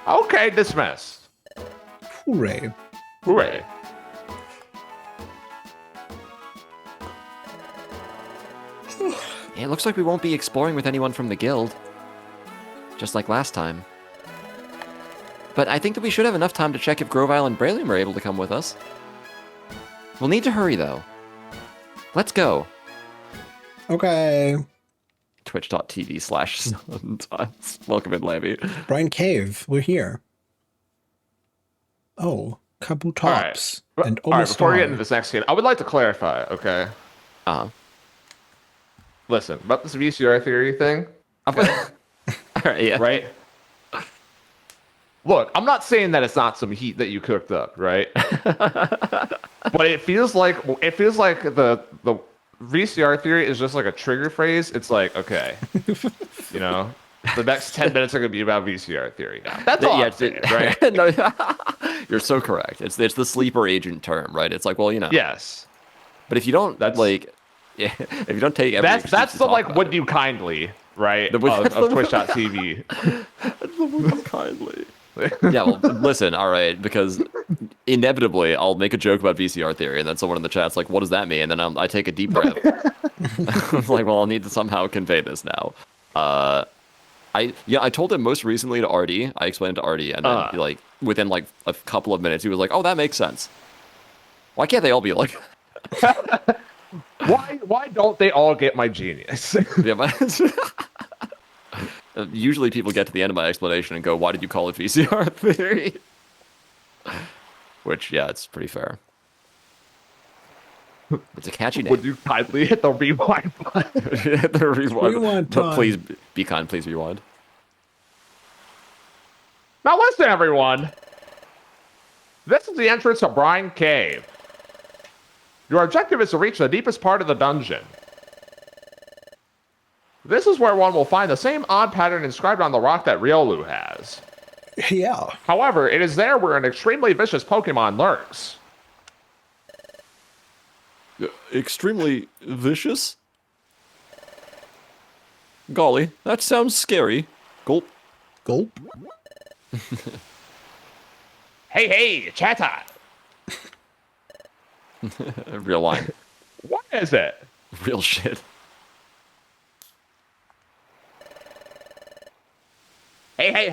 Okay, dismissed. Hooray. Hooray. It looks like we won't be exploring with anyone from the guild. Just like last time. But I think that we should have enough time to check if Grovile and Braylon are able to come with us. We'll need to hurry, though. Let's go. Okay. Twitch.tv/Welcome in, Lammy. Brine Cave, we're here. Oh, Kabu Tops. All right. And All right, before we get Omastar. into this next scene, I would like to clarify, okay? Listen, about this VCR theory thing. Alright, yeah. Right? Look, I'm not saying that it's not some heat that you cooked up, right? But it feels like the VCR theory is just like a trigger phrase. It's like, okay, you know, the next 10 minutes are gonna be about VCR theory now. That's all I'm saying, right? No, you're so correct. It's the sleeper agent term, right? It's like, well, you know. Yes. But if you don't if you don't take every that's the like would you kindly, right? Of Twitch.tv. That's the would you kindly. Yeah, well, listen, all right, because inevitably I'll make a joke about VCR theory, and then someone in the chat's like, "What does that mean?" And then I take a deep breath. I was like, "Well, I'll need to somehow convey this now." I told him most recently to Artie. I explained it to Artie, and then like within like a couple of minutes, he was like, "Oh, that makes sense." Why can't they all be like? Why don't they all get my genius? Yeah, usually people get to the end of my explanation and go, "Why did you call it VCR theory?" Which, yeah, it's pretty fair. It's a catchy name. Would you kindly hit the rewind button? Hit the rewind. Rewind But time. please be kind. Please rewind. Now listen, everyone. This is the entrance to Brine Cave. Your objective is to reach the deepest part of the dungeon. This is where one will find the same odd pattern inscribed on the rock that Riolu has. Yeah. However, it is there where an extremely vicious Pokemon lurks. Extremely vicious? Golly, that sounds scary. Gulp. Gulp. Hey, Chatot! Real line. What is it? Real shit. Hey.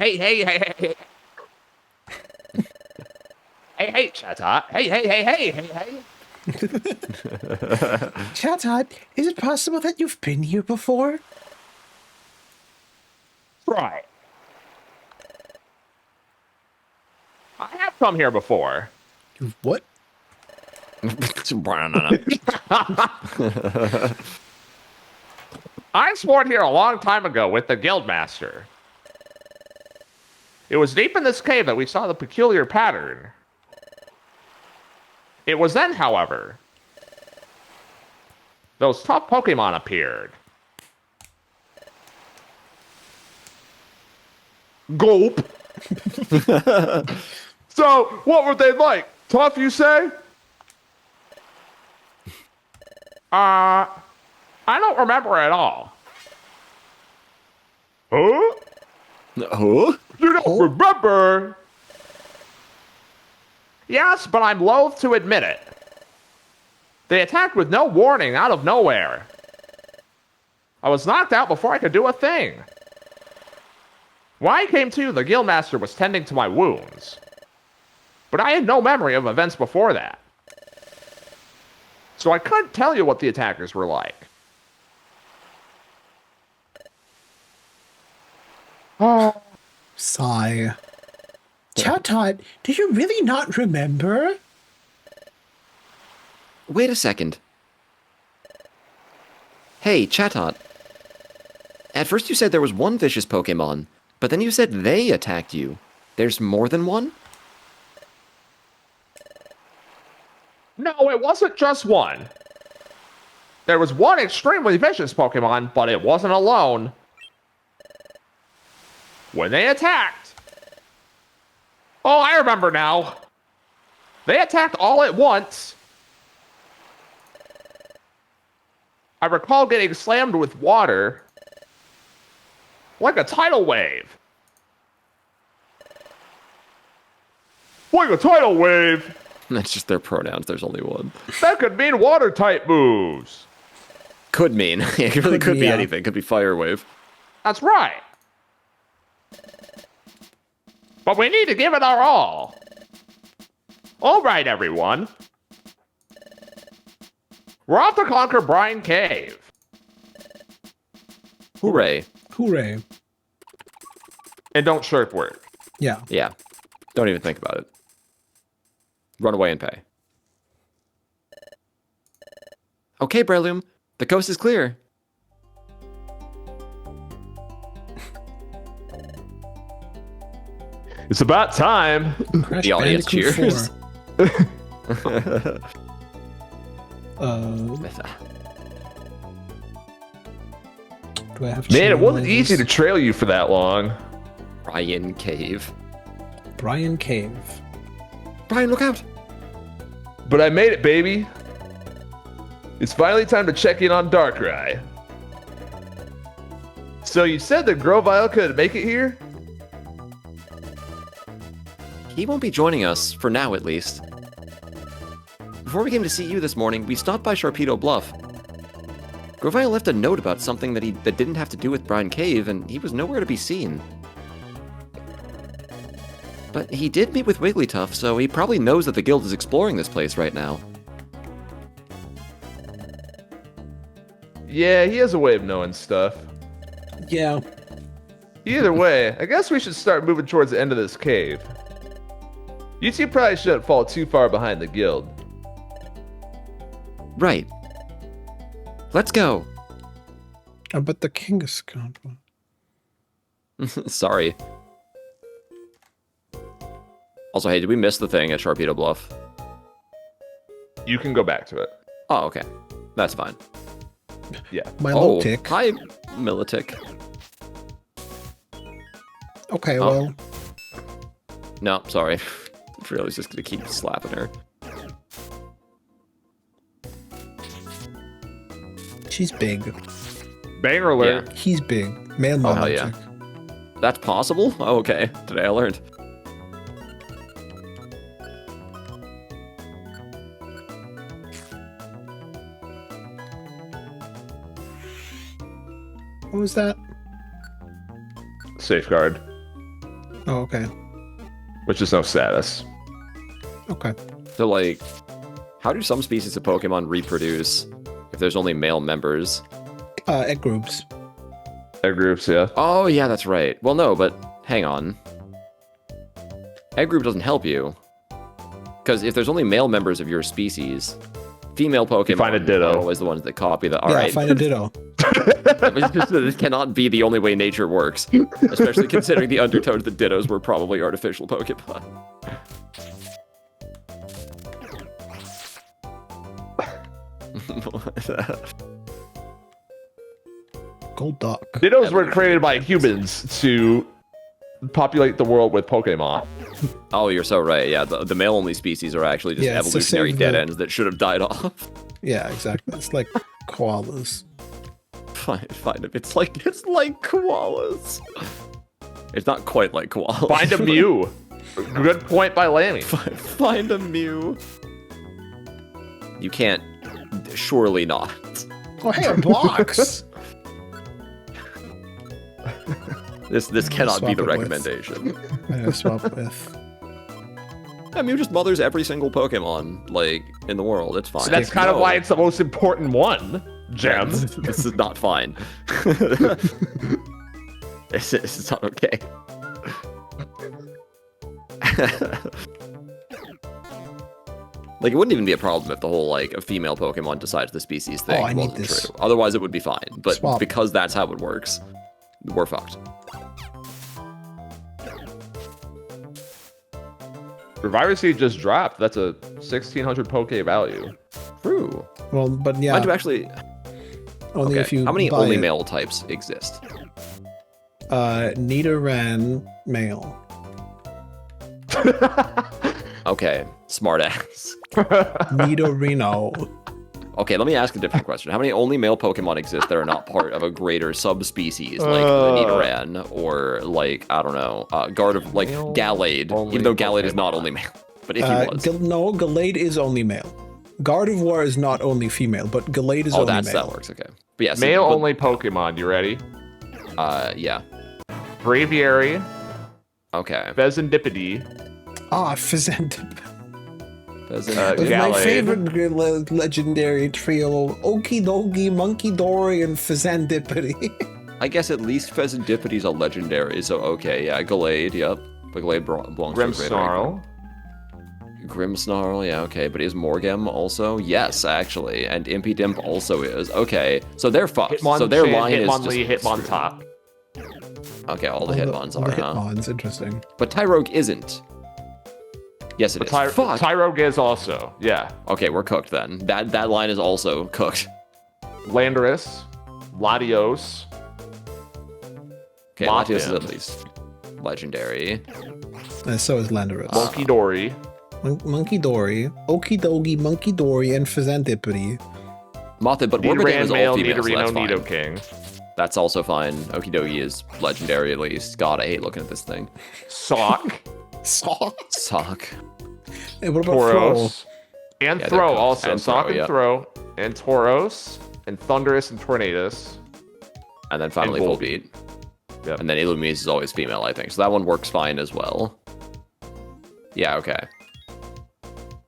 Hey, Chatot. Hey. Chatot, is it possible that you've been here before? Right. I have come here before. What? I explored here a long time ago with the Guildmaster. It was deep in this cave that we saw the peculiar pattern. It was then, however, those tough Pokemon appeared. Gulp. So, what were they like? Tough, you say? I don't remember at all. Huh? Huh? You don't remember? Yes, but I'm loath to admit it. They attacked with no warning out of nowhere. I was knocked out before I could do a thing. When I came to, the Guildmaster was tending to my wounds. But I had no memory of events before that. So I couldn't tell you what the attackers were like. Oh. Sigh. Chatot, do you really not remember? Wait a second. Hey, Chatot. At first you said there was one vicious Pokemon, but then you said they attacked you. There's more than one? No, it wasn't just one. There was one extremely vicious Pokemon, but it wasn't alone. When they attacked... Oh, I remember now. They attacked all at once. I recall getting slammed with water. Like a tidal wave. Like a tidal wave. That's just their pronouns. There's only one. That could mean water type moves. Could mean. It really could be yeah. anything. Could be fire wave. That's right. But we need to give it our all. All right, everyone. We're off to conquer Brine Cave. Hooray. Hooray. And don't shirk work. Yeah. Yeah. Don't even think about it. Run away and pay. Okay, Breloom. The coast is clear. It's about time. Crash The audience Bandicoot cheers. 4. Do I have to Man, it wasn't analyze easy to this? trail you for that long. Brian Cave. Brian Cave. Brian, look out! But I made it, baby. It's finally time to check in on Darkrai. So you said that Grovyle could make it here? He won't be joining us, for now at least. Before we came to see you this morning, we stopped by Sharpedo Bluff. Grovyle left a note about something that didn't have to do with Brine Cave, and he was nowhere to be seen. But he did meet with Wigglytuff, so he probably knows that the guild is exploring this place right now. Yeah, he has a way of knowing stuff. Yeah. Either way, I guess we should start moving towards the end of this cave. You two probably shouldn't fall too far behind the guild. Right. Let's go. But the king is gone. Sorry. Also, hey, did we miss the thing at Sharpedo Bluff? You can go back to it. Oh, okay. That's fine. Yeah. My Oh, low tick. hi, Militic. Okay, Oh. well, No, sorry. Really just gonna keep slapping her. she's big. Banger alert. He's big. Man, Oh, low hell yeah. tick. That's possible? Oh, okay. Today I learned. What was that? Safeguard, Oh, okay. which is no status. Okay. So, like, how do some species of Pokemon reproduce if there's only male members? Egg groups. Egg groups, yeah. Oh, yeah, that's right. Well, no, but hang on. Egg group doesn't help you. Because if there's only male members of your species, female Pokemon find a Ditto. are always the ones that copy the... Yeah, Alright. find a ditto. This cannot be the only way nature works. Especially considering the Undertones, the Dittos were probably artificial Pokemon. Gold duck. Dittos were created by humans to populate the world with Pokemon. Oh, you're so right. Yeah, the male-only species are actually just Yeah, it's to evolutionary save dead the- ends that should have died off. Yeah, exactly. It's like koalas. Fine. It's like koalas. It's not quite like koalas. Find a Mew. Good point by Lammy. Find a Mew. You can't. Surely not. Oh, hey, a box. This cannot be swap the it with. recommendation. I'm gonna swap with. Mew just mothers every single Pokemon, like, in the world. It's fine. So that's kind of No. why it's the most important one, Gem. This is not fine. This is not okay. Like, it wouldn't even be a problem if the whole, like, a female Pokemon decides the species thing I need wasn't this. true. Otherwise, it would be fine. But Swap. because that's how it works, we're fucked. Revivacy just dropped. That's a 1,600 Poke value. True. Well, but yeah, Mind you, actually, only okay. if you How many buy only it. male types exist? Nidoran male. Okay, smartass. Nidorino. Okay, let me ask a different question. How many only male Pokemon exist that are not part of a greater subspecies, like the Nidoran, or like, I don't know, like Male Gallade, only even though Gallade is not Pokemon. only male. But if he was. No, Gallade is only male. Gardevoir is not only female, but Gallade is Oh, only that male. works, okay. But yes, Male only Pokemon, you ready? Yeah. Braviary, Okay. Pheasantipede, Fazendip. Pheasant- My Gallade. favorite legendary trio, Okidogi, Monkey Dory, and Fazandipity. I guess at least Pheasantipide's a legendary, so okay, yeah, Gallade, yep. But Gallade belongs to a greater Grimmsnarl, Grimmsnarl, yeah, okay, but is Morgem also? Yes, actually, and Impidimp also is. Okay, so they're fucked. Hitmonchan, So their line is Hitmonlee, just Hitmontop. Okay, all the Hitmons all are, the huh? Hitmons, interesting. But Tyrogue isn't. Yes, it is. Fuck. Tyrogue is also, yeah. Okay, we're cooked then. That line is also cooked. Landorus, Latios, Okay, Latios is Mopin. at least legendary. So is Landorus. Monkey Dory, Monkey Dory, Okidogi, Monkey Dory, and Fazandipity. Mothid, but Morgadam is Nidoran male, all female, so Nidorino, that's fine. Nidoking, That's also fine. Okidogi is legendary at least. God, I hate looking at this thing. Sock, Sock. Hey, what about Throw? Tauros, and Yeah, they're Throw cooked. also. And Sock Throw, and yeah. Throw, and Tauros, and Thunderous and Tornadus. And then finally And Volbeat. Yep. And then Illumise is always female, I think. So that one works fine as well. Yeah, okay.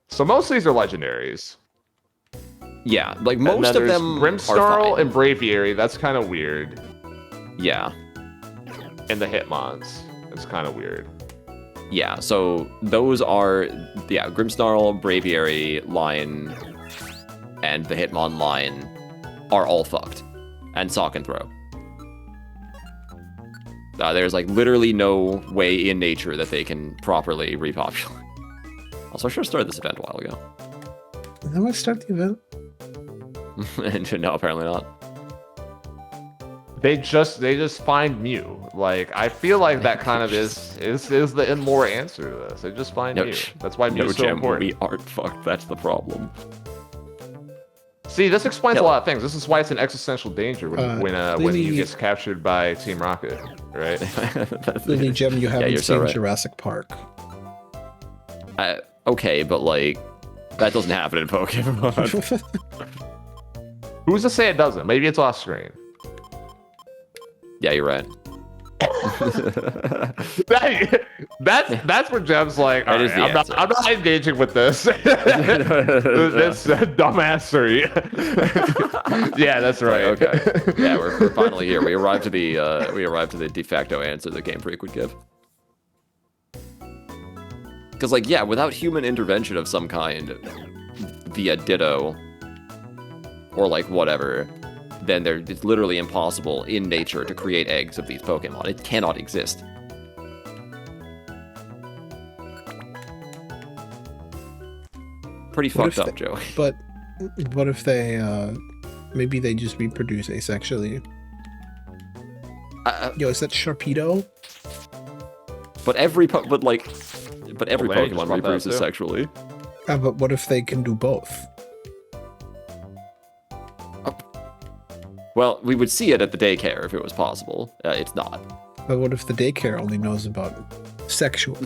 So most of these are legendaries. Yeah, like And then most of there's them are Grimmsnarl fine. and Braviary, that's kind of weird. Yeah, And the Hitmons, it's kind of weird. yeah. So those are, yeah, Grimmsnarl, Braviary line, and the Hitmon line are all fucked. And Sock and Throw. There's like literally no way in nature that they can properly repopulate. Also, I should have started this event a while ago. Then we start the event. And no, apparently not. They just find Mew. Like, I feel like that kind of is the more answer to this. They just find No, Mew. That's why No, Mew's so Gem, important. we aren't fucked. That's the problem. See, this explains Yeah. a lot of things. This is why it's an existential danger when Lily- Mew gets captured by Team Rocket, right? Lily Gem, you haven't you're so seen right. Jurassic Park. Okay, but like, that doesn't happen in Pokemon. Who's to say it doesn't? Maybe it's off screen. Yeah, you're right. That's where Gem's like, That all is right, the I'm answer. not engaging with this. This dumbassery. Yeah, that's right. Okay. Yeah, we're finally here. We arrived to the de facto answer that Game Freak would give. Because, like, yeah, without human intervention of some kind, via Ditto, or like whatever, then it's literally impossible in nature to create eggs of these Pokemon. It cannot exist. Pretty fucked up, Joe. But what if they, maybe they just reproduce asexually? Yo, is that Sharpedo? But every Well, they Pokemon just brought that reproduces too. sexually. But what if they can do both? Well, we would see it at the daycare if it was possible. It's not. But what if the daycare only knows about sexual?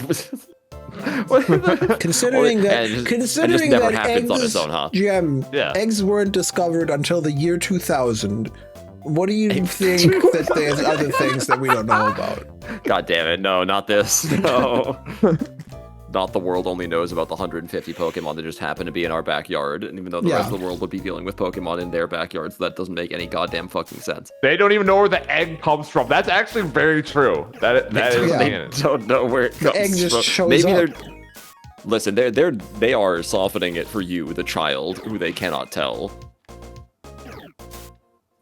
Considering Considering that, considering never that happens eggs, on its own, huh? Gem, Yeah. eggs weren't discovered until the year 2000. What do you think that there's other things that we don't know about? God damn it! No, not this. No. Not the world only knows about the 150 Pokemon that just happen to be in our backyard, and even though the rest of the world would be dealing with Pokemon in their backyards, that doesn't make any goddamn fucking sense. They don't even know where the egg comes from. That's actually very true. That is Yeah. canon. Don't know where it comes egg just from. shows Maybe up. they're. Listen, they are softening it for you, the child, who they cannot tell.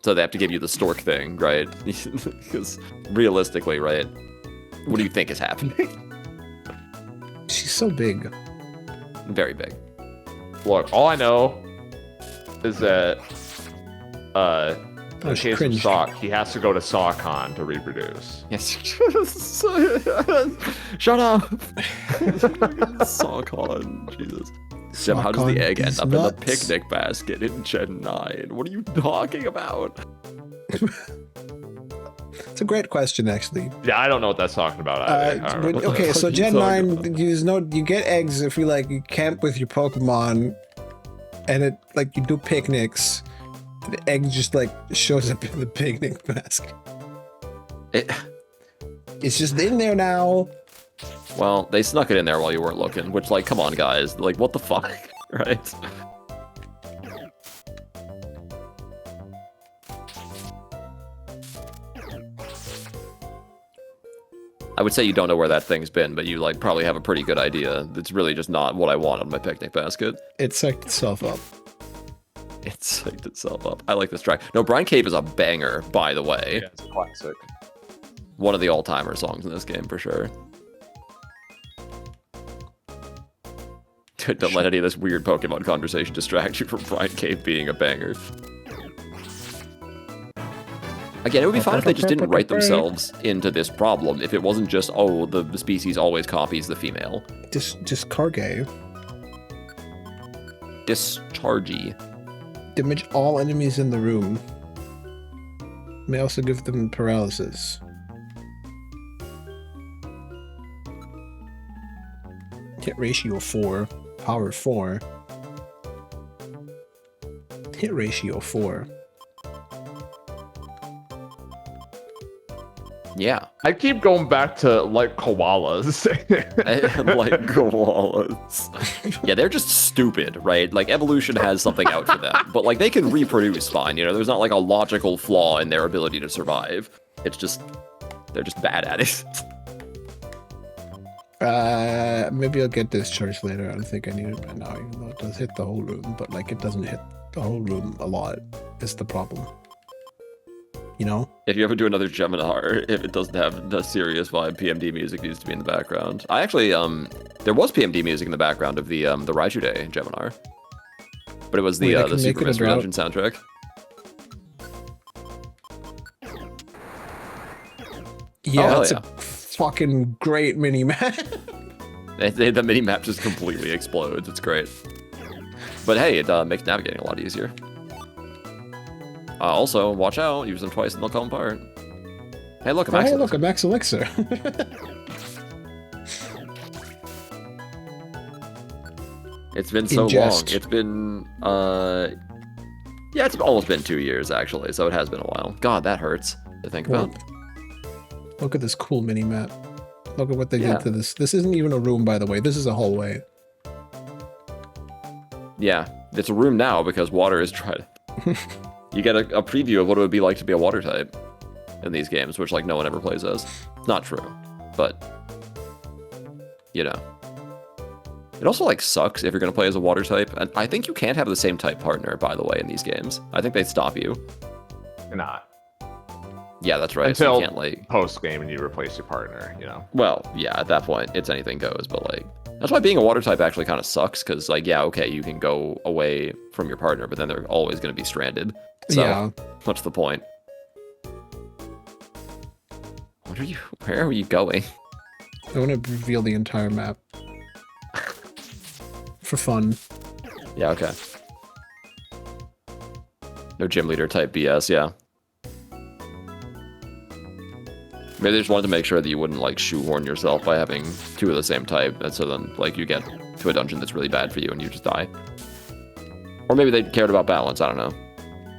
So they have to give you the stork thing, right? Because realistically, right? What do you think is happening? She's so big. Very big. Look, all I know is that in case of cringe. Sock, he has to go to SawCon to reproduce. Yes. Shut up. SawCon. Jesus. Jim, how does the SawCon egg end these up in the nuts. picnic basket in Gen 9? What are you talking about? It's a great question, actually. Yeah, I don't know what that's talking about either. I don't remember what Okay, that- so fuck are you Gen talking 9, you get eggs if you like you camp with your Pokemon, and it like you do picnics. The egg just like shows up in the picnic basket. It's just in there now. Well, they snuck it in there while you weren't looking, which, like, come on, guys. Like, what the fuck? Right? I would say you don't know where that thing's been, but you, like, probably have a pretty good idea. It's really just not what I want on my picnic basket. It sucked itself up. It psyched itself up. I like this track. No, Brine Cave is a banger, by the way. Yeah, it's a classic. One of the all-timer songs in this game, for sure. Don't let any of this weird Pokemon conversation distract you from Brine Cave being a banger. Again, it would be fine if they just didn't write themselves into this problem, if it wasn't just, oh, the species always copies the female. Discarge. Dischargy. Damage all enemies in the room. May also give them paralysis. Hit ratio 4. Power 4. Hit ratio 4. Yeah. I keep going back to like koalas. Like koalas. Yeah, they're just stupid, right? Like, evolution has something out for them. But, like, they can reproduce fine, you know? There's not, like, a logical flaw in their ability to survive. It's just... they're just bad at it. Maybe I'll get this charge later. I don't think I need it right now, even though it does hit the whole room. But, like, it doesn't hit the whole room a lot. Is the problem. You know? If you ever do another Geminar, if it doesn't have the serious vibe, PMD music needs to be in the background. I actually, there was PMD music in the background of the Raiju Day Geminar. But it was the Super Mystery Dungeon soundtrack. Yeah, Oh, that's yeah. a fucking great mini-map. The mini-map just completely explodes. It's great. But hey, it makes navigating a lot easier. Also, watch out. Use them twice and they'll come apart. Hey, look, a Max Hey, Elixir. look, a Max Elixir. It's been so long. Ingest. It's been, yeah, it's almost been 2 years, actually, so it has been a while. God, that hurts to think about. Look at this cool mini-map. Look at what they Yeah. did to this. This isn't even a room, by the way. This is a hallway. Yeah, it's a room now because water is tried. You get a preview of what it would be like to be a water type in these games, which, like, no one ever plays as. It's not true, but, you know. It also, like, sucks if you're going to play as a water type. And I think you can't have the same type partner, by the way, in these games. I think they stop you. Not. Yeah, that's right. So Until you can't, like... post game and you replace your partner, you know. Well, yeah, at that point, it's anything goes, but, like... That's why being a water type actually kind of sucks, because, like, yeah, okay, you can go away from your partner, but then they're always going to be stranded. So, Yeah. what's the point? Where are you going? I want to reveal the entire map. For fun. Yeah, okay. No gym leader type BS, yeah. Maybe they just wanted to make sure that you wouldn't, like, shoehorn yourself by having two of the same type, and so then, like, you get to a dungeon that's really bad for you and you just die. Or maybe they cared about balance, I don't know.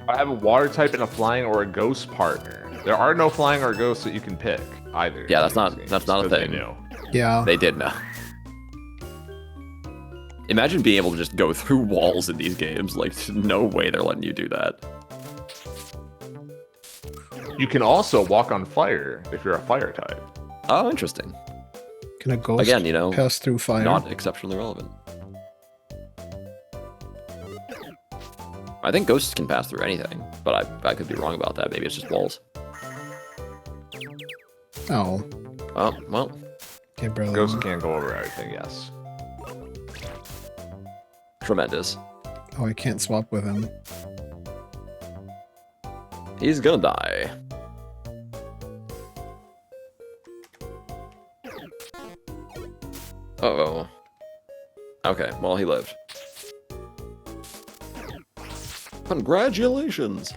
I have a water type and a flying or a ghost partner. There are no flying or ghosts that you can pick either. Yeah, in that's not- these games, that's not a 'cause they thing. knew. Yeah. They did know. Imagine being able to just go through walls in these games. Like, no way they're letting you do that. You can also walk on fire if you're a fire type. Oh, interesting. Can a ghost Again, you know, pass through fire? not exceptionally relevant. I think ghosts can pass through anything, but I could be wrong about that. Maybe it's just walls. Oh. Oh, well. Okay, bro. Ghosts can go over everything, yes. tremendous. Oh, I can't swap with him. He's gonna die. Uh-oh. Okay, well, he lived. Congratulations!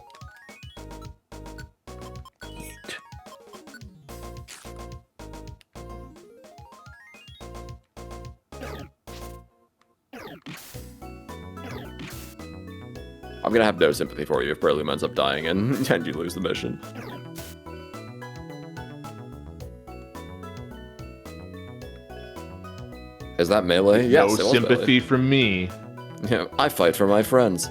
I'm gonna have no sympathy for you if Breloom ends up dying and, and you lose the mission. Is that melee? Yes, No it was sympathy melee. from me. Yeah, I fight for my friends.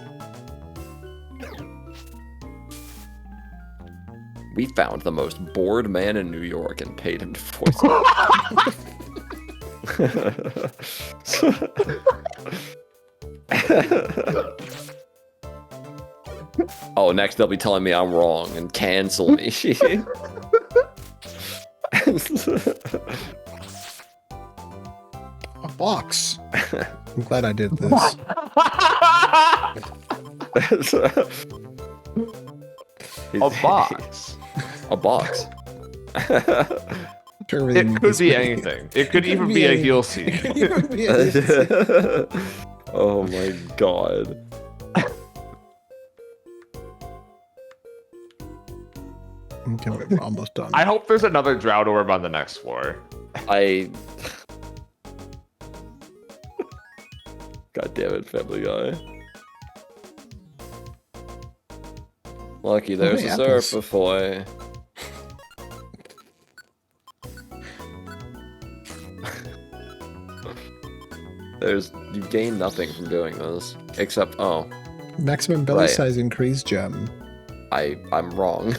We found the most bored man in New York and paid him to voice it. Oh, next they'll be telling me I'm wrong and cancel me. A box. I'm glad I did this. A box. A box. It could be anything. It could even be a heal seed. Oh my god. Okay, we're almost done. I hope there's another drought orb on the next floor. God damn it, Family Guy. Lucky there's hey, a apples. surfer boy. You gain nothing from doing this. Except, oh, Maximum belly Right. size increase gem. I'm wrong.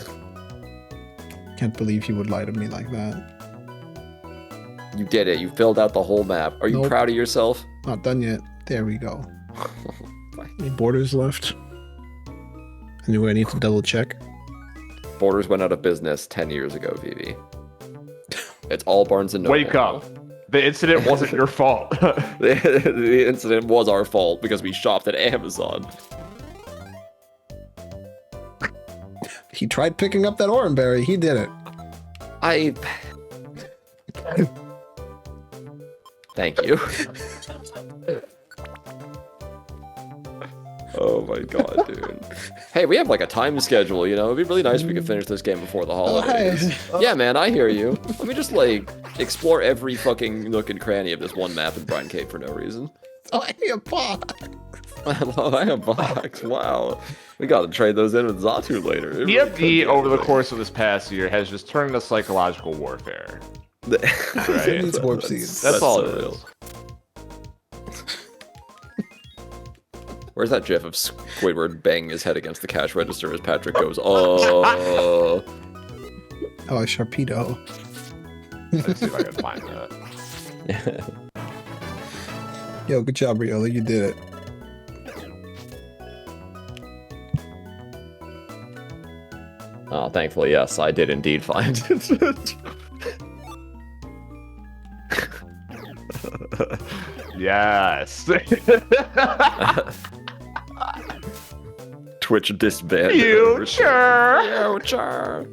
Can't believe you would lie to me like that. You did it. You filled out the whole map. Are you Nope. proud of yourself? Not done yet. There we go. Any borders left? Anyway, I need to double check. Borders went out of business 10 years ago, Vivi. It's all Barnes and Noble. Wake up. The incident wasn't your fault. The incident was our fault because we shopped at Amazon. He tried picking up that oranberry. He did it. Thank you. Oh my god, dude. Hey, we have like a time schedule, you know? It'd be really nice if we could finish this game before the holidays. Yeah, man, I hear you. Let me just like explore every fucking nook and cranny of this one map in Brine Cave for no reason. Oh, hey, a box. I have box. Wow. We gotta trade those in with Zatu later. It really could DFD be over the anything. course of this past year has just turned into psychological warfare. It needs warp seeds. That's all it surreal. is. Where's that gif of Squidward banging his head against the cash register as Patrick goes, oh. Oh, a Sharpedo. Let's see if I can find that. Yo, good job, Riola. You did it. Oh, thankfully, yes, I did indeed find it. Yes. Twitch disbanded. Future.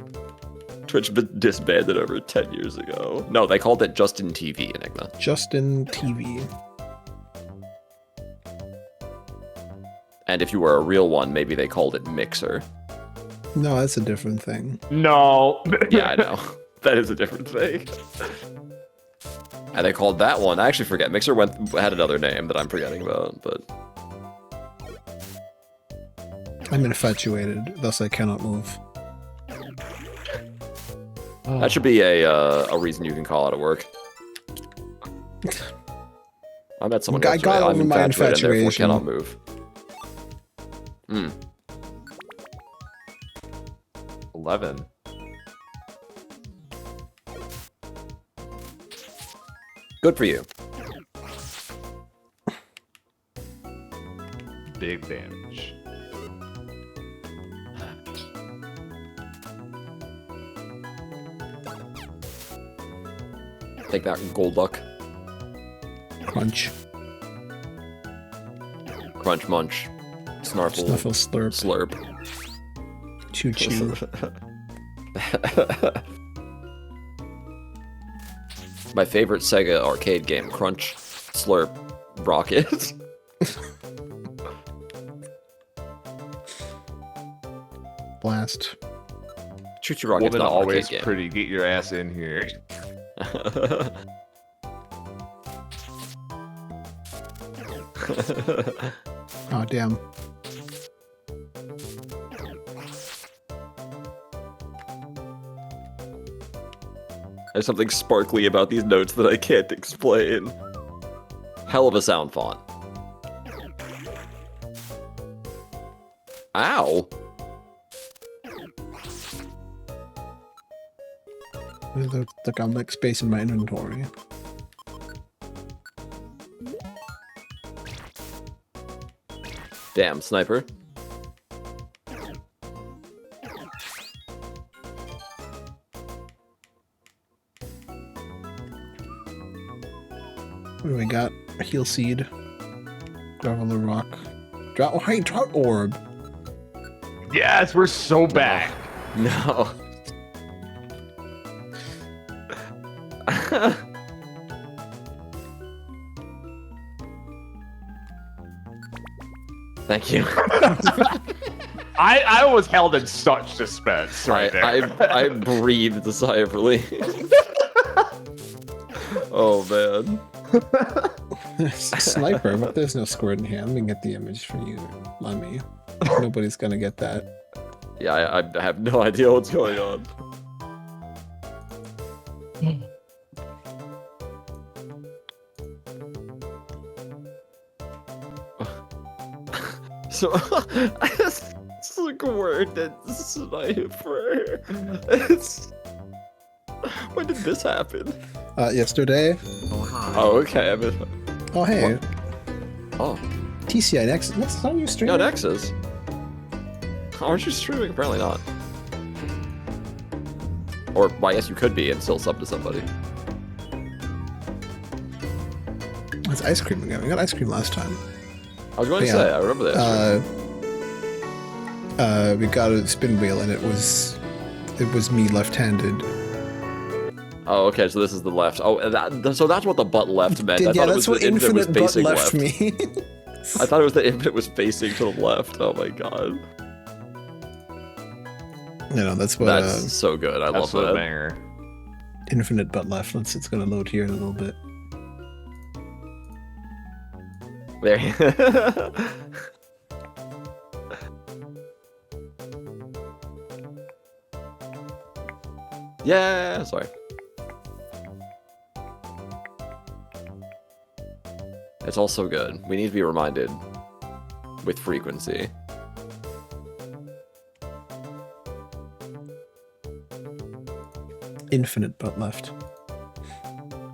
Twitch disbanded over 10 years ago. No, they called it Justin TV, Enigma. Justin TV. And if you were a real one, maybe they called it Mixer. No, that's a different thing. No. Yeah, I know. That is a different thing. And they called that one, I actually forget. Mixer had another name that I'm forgetting about, but... I'm infatuated, thus I cannot move. That should be a reason you can call out of work. I met someone I yesterday. got I'm over my infatuated and therefore infatuation. cannot move. 11. Good for you. Big damage. Take that, Golduck. Crunch. Crunch, munch, snarfle, Snuffle, slurp, slurp. chew, chew. My favorite Sega arcade game, Crunch, Slurp, Rocket. Blast. Choo Choo Rocket's Woman not an always arcade game. pretty. Get your ass in here. Oh, damn. There's something sparkly about these notes that I can't explain. Hell of a sound font. Ow! Look, I'm like space in my inventory. Damn, sniper. What do we got? A heal seed. Gravel rock. Drought. Oh, hey, drought orb. Yes, we're so back. No. Thank you. I was held in such suspense right there. I breathed a sigh of relief. Oh man. Sniper, but there's no squirt in here. Let me get the image for you. Let me. Nobody's gonna get that. Yeah, I have no idea what's going on. So, squirted sniper. When did this happen? Yesterday. Oh, okay. I mean, Oh, hey. oh, TCI Nexus. That's on your stream. no, Nexus. Aren't you streaming? Apparently not. Or, well, I guess you could be and still sub to somebody. It's ice cream again. We got ice cream last time. I was going to Yeah. say, I remember that. We got a spin wheel and it was me left-handed. Oh, okay, so this is the left. Oh, so that's what the butt left meant. I thought it was that's what the infinite was infinite butt facing left left. me. I thought it was the infinite was facing to the left. Oh my god. That's what That's so good. I That's love a that. banger. infinite butt left. It's gonna load here in a little bit. There. Yeah, sorry. It's all so good. We need to be reminded with frequency. Infinite butt left.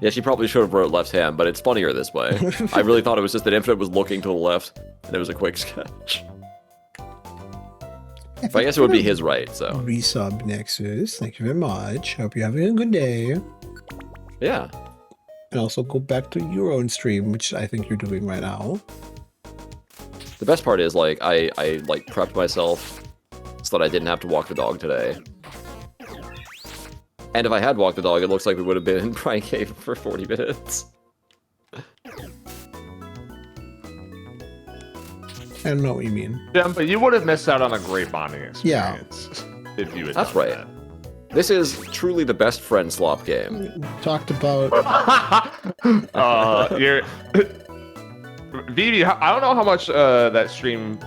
Yeah, she probably should have wrote left hand, but it's funnier this way. I really thought it was just that Infinite was looking to the left, and it was a quick sketch. But I guess it would be his right, so. Resub Nexus. Thank you very much. Hope you're having a good day. Yeah. And also go back to your own stream, which I think you're doing right now. The best part is, like, I like, prepped myself so that I didn't have to walk the dog today. And if I had walked the dog, it looks like we would have been in Brine Cave for 40 minutes. I don't know what you mean. Yeah, but you would have missed out on a great bonding experience. If you had That's done right. This is truly the best friend slop game. Talked about... You're... Vivi, I don't know how much that stream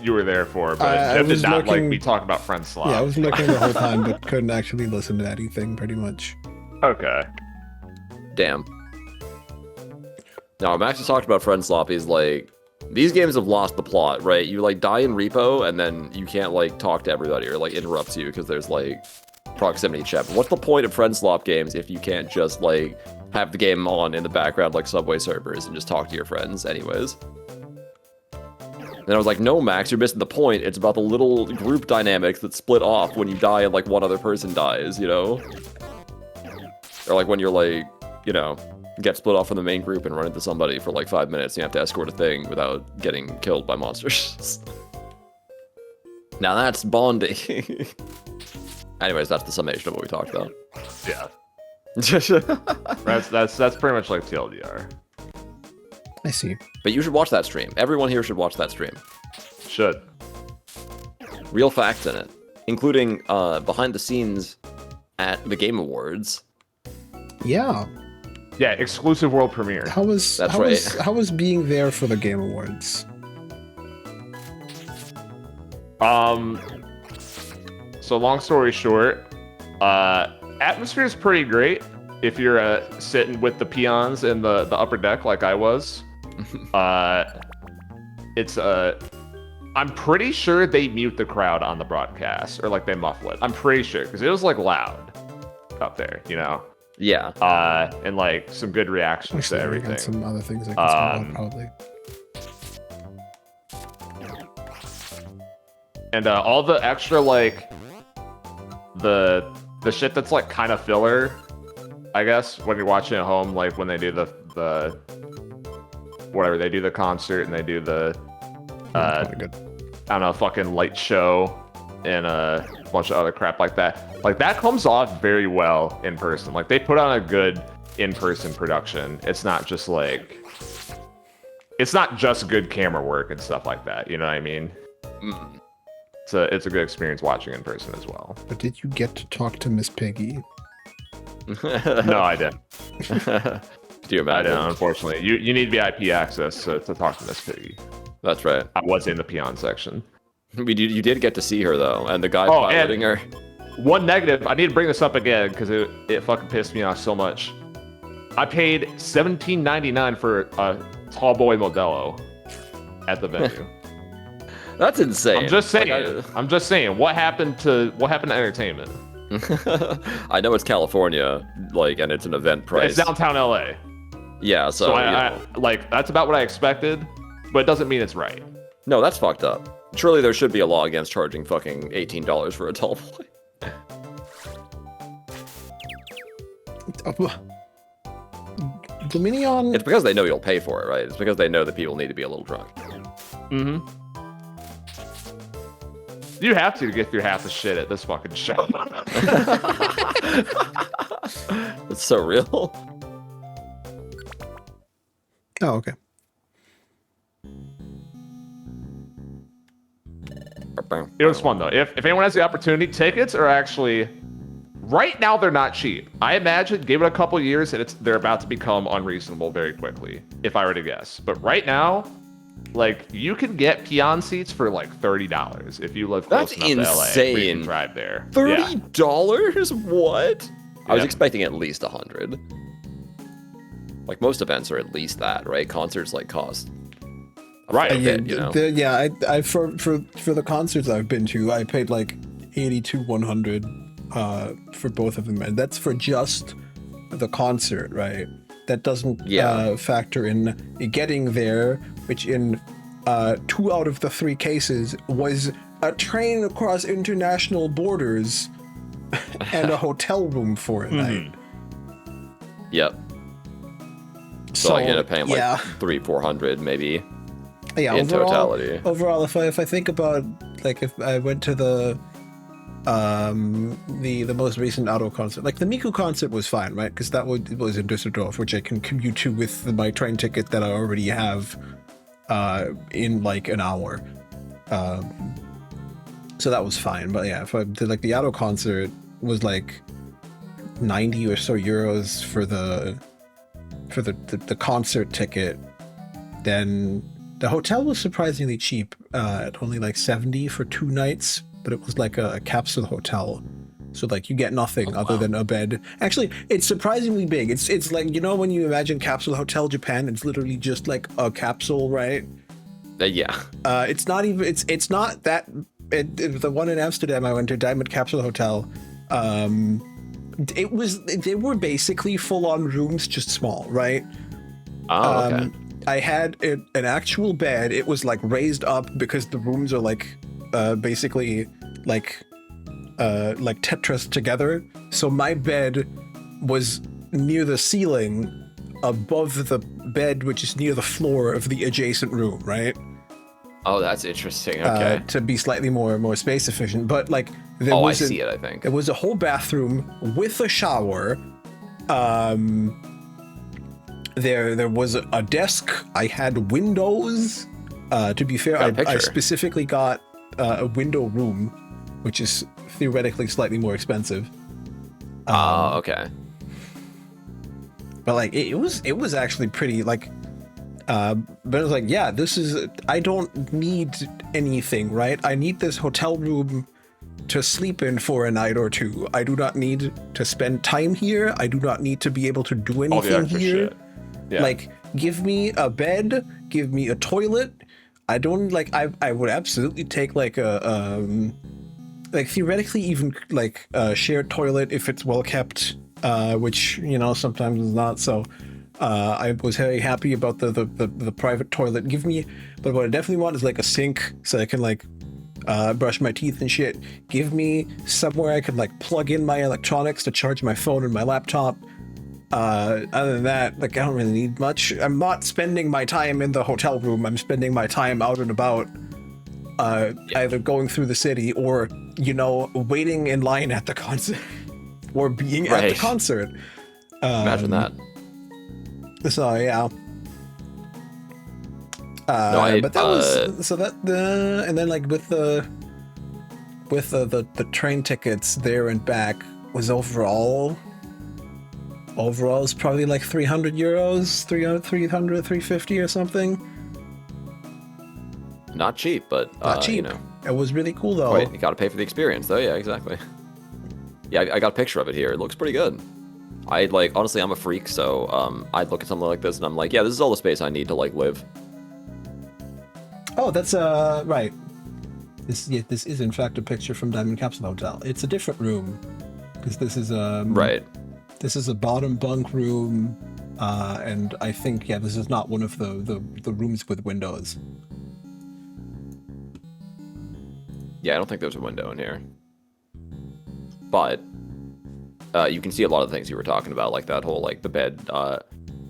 you were there for, but Jim did not like me talking about friend slop. Yeah, I was looking the whole time, but couldn't actually listen to anything, pretty much. Okay. Damn. Now, Max has talked about friend slop. He's like, these games have lost the plot, right? You, like, die in repo, and then you can't, like, talk to everybody or, like, interrupts you because there's, like, proximity chat. But what's the point of friend slop games if you can't just, like, have the game on in the background like Subway Surfers and just talk to your friends anyways? And I was like, no, Max, you're missing the point. It's about the little group dynamics that split off when you die and, like, one other person dies, you know? Or, like, when you're, like, you know, get split off from the main group and run into somebody for like 5 minutes. And you have to escort a thing without getting killed by monsters. Now that's bonding. Anyways, that's the summation of what we talked about. Yeah. that's pretty much like TLDR. I see. But you should watch that stream. Everyone here should watch that stream. Should. Real facts in it, including behind the scenes at the Game Awards. Yeah. Yeah, exclusive world premiere. How was That's how right. was how was being there for the Game Awards? So long story short, atmosphere is pretty great if you're sitting with the peons in the upper deck like I was. It's I'm pretty sure they mute the crowd on the broadcast, or like they muffle it. I'm pretty sure, because it was like loud up there, you know? Yeah. And like some good reactions Actually, to I everything. got some other things I can talk about probably. And all the extra like the shit that's like kind of filler, I guess, when you're watching at home, like when they do the whatever, they do the concert and they do the Good. I don't know, fucking light show and a bunch of other crap like that. Like that comes off very well in person. Like they put on a good in-person production. It's not just like, it's not just good camera work and stuff like that. You know what I mean? It's a good experience watching in person as well. But did you get to talk to Miss Piggy? No, I didn't. Do you I imagine? didn't, unfortunately. You need VIP access to talk to Miss Piggy. That's right. I was in the peon section. You did get to see her though, and the guy Oh, piloting her. One negative, I need to bring this up again because it fucking pissed me off so much. I paid $17.99 for a tall boy Modelo at the venue. That's insane. I'm just saying. Like, I'm just saying. What happened to entertainment? I know it's California, like, and it's an event price. It's downtown LA. Yeah, so, So you I know. like that's about what I expected, but it doesn't mean it's right. No, that's fucked up. Surely there should be a law against charging fucking $18 for a tall boy. Dominion. It's because they know you'll pay for it, right? It's because they know that people need to be a little drunk. Mm-hmm. You have to get through half the shit at this fucking show. It's so real. Oh, okay. It was fun though. If anyone has the opportunity, tickets are actually right now they're not cheap. I imagine give it a couple years and they're about to become unreasonable very quickly, if I were to guess. But right now, like you can get peon seats for like $30 if you live close That's enough to LA. insane. Where you can drive there. $30? What? I was Yep. expecting at least 100. Like most events are at least that, right? Concerts like cost a Right. fair bit, you know. I for the concerts I've been to, I paid like 80 to 100 for both of them, and that's for just the concert, right? That doesn't factor in getting there, which in 2 out of the 3 cases was a train across international borders and a hotel room for a night. Yep. So I ended up paying like yeah. 300-400 maybe. Yeah, in totality. Overall, if I think about like if I went to the most recent Auto concert, like the Miku concert was fine, right? Because that was in Düsseldorf, which I can commute to with my train ticket that I already have in like an hour. So that was fine. But yeah, if I did like the Auto concert was like 90 or so euros for the concert ticket, then the hotel was surprisingly cheap at only like 70 for 2 nights, but it was like a capsule hotel. So like you get nothing other than a bed. Actually, it's surprisingly big. It's like, you know, when you imagine capsule hotel Japan, it's literally just like a capsule, right? Yeah. It's not even, it's not that, the one in Amsterdam I went to, Diamond Capsule Hotel, they were basically full-on rooms, just small, right? Oh, okay. I had an actual bed. It was like raised up because the rooms are like basically like Tetris together. So my bed was near the ceiling above the bed, which is near the floor of the adjacent room, right? Oh, that's interesting. Okay. To be slightly more space efficient, but like I see it. I think it was a whole bathroom with a shower. There was a desk. I had windows. To be fair, I specifically got a window room, which is theoretically slightly more expensive. Okay. But like it was actually pretty like. But it was like, yeah, I don't need anything, right? I need this hotel room to sleep in for a night or two. I do not need to spend time here. I do not need to be able to do anything here. Shit. Yeah. Like, give me a bed, give me a toilet. I don't like. I would absolutely take like like theoretically even like a shared toilet if it's well kept, which sometimes is not. So. I was very happy about the private toilet. But what I definitely want is like a sink so I can like brush my teeth and shit. Give me somewhere I can like plug in my electronics to charge my phone and my laptop. Other than that, like I don't really need much. I'm not spending my time in the hotel room. I'm spending my time out and about, either going through the city or waiting in line at the concert or being at the concert. Imagine that. So yeah. But that was so that and then like with the train tickets there and back was overall is probably like 300 euros, 350 or something. Not cheap, but not cheap. It was really cool though. Wait, you got to pay for the experience though. Yeah, exactly. Yeah, I got a picture of it here. It looks pretty good. Honestly, I'm a freak, so I'd look at something like this and I'm like, yeah, this is all the space I need to like live. Oh, that's right. This is in fact a picture from Diamond Capsule Hotel. It's a different room because this is right. This is a bottom bunk room, and I think this is not one of the rooms with windows. Yeah, I don't think there's a window in here, but. You can see a lot of the things you were talking about, like that whole, like, the bed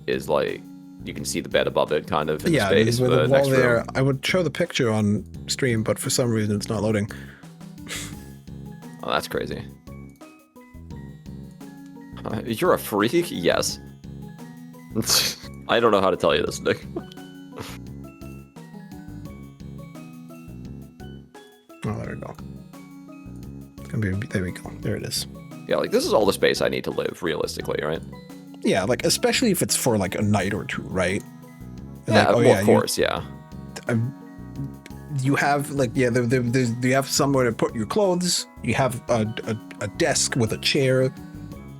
is, like, you can see the bed above it, kind of, in the space. With the next wall there. room. I would show the picture on stream, but for some reason it's not loading. Oh, that's crazy. You're a freak? Yes. I don't know how to tell you this, Nick. Oh, there we go. There we go. There it is. Yeah, like, this is all the space I need to live, realistically, right? Yeah, like, especially if it's for, like, a night or two, right? Yeah, like, of course, yeah. You have, like, you have somewhere to put your clothes. You have a desk with a chair.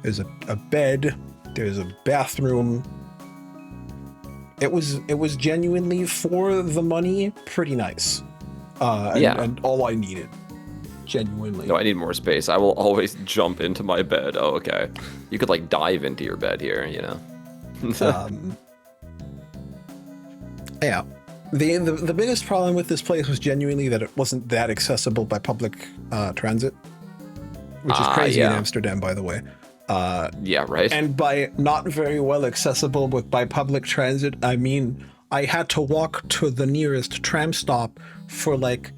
There's a bed. There's a bathroom. It was genuinely, for the money, pretty nice. And all I needed. Genuinely. No, I need more space. I will always jump into my bed. Oh, okay. You could like dive into your bed here, Yeah. The biggest problem with this place was genuinely that it wasn't that accessible by public transit, which is crazy in Amsterdam, by the way. Yeah, right. And by not very well accessible by public transit, I mean I had to walk to the nearest tram stop for like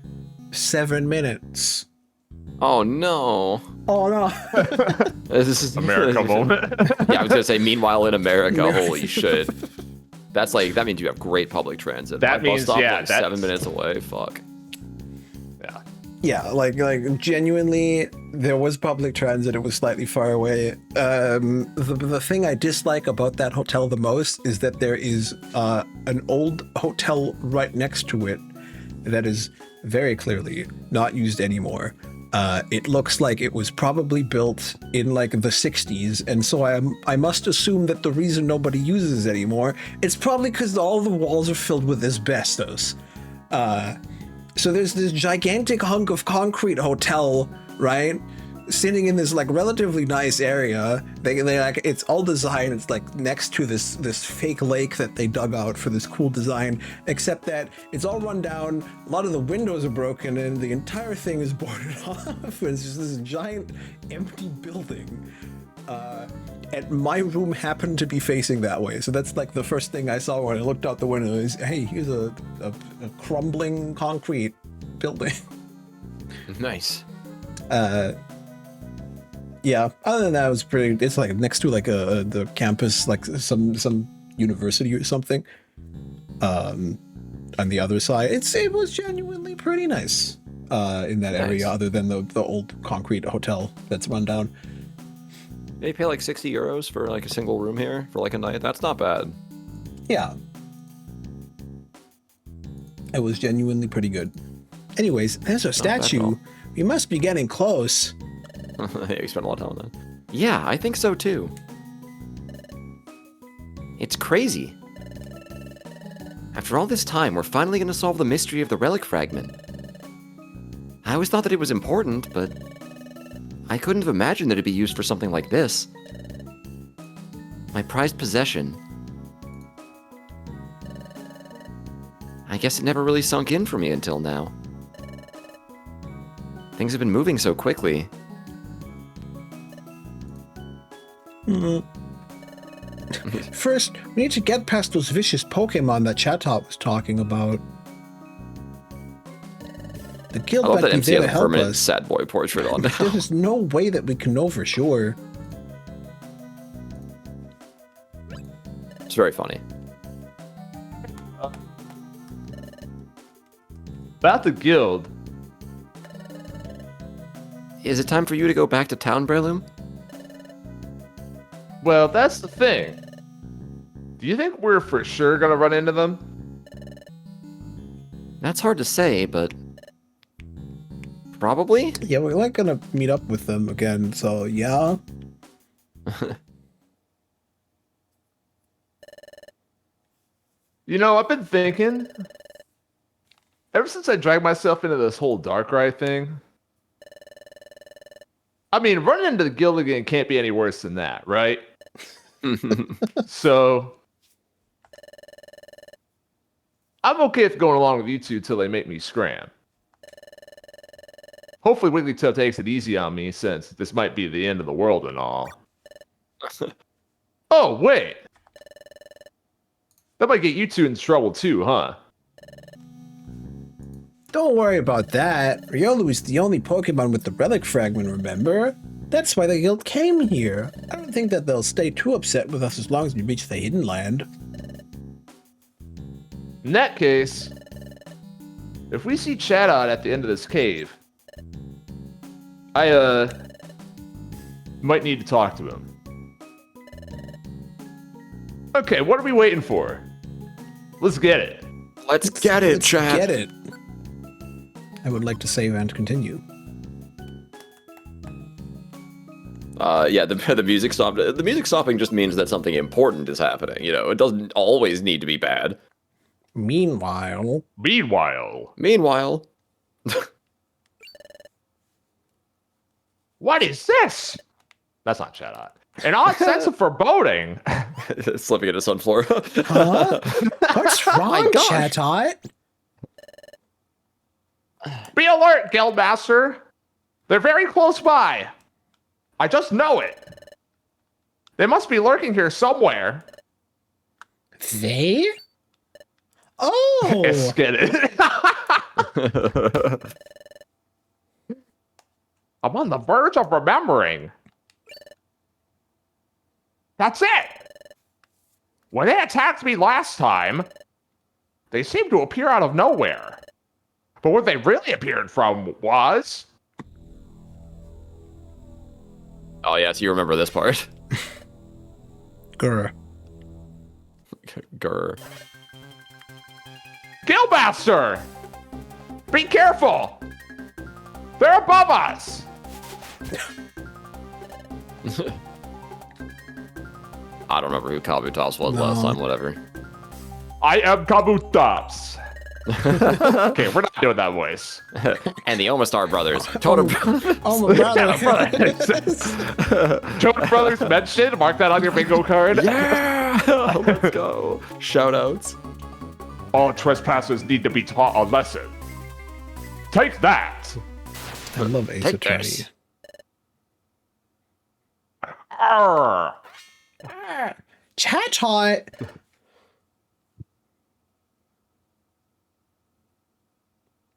7 minutes. Oh no! Oh no! This is America moment. Yeah, I was gonna say. Meanwhile, in America, holy shit! That means you have great public transit. That My means bus stop, that's 7 minutes away. Fuck. Yeah. Yeah, like genuinely, there was public transit. It was slightly far away. The thing I dislike about that hotel the most is that there is an old hotel right next to it that is very clearly not used anymore. It looks like it was probably built in like the 60s, and so I must assume that the reason nobody uses it anymore is probably because all the walls are filled with asbestos. So there's this gigantic hunk of concrete hotel, right, sitting in this like relatively nice area. They like, it's all designed. It's like next to this fake lake that they dug out for this cool design, except that it's all run down. A lot of the windows are broken, and the entire thing is boarded off. It's just this giant empty building And my room happened to be facing that way. So that's like the first thing I saw when I looked out the window is, hey, here's a crumbling concrete building. Nice. Yeah, other than that, it was pretty, it's like next to like the campus, like some university or something. On the other side, it was genuinely pretty nice in that area, other than the old concrete hotel that's run down. They pay like 60 euros for like a single room here for like a night. That's not bad. Yeah. It was genuinely pretty good. Anyways, there's a statue. We must be getting close. Yeah, you spent a lot of time on that. Yeah, I think so too. It's crazy. After all this time, we're finally going to solve the mystery of the relic fragment. I always thought that it was important, but I couldn't have imagined that it'd be used for something like this. My prized possession. I guess it never really sunk in for me until now. Things have been moving so quickly. First, we need to get past those vicious Pokemon that Chatot was talking about. The guild I love might that be MC there has to a help permanent us. sad boy portrait on now. There's no way that we can know for sure. It's very funny. About the guild. Is it time for you to go back to town, Breloom? Well, that's the thing. Do you think we're for sure gonna run into them? That's hard to say, but... Probably? Yeah, we're like gonna meet up with them again, so yeah. You know, I've been thinking, ever since I dragged myself into this whole Darkrai thing, I mean, running into the guild again can't be any worse than that, right? So, I'm okay with going along with you two till they make me scram. Hopefully Wigglytuff takes it easy on me, since this might be the end of the world and all. Oh, wait! That might get you two in trouble too, huh? Don't worry about that. Riolu is the only Pokemon with the relic fragment, remember? That's why the guild came here. I don't think that they'll stay too upset with us as long as we reach the hidden land. In that case, if we see Chatot at the end of this cave, I might need to talk to him. Okay, what are we waiting for? Let's get it. Let's get it, chat. Get it. I would like to save and continue. Yeah, the music stopped. The music stopping just means that something important is happening. You know, it doesn't always need to be bad. Meanwhile... Meanwhile... What is this? That's not Chatot. An odd sense of foreboding. Slipping into Sunflora. Huh? What's wrong, gosh. Chatot? Be alert, Guildmaster. They're very close by. I just know it. They must be lurking here somewhere. They? Oh! Let's get it. I'm on the verge of remembering. That's it. When they attacked me last time, they seemed to appear out of nowhere. But where they really appeared from was... Oh yeah, so you remember this part. Grr. Grr. Guildmaster! Be careful! They're above us! I don't remember who Kabutops was No. last time, whatever. I am Kabutops. Okay, we're not doing that voice. And the Omastar brothers. Totem Oh, my brother. Jonas Brothers mentioned. Mark that on your bingo card. Yeah! Let's go. Shoutouts. All trespassers need to be taught a lesson. Take that. I love Ace Take Attorney. this. Arr! Chatot.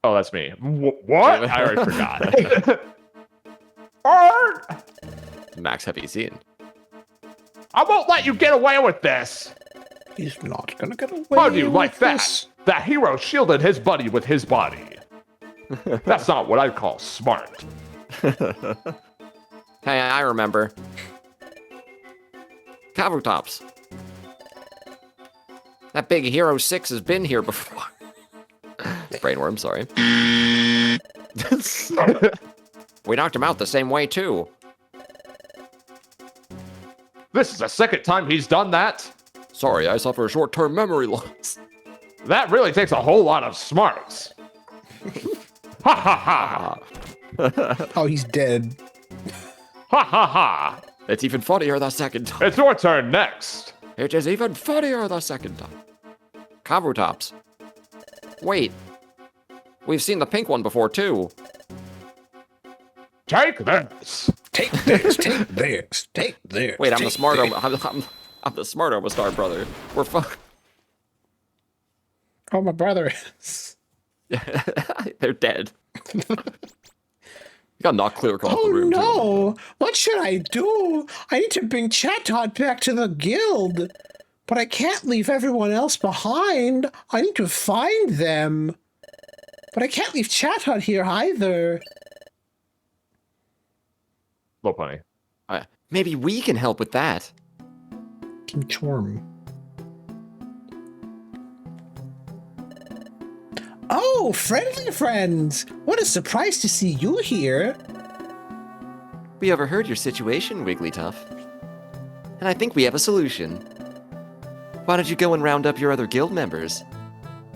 Oh, that's me. What? I already forgot. Arr! Max heavy scene. I won't let you get away with this. He's not gonna get away. How do you like with that? this. That hero shielded his buddy with his body. That's not what I'd call smart. Hey, I remember. Kabutops. That big Hero 6 has been here before. Brainworm, sorry. We knocked him out the same way, too. This is the second time he's done that. Sorry, I suffer short-term memory loss. That really takes a whole lot of smarts. Ha ha ha. Oh, he's dead. Ha ha ha. It's even funnier the second time. It's your turn next. It is even funnier the second time. Kabutops. Wait. We've seen the pink one before, too. Take this. Take this, take this, take this. Wait, I'm the take smart this. I'm the smart Omastar brother. We're fucked. Oh, my brother is. They're dead. You got knocked clear across Oh the room, too. no! What should I do? I need to bring Chatot back to the guild. But I can't leave everyone else behind. I need to find them. But I can't leave Chatot here either. Low pony. Maybe we can help with that. King Chorm. Oh, friendly friends! What a surprise to see you here. We overheard your situation, Wigglytuff. And I think we have a solution. Why don't you go and round up your other guild members,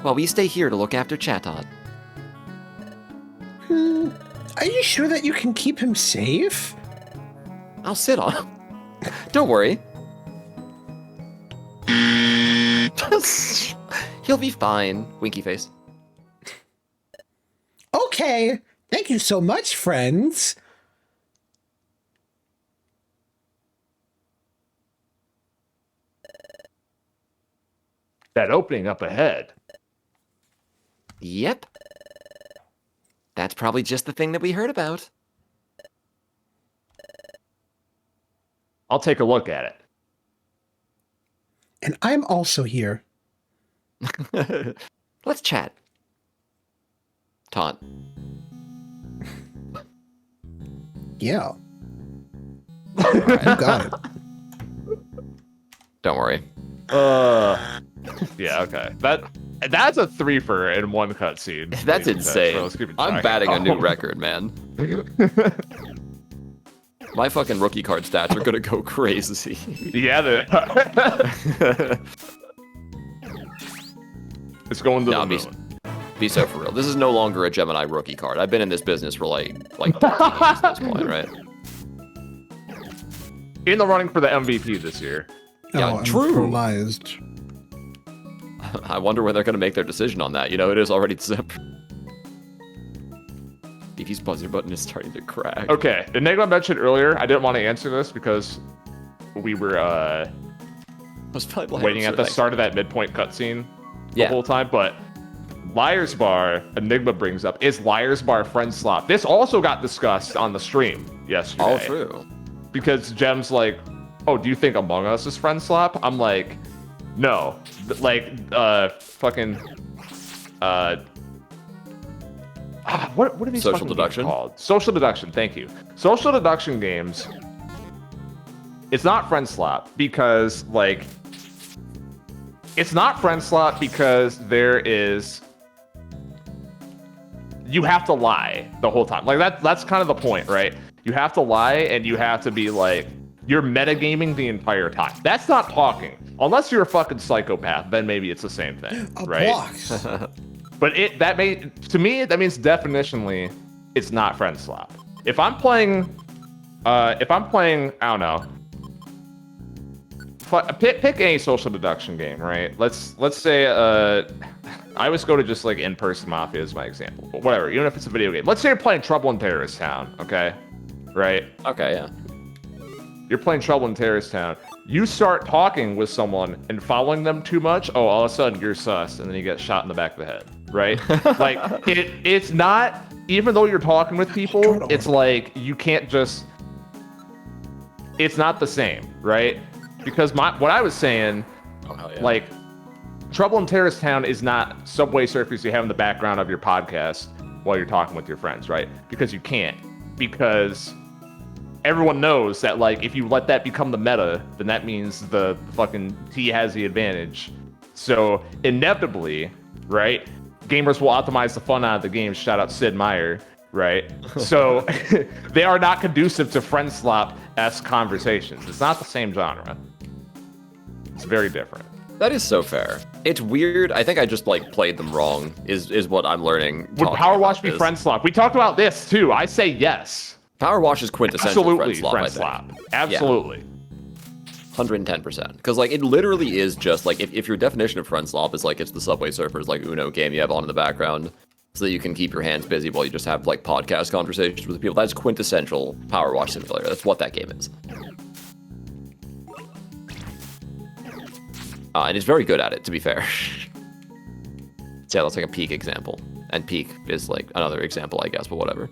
while we stay here to look after Chatot? Are you sure that you can keep him safe? I'll sit on him. Don't worry. He'll be fine, Winky face. Okay. Thank you so much, friends. That opening up ahead. Yep. That's probably just the thing that we heard about. I'll take a look at it. And I'm also here. Let's chat. Taunt. Yeah. You got it. Don't worry. Yeah, okay. That's a threefer in one cutscene. That's Ladies and insane. gentlemen. Let's keep it I'm track. batting a new Oh. record, man. My fucking rookie card stats are gonna go crazy. Yeah, it's going to No, the be, moon. be so for real. This is no longer a Gemini rookie card. I've been in this business for like 13 years at this point, right? In the running for the MVP this year. Yeah, I'm true. paralyzed. I wonder when they're gonna make their decision on that. You know, it is already December. BP's buzzer button is starting to crack. Okay, Enigma mentioned earlier, I didn't want to answer this because we were I was probably waiting at the start of that midpoint cutscene the Yeah. whole time, but Liar's Bar, Enigma brings up, is Liar's Bar friend slot? This also got discussed on the stream yesterday. All true. Because Gem's like, oh, do you think Among Us is friend slap? I'm like, no. Like, fucking, what are these Social fucking games deduction? called? Social deduction, thank you. Social deduction games, it's not friend slap because, like, it's not friend slap because there is, you have to lie the whole time. Like, that's kind of the point, right? You have to lie and you have to be like, you're metagaming the entire time. That's not talking. Unless you're a fucking psychopath, then maybe it's the same thing, right? Blocks. But to me, that means definitionally, it's not friend slap. If I'm playing, I don't know, pick any social deduction game, right? Let's say, I always go to just like in-person Mafia as my example, but whatever, even if it's a video game. Let's say you're playing Trouble in Terrorist Town, okay? Right? Okay, yeah. You're playing Trouble in Terrorist Town. You start talking with someone and following them too much. Oh, all of a sudden you're sus, and then you get shot in the back of the head, right? Like it's not. Even though you're talking with people, it's like you can't just. It's not the same, right? Because what I was saying, like, Trouble in Terrorist Town is not Subway Surfers you have in the background of your podcast while you're talking with your friends, right? Because you can't. Because everyone knows that, like, if you let that become the meta, then that means the fucking T has the advantage. So inevitably, right, gamers will optimize the fun out of the game. Shout out Sid Meier, right? So they are not conducive to friend slop-esque conversations. It's not the same genre. It's very different. That is so fair. It's weird. I think I just like played them wrong. Is what I'm learning. Would Power Wash be friend slop? We talked about this too. I say yes. Power Wash is quintessential Absolutely friend slop. Absolutely. 110%. Because like it literally is just like if your definition of friend slop is like it's the Subway Surfers like Uno game you have on in the background so that you can keep your hands busy while you just have like podcast conversations with people. That's quintessential Power Wash Simulator. That's what that game is. And it's very good at it, to be fair. So yeah, that's like a Peak example. And Peak is like another example, I guess, but whatever.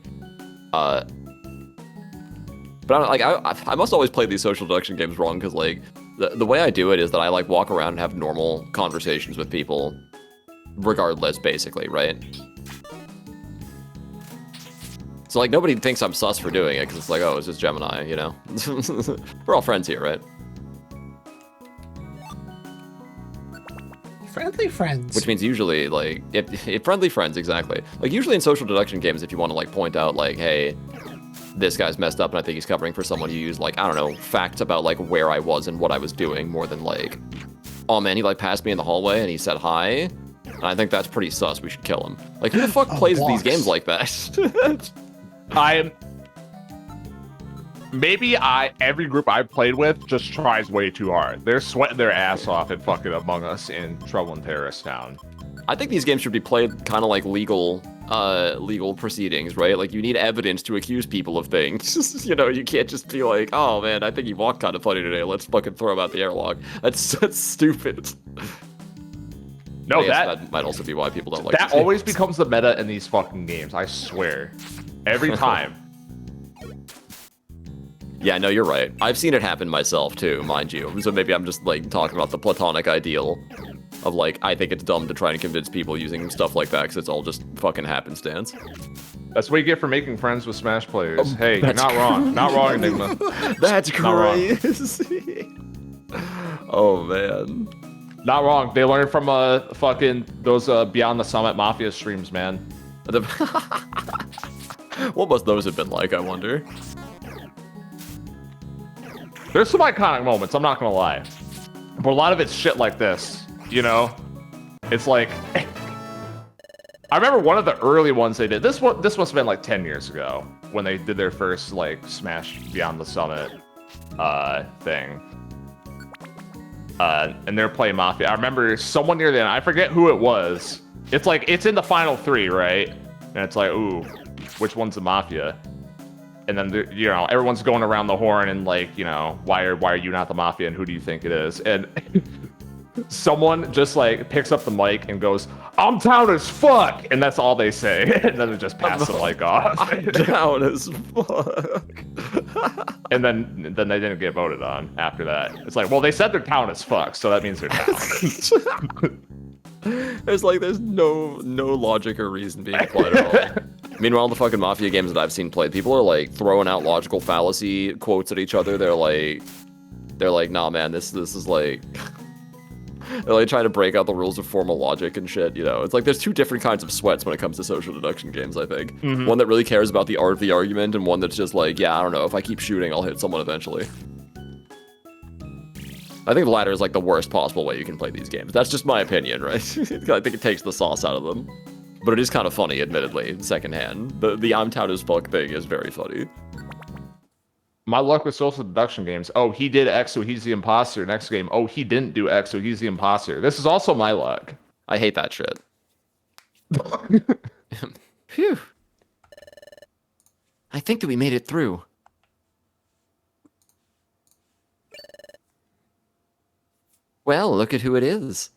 But I must always play these social deduction games wrong, because like the way I do it is that I like walk around and have normal conversations with people regardless, basically, right? So like nobody thinks I'm sus for doing it, because it's like, oh, it's just Gemini, you know? We're all friends here, right? Friendly friends. Which means usually, like, if friendly friends, exactly. Like, usually in social deduction games, if you want to, like, point out, like, hey, this guy's messed up and I think he's covering for someone, you use, like, I don't know, facts about, like, where I was and what I was doing more than, like, oh, man, he, like, passed me in the hallway and he said hi, and I think that's pretty sus, we should kill him. Like, who the fuck plays these games like that? Every group I've played with just tries way too hard. They're sweating their ass off in fucking Among Us in Trouble in Terrorist Town. I think these games should be played kind of like legal proceedings, right? Like, you need evidence to accuse people of things. You know, you can't just be like, oh man, I think he walked kind of funny today, let's fucking throw him out the airlock. That's stupid. No, that might also be why people don't like that always becomes the meta in these fucking games, I swear. Every time. Yeah, no, you're right. I've seen it happen myself too, mind you. So maybe I'm just like talking about the platonic ideal of like, I think it's dumb to try and convince people using stuff like that because it's all just fucking happenstance. That's what you get for making friends with Smash players. Hey, you're not wrong. Not wrong, Enigma. That's crazy. Oh, man. Not wrong. They learned from fucking those Beyond the Summit Mafia streams, man. What must those have been like, I wonder? There's some iconic moments, I'm not gonna lie. But a lot of it's shit like this, you know? It's like... I remember one of the early ones they did. This must have been like 10 years ago when they did their first like Smash Beyond the Summit thing. And they're playing Mafia. I remember someone near the end, I forget who it was. It's like, it's in the final 3, right? And it's like, ooh, which one's the Mafia? And then, you know, everyone's going around the horn and like, you know, why are you not the Mafia and who do you think it is? And someone just like picks up the mic and goes, I'm down as fuck! And that's all they say. And then they just pass the mic off. I'm down as fuck. And then they didn't get voted on after that. It's like, well, they said they're down as fuck, so that means they're down. There's no logic or reason being applied at all. Meanwhile, the fucking Mafia games that I've seen played, people are like throwing out logical fallacy quotes at each other. They're like, nah, man, this is like, they're like trying to break out the rules of formal logic and shit. You know, it's like there's two different kinds of sweats when it comes to social deduction games. I think one that really cares about the art of the argument, and one that's just like, yeah, I don't know, if I keep shooting, I'll hit someone eventually. I think the latter is like the worst possible way you can play these games. That's just my opinion, right? I think it takes the sauce out of them. But it is kind of funny, admittedly, secondhand. The I'm down as fuck thing is very funny. My luck with social deduction games. Oh, he did X, so he's the imposter. Next game, oh, he didn't do X, so he's the imposter. This is also my luck. I hate that shit. Phew. I think that we made it through. Well, look at who it is.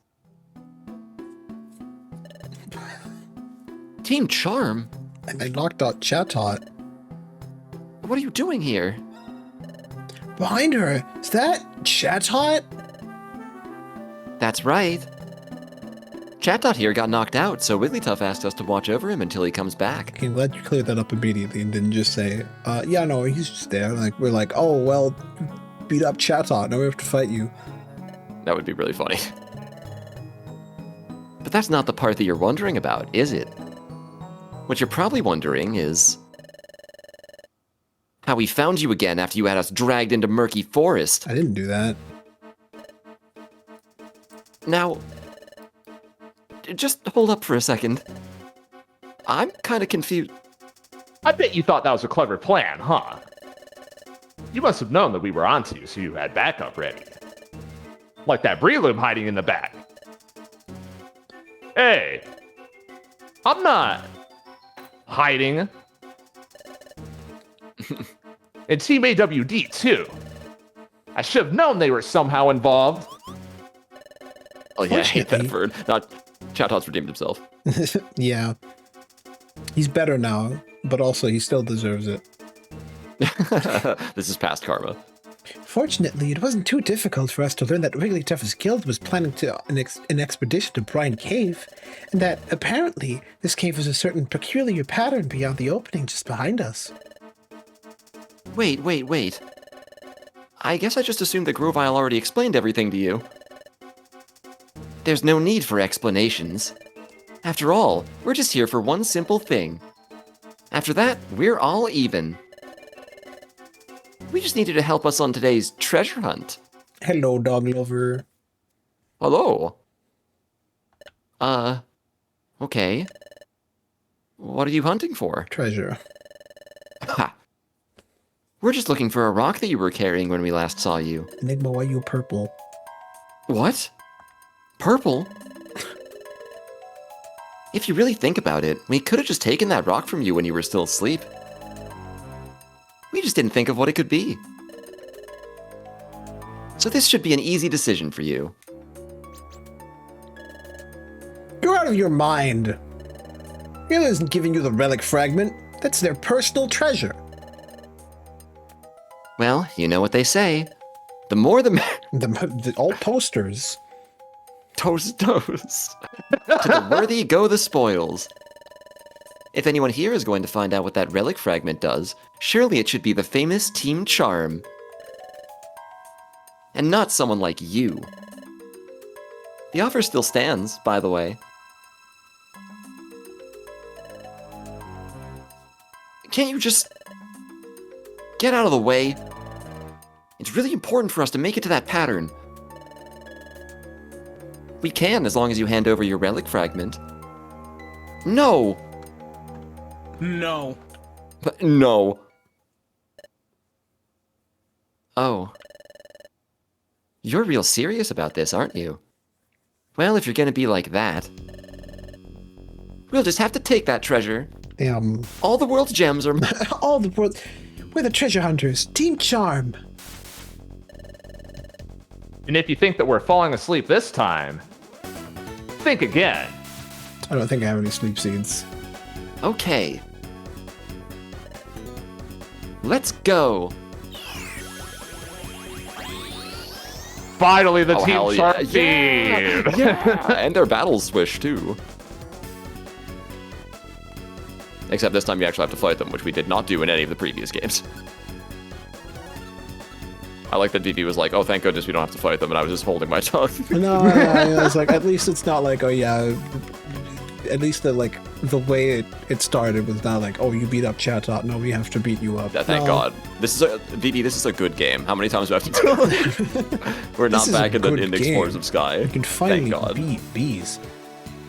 Team Charm? And they knocked out Chatot. What are you doing here? Behind her, is that Chatot? That's right. Chatot here got knocked out, so Wigglytuff asked us to watch over him until he comes back. Okay, I'm glad you cleared that up immediately and didn't just say, yeah, no, he's just there. Like, we're like, oh, well, beat up Chatot, now we have to fight you. That would be really funny. But that's not the part that you're wondering about, is it? What you're probably wondering is how we found you again after you had us dragged into Murky Forest. I didn't do that. Now, just hold up for a second. I'm kind of confused. I bet you thought that was a clever plan, huh? You must have known that we were onto you, so you had backup ready. Like that Breloom hiding in the back. Hey, I'm not hiding. And Team AWD, too. I should have known they were somehow involved. Oh yeah, I hate that bird. Not Chatot's redeemed himself. Yeah. He's better now, but also he still deserves it. This is past karma. Fortunately, it wasn't too difficult for us to learn that Wigglytuff's guild was planning an expedition to Brine Cave, and that apparently this cave has a certain peculiar pattern beyond the opening just behind us. Wait. I guess I just assumed that Grovile already explained everything to you. There's no need for explanations. After all, we're just here for one simple thing. After that, we're all even. We just needed to help us on today's treasure hunt. Hello, dog lover. Hello. Okay. What are you hunting for? Treasure. Ha. We're just looking for a rock that you were carrying when we last saw you. Enigma, why you purple? What? Purple? If you really think about it, we could have just taken that rock from you when you were still asleep. We just didn't think of what it could be. So this should be an easy decision for you. You're out of your mind. Healer isn't giving you the relic fragment. That's their personal treasure. Well, you know what they say. The more the All posters. Toes. To the worthy go the spoils. If anyone here is going to find out what that relic fragment does, surely it should be the famous Team Charm. And not someone like you. The offer still stands, by the way. Can't you just get out of the way? It's really important for us to make it to that pattern. We can, as long as you hand over your relic fragment. No! No. But no. Oh. You're real serious about this, aren't you? Well, if you're gonna be like that, we'll just have to take that treasure. All the world's gems are... All the world... We're the treasure hunters. Team Charm. And if you think that we're falling asleep this time, think again. I don't think I have any sleep seeds. Okay. Let's go. Finally, the Team hell Charm yeah. team. Yeah. And their battle swish, too. Except this time you actually have to fight them, which we did not do in any of the previous games. I like that VV was like, oh, thank goodness we don't have to fight them, and I was just holding my tongue. No, I was like, at least it's not like, oh yeah, at least the way it started was not like, oh, you beat up Chatot, no, we have to beat you up. Yeah, thank God. This is a good game. How many times do I have to do it? We're not back in the Explorers of Sky. You can finally thank God. beat bees.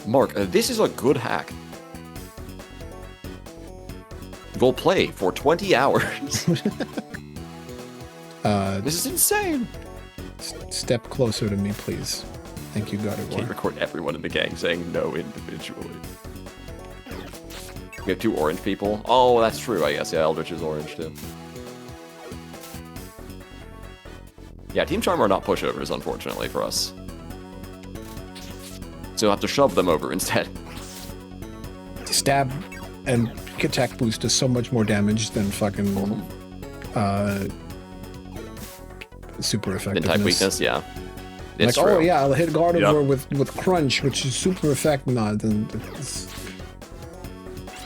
Mark, this is a good hack. We'll play for 20 hours. This is insane. Step closer to me, please. Thank you, God of War. Can't record everyone in the gang saying no individually. We have 2 orange people. Oh, that's true, I guess. Yeah, Eldritch is orange, too. Yeah, Team Charm are not pushovers, unfortunately, for us. so you'll have to shove them over instead. Stab and attack boost does so much more damage than fucking super effectiveness. Type weakness, yeah. It's like, true. oh yeah, I'll hit Gardevoir with Crunch, which is super effective. No, then it's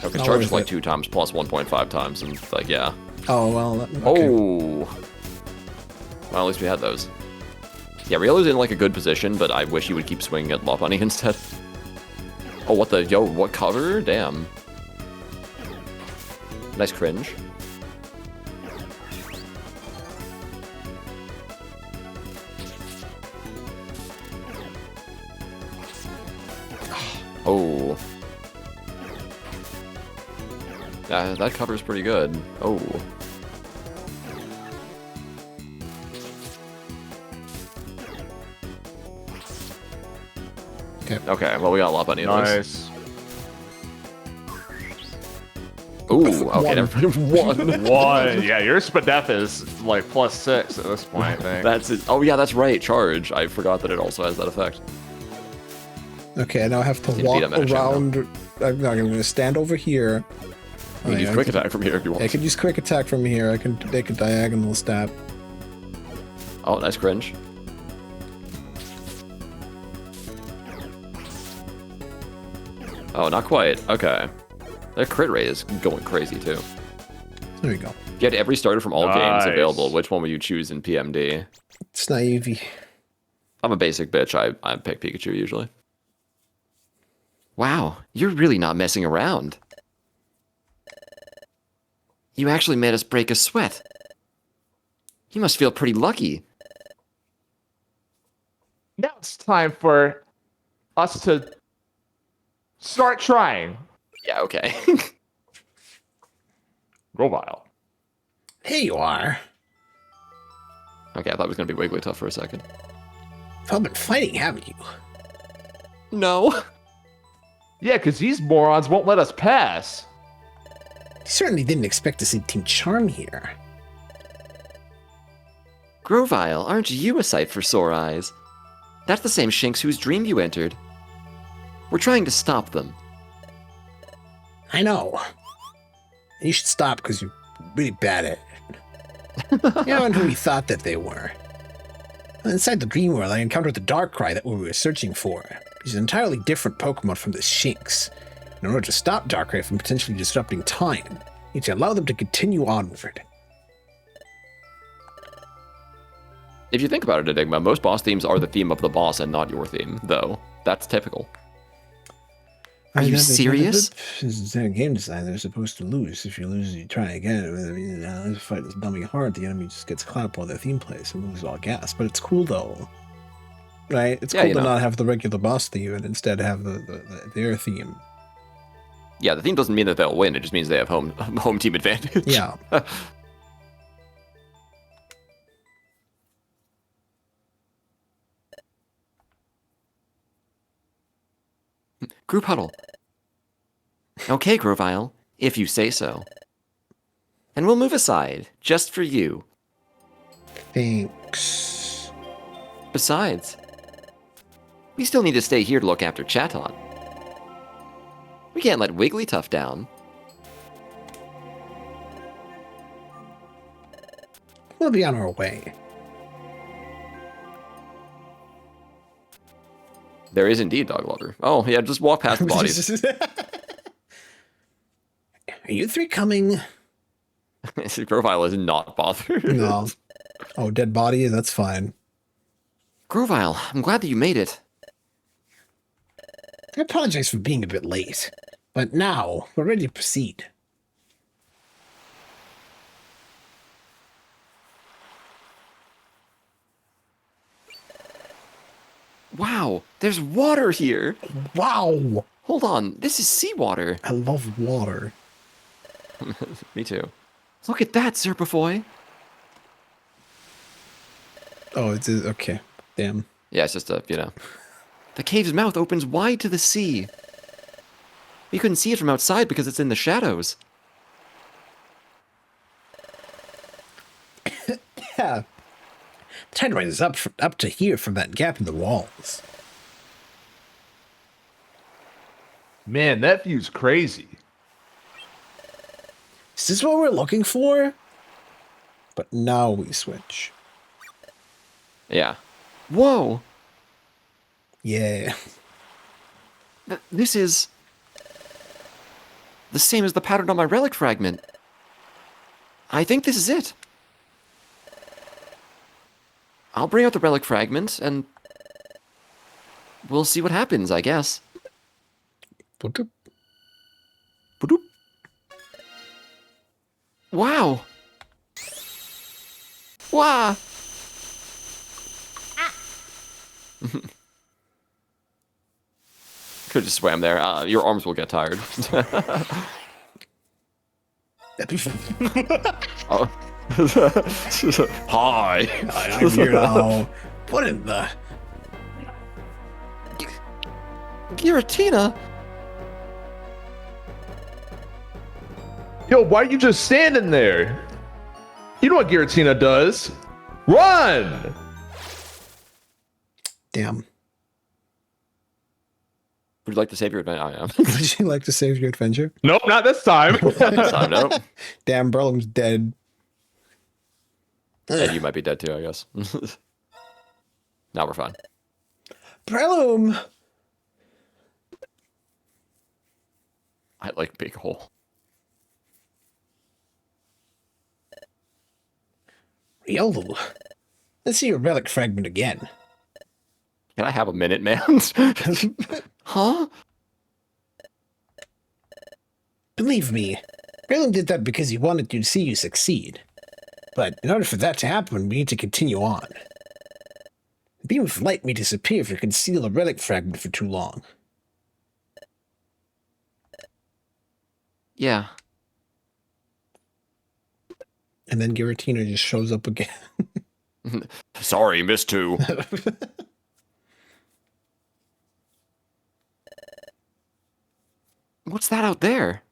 Okay, charge is like 2 times plus 1.5 times, and like, yeah. Oh, well, okay. Oh! Well, at least we had those. Yeah, Rielo's in like a good position, but I wish he would keep swinging at Lopunny instead. Oh, what the, yo, what cover? Damn. Nice cringe. Oh. Yeah, that cover's pretty good. Oh. Okay, well, we got Lopunny of those. Nice. Ooh, okay, never mind. 1. Yeah, your Spadef is like +6 at this point, I think. That's it. Oh, yeah, that's right. Charge. I forgot that it also has that effect. Okay, now I have to walk around. I'm going to stand over here. You can use quick attack from here if you want. I could use quick attack from here. I can take a diagonal stab. Oh, nice cringe. Oh, not quite. Okay. That crit rate is going crazy, too. There you go. If you had every starter from all games available, which one would you choose in PMD? It's naive. I'm a basic bitch. I pick Pikachu, usually. Wow, you're really not messing around. You actually made us break a sweat. You must feel pretty lucky. Now it's time for us to start trying. Yeah, okay. Grovyle. Here you are. Okay, I thought it was going to be Wigglytuff for a second. You've been fighting, haven't you? No. Yeah, because these morons won't let us pass. Certainly didn't expect to see Team Charm here. Grovyle, aren't you a sight for sore eyes? That's the same Shinx whose dream you entered. We're trying to stop them. I know. You should stop because you're really bad at it. You know who we thought that they were. Inside the dream world, I encountered the Darkrai that we were searching for. He's an entirely different Pokemon from the Shinx. In order to stop Darkrai from potentially disrupting time, you need to allow them to continue onward. If you think about it, Enigma, most boss themes are the theme of the boss and not your theme, though. That's typical. Are you serious? This game design, they're supposed to lose. If you lose, you try again. This fight is dummy hard. The enemy just gets clapped while their theme plays and loses all gas. But it's cool though, right? It's cool to not have the regular boss theme and instead have their theme. Yeah, the theme doesn't mean that they'll win. It just means they have home team advantage. Yeah. Group huddle. Okay, Grovyle, if you say so. And we'll move aside, just for you. Thanks. Besides, we still need to stay here to look after Chatot. We can't let Wigglytuff down. We'll be on our way. There is indeed Dog Lover. Oh, yeah, just walk past the bodies. Are you three coming? Grovyle is not bothered. No. Oh, dead body? That's fine. Grovyle, I'm glad that you made it. I apologize for being a bit late, but now we're ready to proceed. Wow, there's water here. Wow! Hold on, this is seawater. I love water. Me too. Look at that, Serpifoy. Oh, it's okay. Damn. Yeah, it's just The cave's mouth opens wide to the sea. We couldn't see it from outside because it's in the shadows. Yeah. Tide rises up to here from that gap in the walls. Man, that view's crazy. Is this what we're looking for? But now we switch. Yeah. Whoa! Yeah. This is the same as the pattern on my relic fragment. I think this is it. I'll bring out the relic fragment, and we'll see what happens, I guess. Ba-doop. Ba-doop. Wow! Wow! Could have just swam there. Your arms will get tired. Oh. Hi. I'm here now. What in the... Giratina? Yo, why are you just standing there? You know what Giratina does? Run! Damn. Would you like to save your adventure? I am. Would you like to save your adventure? Nope, not this time. This time, no. Damn, Burlum's dead. And you might be dead too, I guess. Now we're fine. Brelum! I like big hole. Riolu. Let's see your relic fragment again. Can I have a minute, man? Huh? Believe me, Brelum did that because he wanted to see you succeed. But in order for that to happen, we need to continue on. The beam of light may disappear if you conceal a relic fragment for too long. Yeah. And then Giratina just shows up again. Sorry, missed two. What's that out there?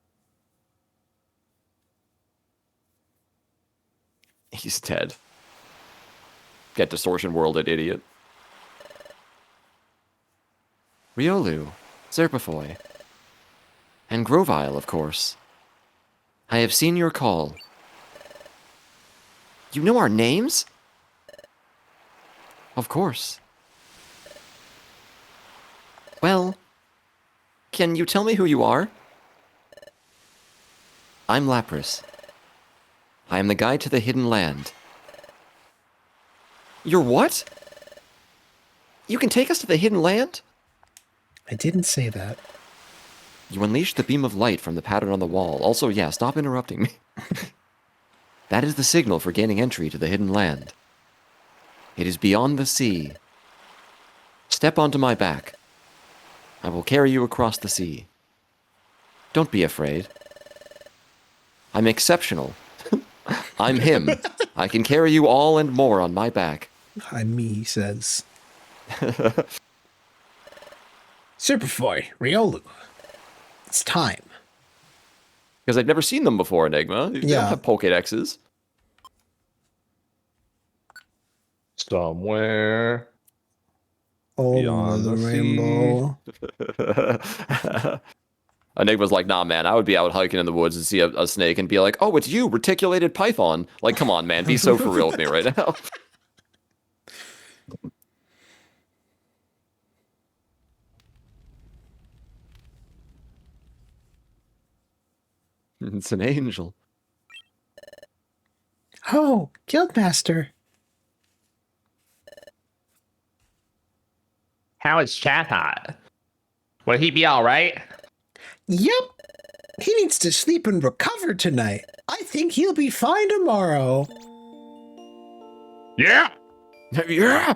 He's dead. Get distortion worlded, idiot. Riolu, Serpifoy, and Grovile, of course. I have seen your call. You know our names? Of course. Well, can you tell me who you are? I'm Lapras. I am the guide to the hidden land. You're what? You can take us to the hidden land? I didn't say that. You unleashed the beam of light from the pattern on the wall. Also, yeah, stop interrupting me. That is the signal for gaining entry to the hidden land. It is beyond the sea. Step onto my back. I will carry you across the sea. Don't be afraid. I'm exceptional. I'm him. I can carry you all and more on my back. I'm me, he says. Serpifoy, Riolu. It's time. Because I've never seen them before, Enigma. They Yeah. don't have Pokédexes. Somewhere. Over Beyond the the rainbow. Enigma's like, nah, man, I would be out hiking in the woods and see a snake and be like, oh, it's you, reticulated python. Like, come on, man, be so for real with me right now. It's an angel. Oh, Guildmaster. How is Chatot? Will he be alright? Yep. He needs to sleep and recover tonight. I think he'll be fine tomorrow. Yeah! Yeah!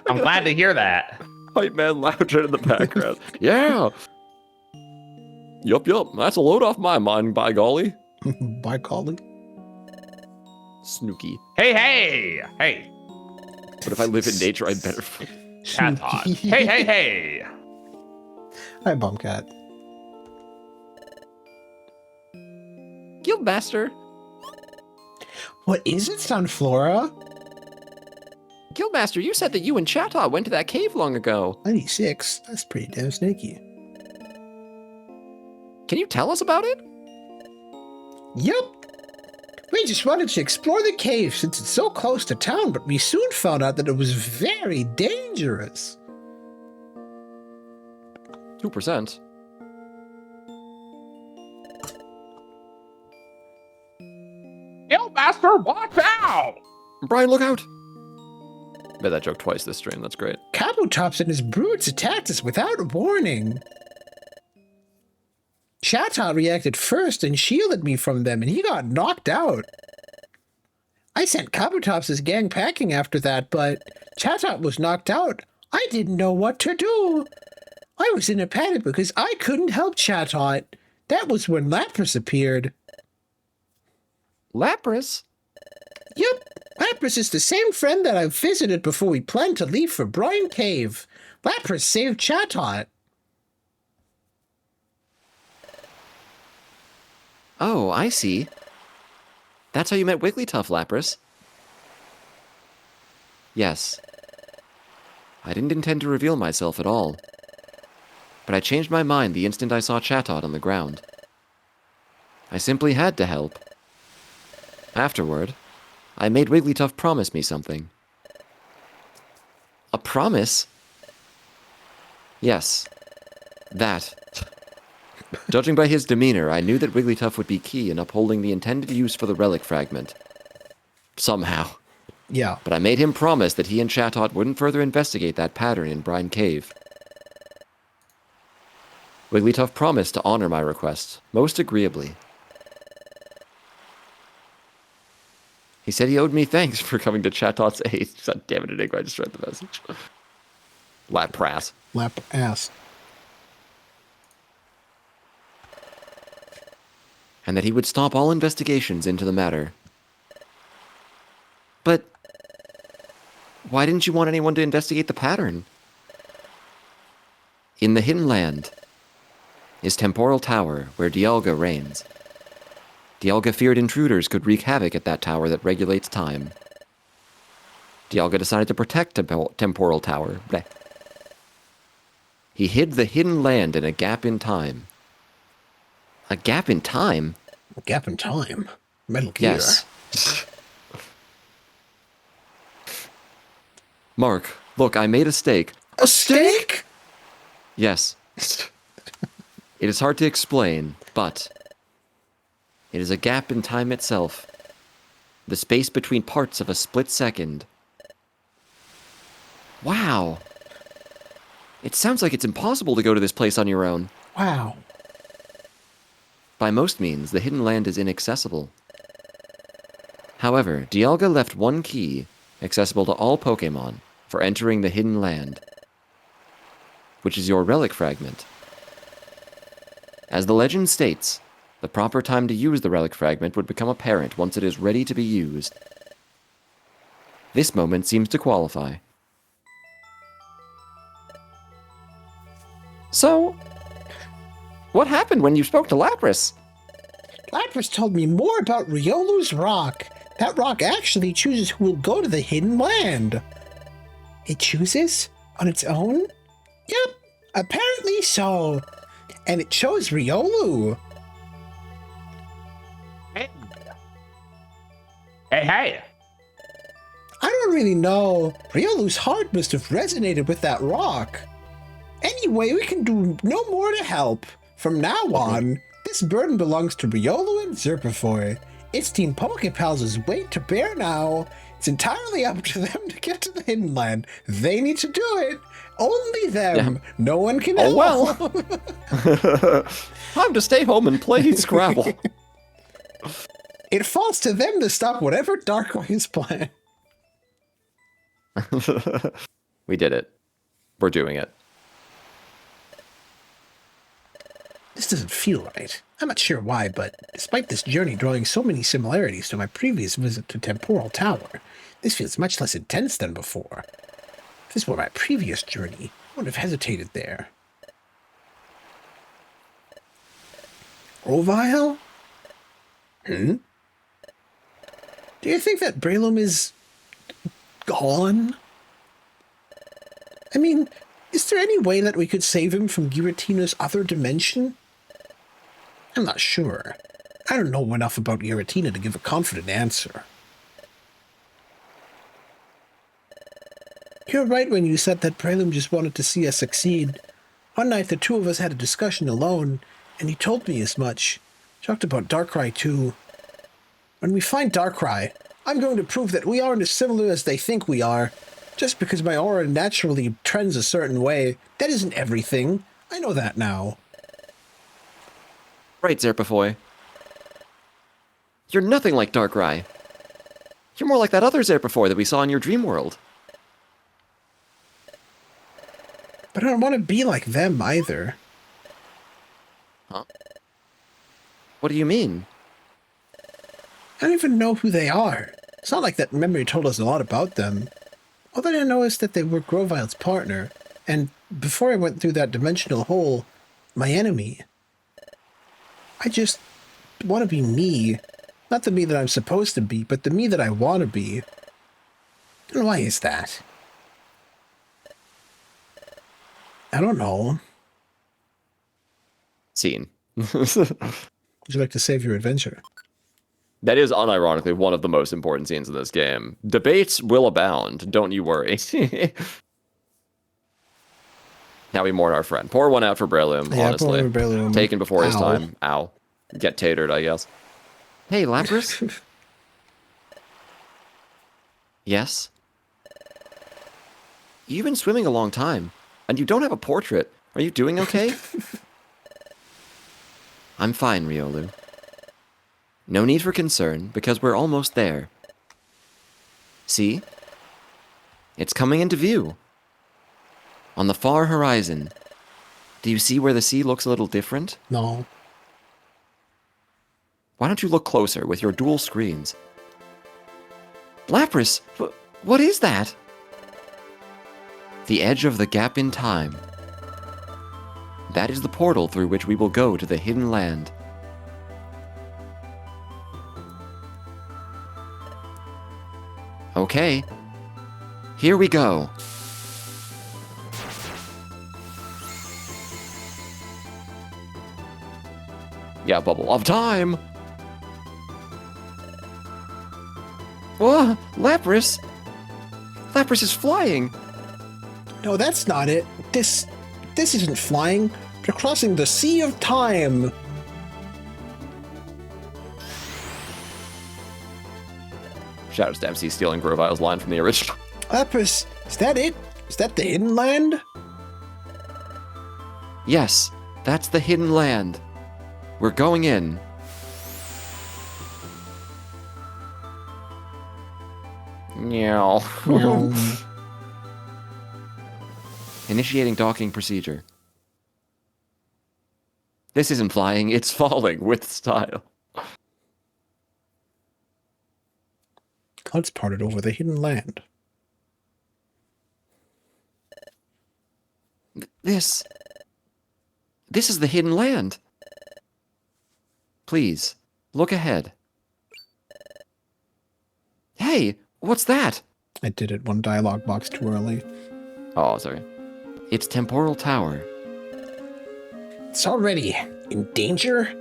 I'm glad to hear that. Hype man louder in the background. Yeah! Yup. That's a load off my mind, by golly. By golly. Snooky. Hey! But if I live in nature, I better... Chatot. Hey! Hi, Bumcat. Guildmaster. What is it, Sunflora? Master, you said that you and Chatot went to that cave long ago. 96? That's pretty damn snaky. Can you tell us about it? Yup. We just wanted to explore the cave since it's so close to town, but we soon found out that it was very dangerous. 2%. Yo, Master, watch out! Brian, look out! Made that joke twice this stream, that's great. Kabutops and his broods attacked us without warning. Chatot reacted first and shielded me from them, and he got knocked out. I sent Kabutops' gang packing after that, but Chatot was knocked out. I didn't know what to do. I was in a panic because I couldn't help Chatot. That was when Lapras appeared. Lapras? Yep, Lapras is the same friend that I visited before we planned to leave for Brine Cave. Lapras saved Chatot. Oh, I see. That's how you met Wigglytuff, Lapras. Yes. I didn't intend to reveal myself at all. But I changed my mind the instant I saw Chatot on the ground. I simply had to help. Afterward, I made Wigglytuff promise me something. A promise? Yes. That. Judging by his demeanor, I knew that Wigglytuff would be key in upholding the intended use for the relic fragment. Somehow. Yeah. But I made him promise that he and Chatot wouldn't further investigate that pattern in Brine Cave. Wigglytuff promised to honor my request, most agreeably. He said he owed me thanks for coming to Chatot's aid. God damn it, Enigma, I just read the message. Lapras. Lapass. And that he would stop all investigations into the matter. But why didn't you want anyone to investigate the pattern? In the Hidden Land is Temporal Tower, where Dialga reigns. Dialga feared intruders could wreak havoc at that tower that regulates time. Dialga decided to protect Temporal Tower. Bleh. He hid the Hidden Land in a gap in time. A gap in time? A gap in time? Metal Gear. Yes. Mark, look, I made a stake. A steak? Yes. It is hard to explain, but it is a gap in time itself. The space between parts of a split second. Wow. It sounds like it's impossible to go to this place on your own. Wow. By most means, the Hidden Land is inaccessible. However, Dialga left one key, accessible to all Pokémon, for entering the Hidden Land, which is your relic fragment. As the legend states, the proper time to use the relic fragment would become apparent once it is ready to be used. This moment seems to qualify. So, what happened when you spoke to Lapras? Lapras told me more about Riolu's rock. That rock actually chooses who will go to the Hidden Land. It chooses? On its own? Yep, apparently so. And it chose Riolu. Hey. Hey. I don't really know. Riolu's heart must have resonated with that rock. Anyway, we can do no more to help. From now on, this burden belongs to Riolu and Zerpifoy. It's Team Poképals' weight to bear now. It's entirely up to them to get to the Hidden Land. They need to do it. Only them. Yeah. No one can help. Oh, well. Time to stay home and play Scrabble. It falls to them to stop whatever Darkwing's plan. We did it. We're doing it. This doesn't feel right. I'm not sure why, but despite this journey drawing so many similarities to my previous visit to Temporal Tower, this feels much less intense than before. If this were my previous journey, I would have hesitated there. Grovyle? Do you think that Breloom is gone? I mean, is there any way that we could save him from Giratina's other dimension? I'm not sure. I don't know enough about Giratina to give a confident answer. You're right when you said that Prelude just wanted to see us succeed. One night the two of us had a discussion alone, and he told me as much. Talked about Darkrai too. When we find Darkrai, I'm going to prove that we aren't as similar as they think we are. Just because my aura naturally trends a certain way, that isn't everything. I know that now. Right, Zerpifoy. You're nothing like Darkrai. You're more like that other Zerpifoy that we saw in your dream world. But I don't want to be like them either. Huh? What do you mean? I don't even know who they are. It's not like that memory told us a lot about them. All that I know is that they were Grovile's partner, and before I went through that dimensional hole, my enemy. I just want to be me. Not the me that I'm supposed to be, but the me that I want to be. And why is that? I don't know. Scene. Would you like to save your adventure? That is unironically one of the most important scenes in this game. Debates will abound, don't you worry. Now we mourn our friend. Pour one out for Breloom, Yeah, honestly. pour one for Breloom. Taken before his Ow. time. Ow. Get tatered, I guess. Hey, Lapras? Yes? You've been swimming a long time, and you don't have a portrait. Are you doing okay? I'm fine, Riolu. No need for concern, because we're almost there. See? It's coming into view. On the far horizon. Do you see where the sea looks a little different? No. Why don't you look closer with your dual screens? Lapras, what is that? The edge of the gap in time. That is the portal through which we will go to the hidden land. Okay. Here we go. Yeah, bubble of time! Whoa, Lapras! Lapras is flying! No, that's not it. This isn't flying. You're crossing the Sea of Time. Shadow Stampsy stealing Grovile's line from the original. Lapras, is that it? Is that the hidden land? Yes, that's the hidden land. We're going in. Meow. Initiating docking procedure. This isn't flying, it's falling with style. Clouds parted over the hidden land. This is the hidden land. Please, look ahead. Hey, what's that? I did it one dialogue box too early. Oh, sorry. It's Temporal Tower. It's already in danger?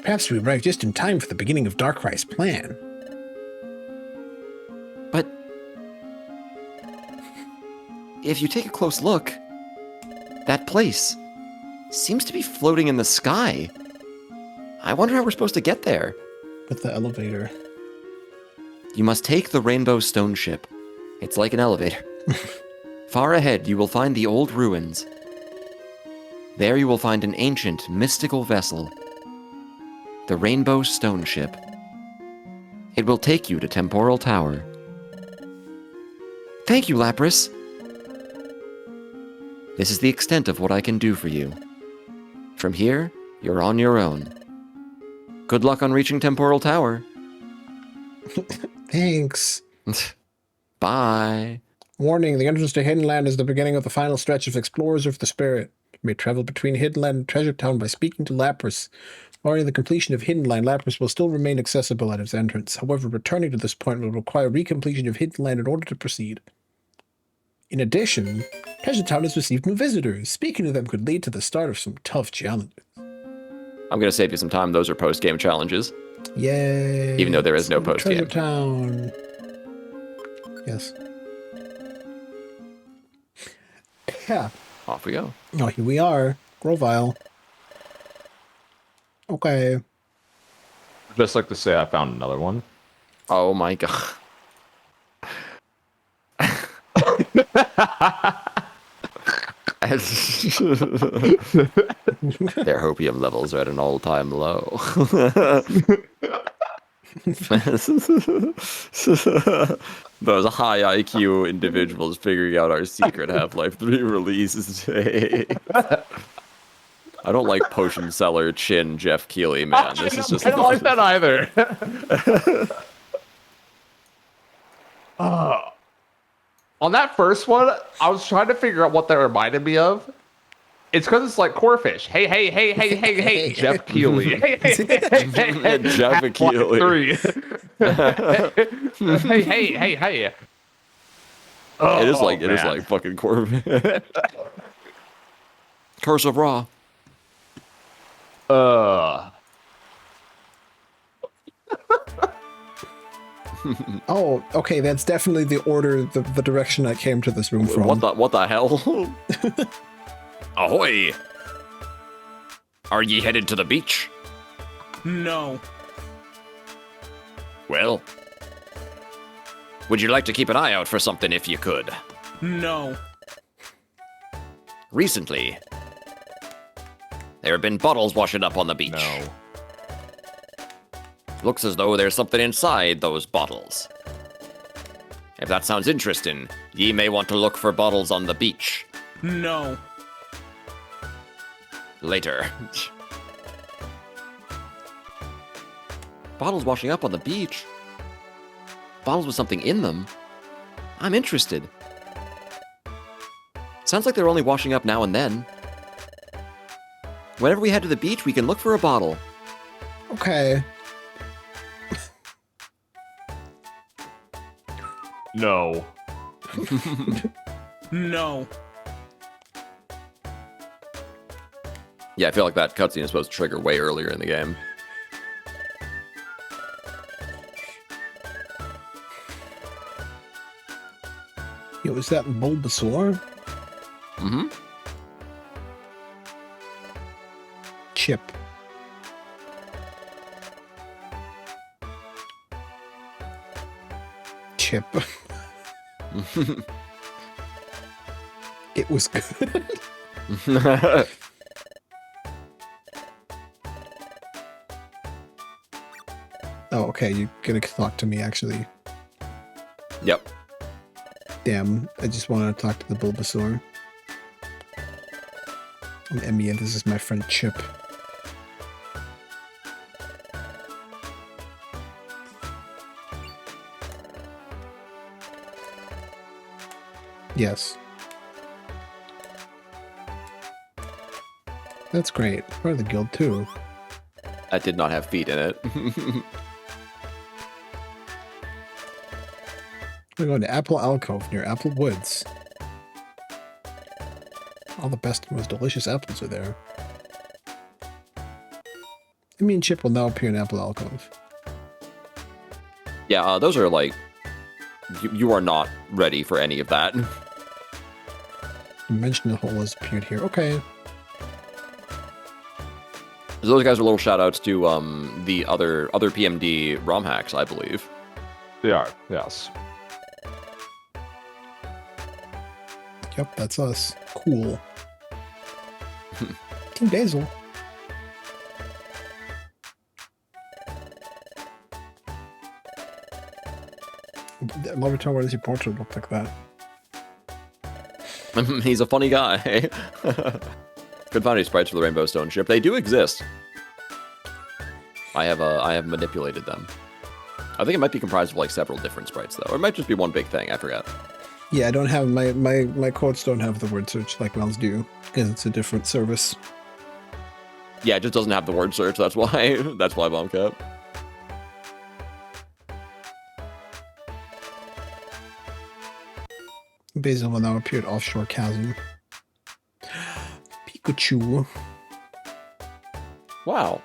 Perhaps we arrived just in time for the beginning of Darkrai's plan. But if you take a close look, that place seems to be floating in the sky. I wonder how we're supposed to get there. With the elevator. You must take the Rainbow Stone Ship. It's like an elevator. Far ahead, you will find the old ruins. There you will find an ancient, mystical vessel. The Rainbow Stone Ship. It will take you to Temporal Tower. Thank you, Lapras. This is the extent of what I can do for you. From here, you're on your own. Good luck on reaching Temporal Tower. Thanks. Bye. Warning, the entrance to Hidden Land is the beginning of the final stretch of Explorers of the Spirit. You may travel between Hidden Land and Treasure Town by speaking to Lapras. Following the completion of Hidden Land, Lapras will still remain accessible at its entrance. However, returning to this point will require recompletion of Hidden Land in order to proceed. In addition, Treasure Town has received new visitors. Speaking to them could lead to the start of some tough challenges. I'm going to save you some time. Those are post-game challenges. Yay. Even though there is no post-game. Treasure Town. Yes. Yeah. Off we go. Oh, here we are. Grovile. Okay. I'd just like to say I found another one. Oh my god. Their hopium levels are at an all-time low. Those high IQ individuals figuring out our secret Half-Life 3 release today. I don't like potion seller chin Jeff Keighley, man. This is just. I don't like that either. On that first one, I was trying to figure out what that reminded me of. It's because it's like Corefish. Hey, Jeff Keighley. Hey, Jeff Keighley. Hey. Oh, it is like fucking Corbin. Curse of Ra. Oh, okay, that's definitely the order, the direction I came to this room from. What the hell? Ahoy! Are ye headed to the beach? No. Well, would you like to keep an eye out for something if you could? No. Recently, there have been bottles washing up on the beach. No. Looks as though there's something inside those bottles. If that sounds interesting, ye may want to look for bottles on the beach. No. Later. Bottles washing up on the beach? Bottles with something in them? I'm interested. Sounds like they're only washing up now and then. Whenever we head to the beach, we can look for a bottle. Okay. No. No. Yeah, I feel like that cutscene is supposed to trigger way earlier in the game. Yo, is that Bulbasaur? Mm-hmm. Chip. Chip. It was good. Oh, okay, you're gonna talk to me, actually. Yep. Damn, I just wanted to talk to the Bulbasaur. I'm Emmy, and this is my friend Chip. Yes. That's great. Part of the guild, too. That did not have feet in it. We're going to Apple Alcove near Apple Woods. All the best and most delicious apples are there. Me and Chip will now appear in Apple Alcove. Yeah, those are like... You are not ready for any of that. Dimensional hole has appeared here. Okay. So those guys are little shout-outs to the other PMD ROM hacks, I believe. They are, yes. Yep, that's us. Cool. Team Dazzle. Laboratory, why does your portrait look like that? He's a funny guy. Could find any sprites for the Rainbow Stone ship. They do exist. I have manipulated them. I think it might be comprised of like several different sprites though, or it might just be one big thing. I forgot. Yeah, I don't have my quotes don't have the word search like Mel's do because it's a different service. Yeah, it just doesn't have the word search. That's why. That's why Bombcat. Basil will now appear at Offshore Chasm. Pikachu. Wow.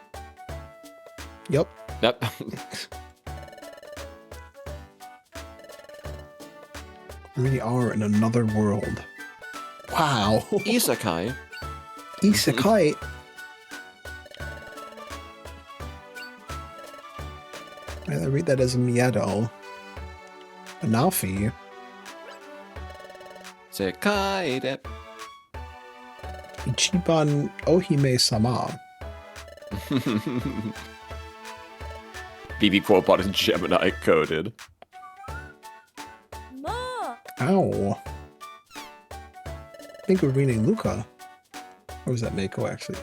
Yep. Yep. We are in another world. Wow. Isekai. Isekai. I read that as a Miedo. Anafi. Sekai dep. Ichiban Ohime-sama. BB Quotbot is Gemini coded. Ow. I think we're reading Luca. Or was that Mako, actually?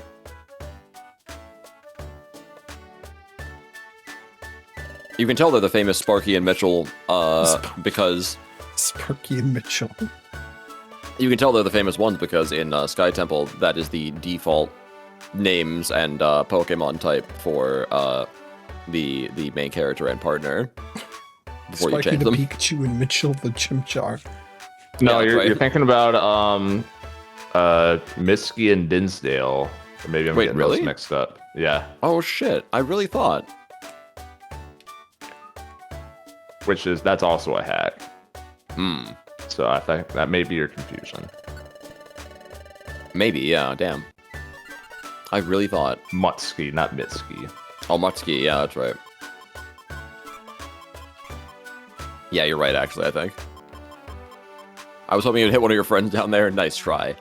You can tell they're the famous Sparky and Mitchell, because... Sparky and Mitchell. You can tell they're the famous ones because in Sky Temple, that is the default names and Pokemon type for the main character and partner. Before Sparky you change the them. Pikachu and Mitchell the Chimchar. No, Yeah, you're thinking about Misky and Dinsdale. Or maybe I'm Wait, getting really? those mixed up. Yeah. Oh shit, I really thought. That's also a hack. Hmm. So I think that may be your confusion. Maybe, yeah, damn. I really thought. Mutsky, not Mitski. Oh, Mutski, yeah, that's right. Yeah, you're right, actually, I think. I was hoping you'd hit one of your friends down there. Nice try.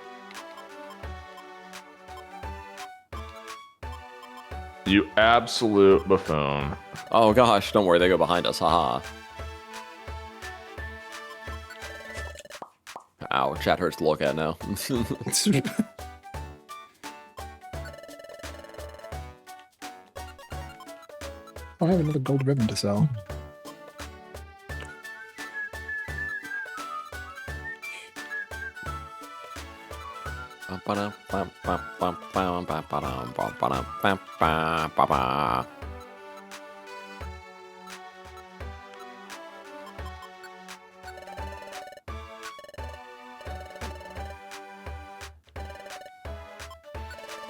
You absolute buffoon. Oh gosh, don't worry, they go behind us, haha. Ow, chat hurts to look at now. I have another gold ribbon to sell.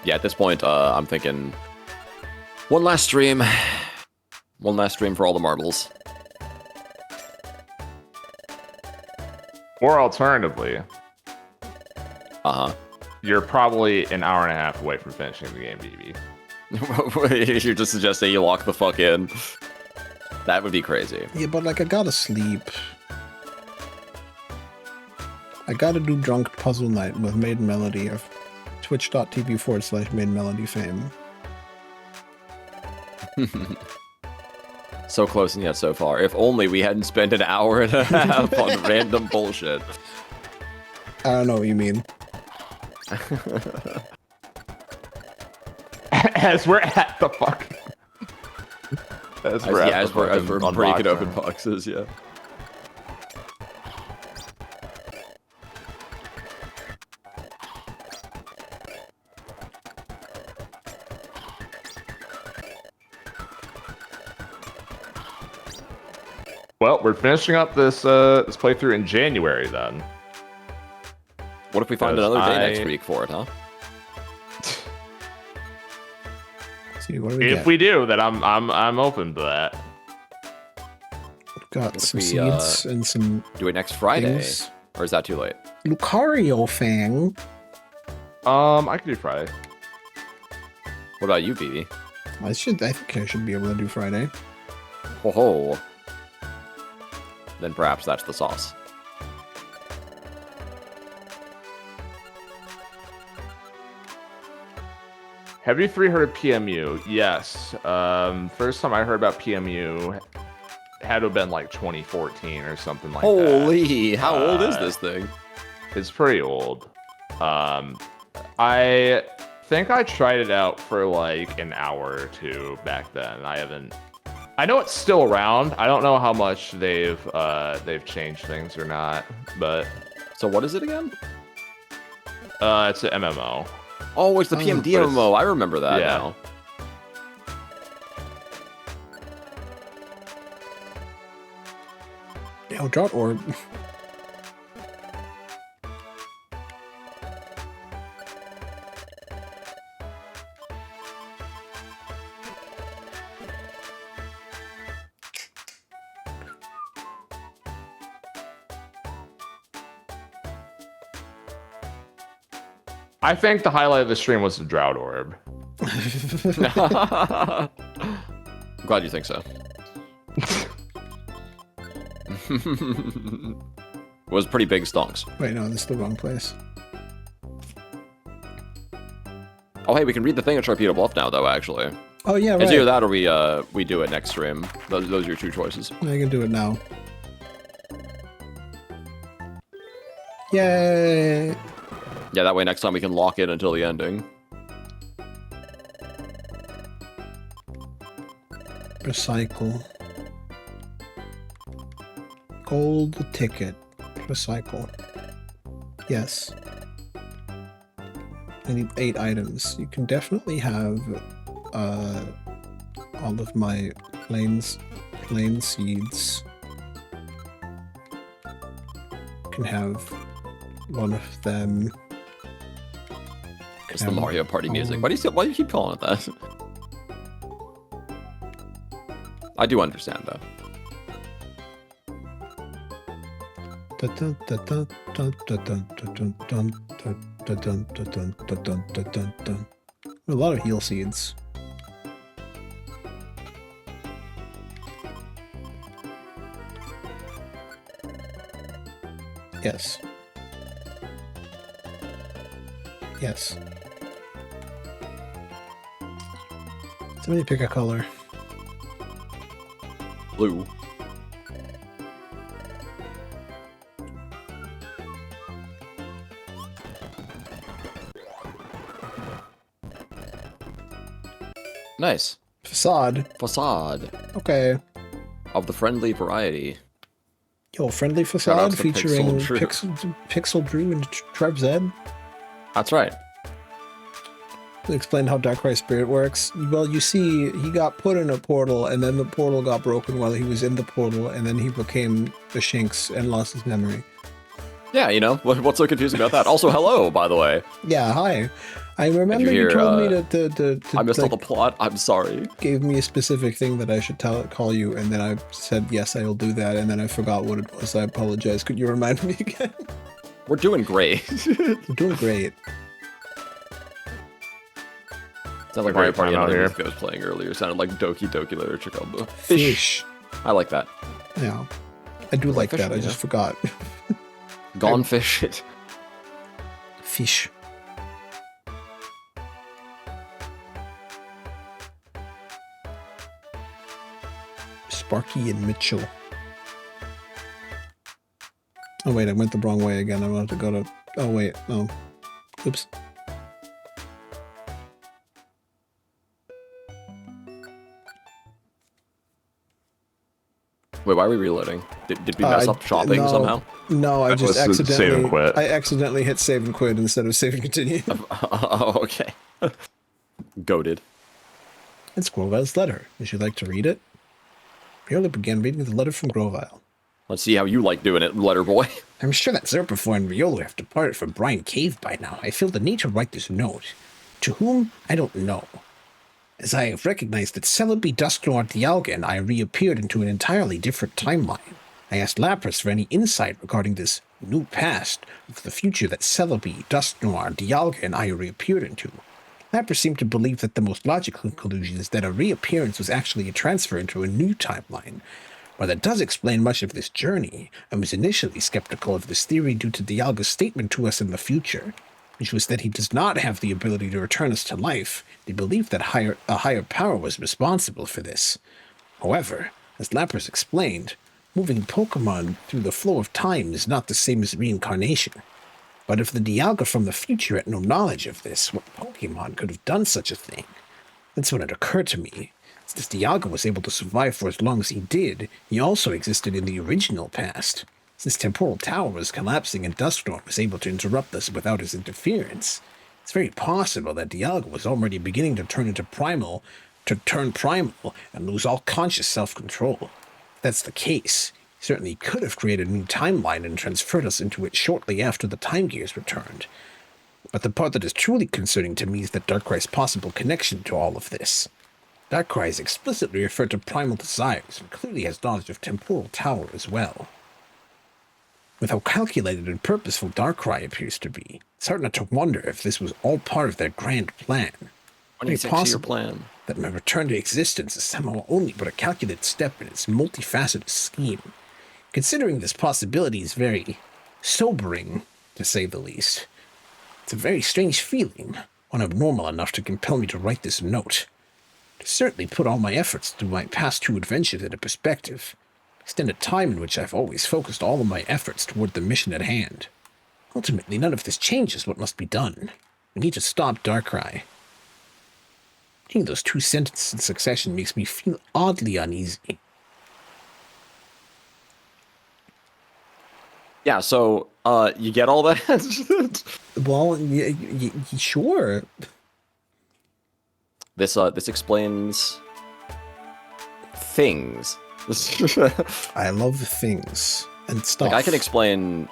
Yeah, at this point, I'm thinking one last stream. One last stream for all the marbles. Or alternatively, Uh-huh. you're probably an hour and a half away from finishing the game, BB. You're just suggesting you lock the fuck in. That would be crazy. Yeah, but like I gotta sleep. I gotta do drunk puzzle night with Maiden Melody of twitch.tv/Maiden Melody fame. So close and yet so far. If only we hadn't spent an hour and a half on random bullshit. I don't know what you mean. As we're at the fuck. As we're breaking open boxes, yeah. Well, we're finishing up this this playthrough in January then. What if we find another day next week for it, huh? See, what do we If get? we do, then I'm open to that. We've got some we, seeds and some Do it next Friday. things. Or is that too late? Lucario Fang. I could do Friday. What about you, BB? I think I should be able to do Friday. Ho ho. Then perhaps that's the sauce. Have you 3 heard of PMU? Yes. First time I heard about PMU had to have been like 2014 or something like that. Holy, how old is this thing? It's pretty old. I think I tried it out for like an hour or two back then. I know it's still around. I don't know how much they've changed things or not, but So what is it again? it's an MMO. Oh, it's the PMD but it's- MMO. I remember that yeah. now. Yeah, Drought Orb. I think the highlight of the stream was the Drought Orb. I'm glad you think so. It was pretty big stonks. Wait, no, this is the wrong place. Oh, hey, we can read the thing at Sharpedo Bluff now, though, actually. Oh, yeah, right. It's either that or we do it next stream. Those are your two choices. I can do it now. Yay! Yeah, that way next time we can lock it until the ending. Recycle. Gold ticket. Recycle. Yes. I need 8 items. You can definitely have all of my plain seeds. You can have one of them. It's the Mario Party music. Why do you keep calling it that? I do understand, though. A lot of heal seeds. Yes. Yes. Somebody pick a color. Blue. Nice. Facade. Facade. Okay. Of the friendly variety. Yo, friendly Shout facade outs to featuring Pixel Pixel Drew and Trev Zed. That's right. Explain how Darkrai Spirit works. Well, you see, he got put in a portal, and then the portal got broken while he was in the portal, and then he became the Shinx and lost his memory. Yeah, you know, what's so confusing about that? Also, hello, by the way. Yeah, hi. I remember you told me to I missed all the plot. I'm sorry. Gave me a specific thing that I should call you, and then I said, yes, I will do that, and then I forgot what it was. I apologize. Could you remind me again? We're doing great. We're doing great. Sounds like Mario Party and music I was playing earlier. Sounded like Doki Doki Literature Combo. Fish. I like that. Yeah. I do like that. Fish, I just forgot. Gone fish. Fish. Sparky and Mitchell. Oh wait, I went the wrong way again. I wanted to go to... Oh wait, no. Oops. Wait, why are we reloading? Did we mess up shopping somehow? No, I just accidentally... Save and quit. I accidentally hit save and quit instead of save and continue. Oh, okay. Goated. It's Grovile's letter. Would you like to read it? Merely began reading the letter from Grovile. Let's see how you like doing it, letter boy. I'm sure that Zerpifor and Riolo have departed from Brine Cave by now. I feel the need to write this note. To whom, I don't know. As I have recognized that Celebi, Dusknoir, Dialga, and I reappeared into an entirely different timeline, I asked Lapras for any insight regarding this new past of the future that Celebi, Dusknoir, Dialga, and I reappeared into. Lapras seemed to believe that the most logical conclusion is that a reappearance was actually a transfer into a new timeline. While that does explain much of this journey, I was initially skeptical of this theory due to Dialga's statement to us in the future, which was that he does not have the ability to return us to life. They believed that a higher power was responsible for this. However, as Lapras explained, moving Pokémon through the flow of time is not the same as reincarnation. But if the Dialga from the future had no knowledge of this, what Pokémon could have done such a thing? That's when it occurred to me. Since Dialga was able to survive for as long as he did, he also existed in the original past. Since Temporal Tower was collapsing and Dusknoir was able to interrupt us without his interference, it's very possible that Dialga was already beginning to turn primal and lose all conscious self-control. If that's the case, he certainly could have created a new timeline and transferred us into it shortly after the Time Gears returned. But the part that is truly concerning to me is that Darkrai's possible connection to all of this. Darkrai is explicitly referred to primal desires and clearly has knowledge of Temporal Tower as well. With how calculated and purposeful Darkrai appears to be, it's hard not to wonder if this was all part of their grand plan. What is your plan? That my return to existence is somehow only but a calculated step in its multifaceted scheme. Considering this possibility is very sobering, to say the least. It's a very strange feeling, one abnormal enough to compel me to write this note. To certainly put all my efforts to my past 2 adventures into perspective. Extend a time in which I've always focused all of my efforts toward the mission at hand. Ultimately, none of this changes what must be done. We need to stop Darkrai. Reading those 2 sentences in succession makes me feel oddly uneasy. Yeah, so, you get all that? Well, sure. This explains things. I love things and stuff. Like I can explain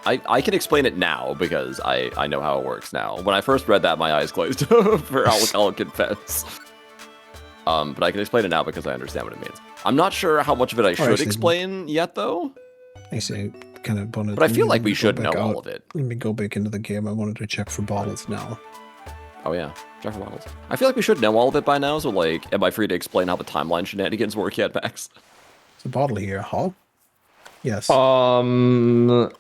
it now because I know how it works now. When I first read that, my eyes closed over. I'll confess. But I can explain it now because I understand what it means. I'm not sure how much of it I should explain yet, though. I say kind of wanted. But I feel like we should know all of it. Let me go back into the game. I wanted to check for bottles now. Oh yeah, check for bottles. I feel like we should know all of it by now. So like, am I free to explain how the timeline shenanigans work yet, Max? There's a bottle here, huh? Yes. Sure.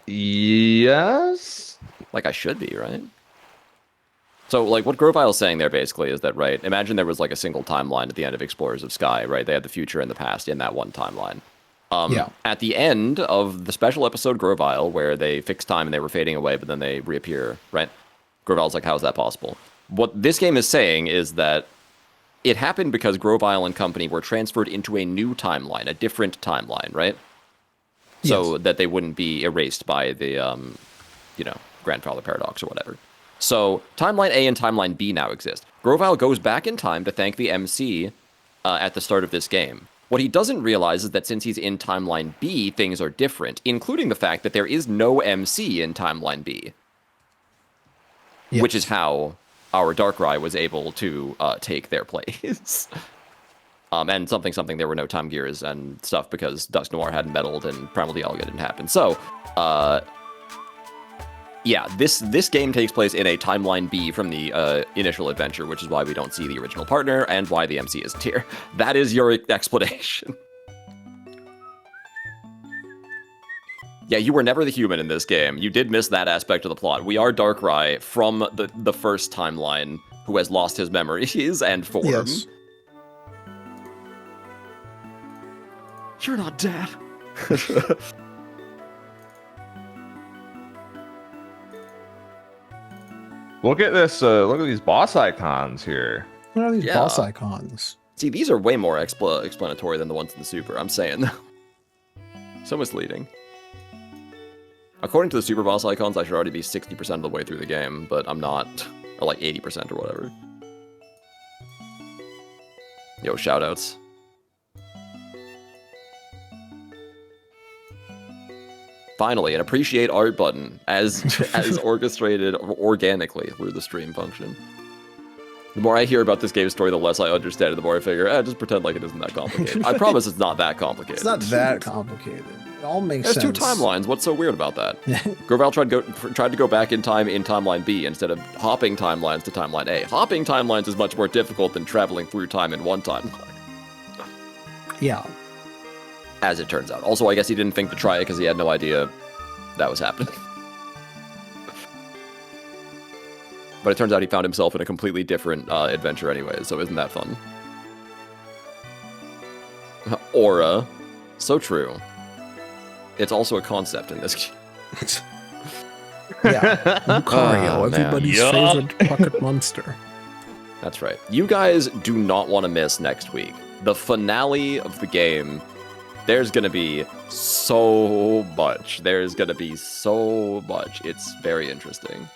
Yes. Like I should be, right? So, like, what Grovile's saying there basically is that, right, imagine there was, like, a single timeline at the end of Explorers of Sky, right? They had the future and the past in that one timeline. Yeah. At the end of the special episode Grovile, where they fixed time and they were fading away, but then they reappear, right? Grovile's like, how is that possible? What this game is saying is that it happened because Grovile and company were transferred into a new timeline, a different timeline, right? So that they wouldn't be erased by the, grandfather paradox or whatever. So, Timeline A and Timeline B now exist. Grovile goes back in time to thank the MC at the start of this game. What he doesn't realize is that since he's in Timeline B, things are different, including the fact that there is no MC in Timeline B. Yes. Which is how our Darkrai was able to take their place. And something, there were no Time Gears and stuff because Dusk Noir hadn't meddled and Primal Dialga didn't happen. So, yeah, this game takes place in a Timeline B from the initial adventure, which is why we don't see the original partner and why the MC isn't here. That is your explanation. Yeah, you were never the human in this game. You did miss that aspect of the plot. We are Darkrai from the first timeline who has lost his memories and form. Yes. You're not dead. Look at this. Look at these boss icons here. What are these boss icons? See, these are way more explanatory than the ones in the Super. I'm saying. So misleading. According to the Super boss icons, I should already be 60% of the way through the game, but I'm not. Or like 80% or whatever. Yo, shoutouts. Finally, an appreciate art button as orchestrated organically through the stream function. The more I hear about this game's story, the less I understand it, the more I figure, just pretend like it isn't that complicated. I promise it's not that complicated. It's not that complicated. It all makes sense. There's 2 timelines. What's so weird about that? Grovile tried to go back in time in Timeline B instead of hopping timelines to Timeline A. Hopping timelines is much more difficult than traveling through time in one timeline. Yeah. As it turns out. Also, I guess he didn't think to try it because he had no idea that was happening. But it turns out he found himself in a completely different adventure anyway, so isn't that fun? Aura. So true. It's also a concept in this game. Yeah. Lucario, everybody's favorite pocket monster. That's right. You guys do not want to miss next week. The finale of the game. There's going to be so much. There's going to be so much. It's very interesting.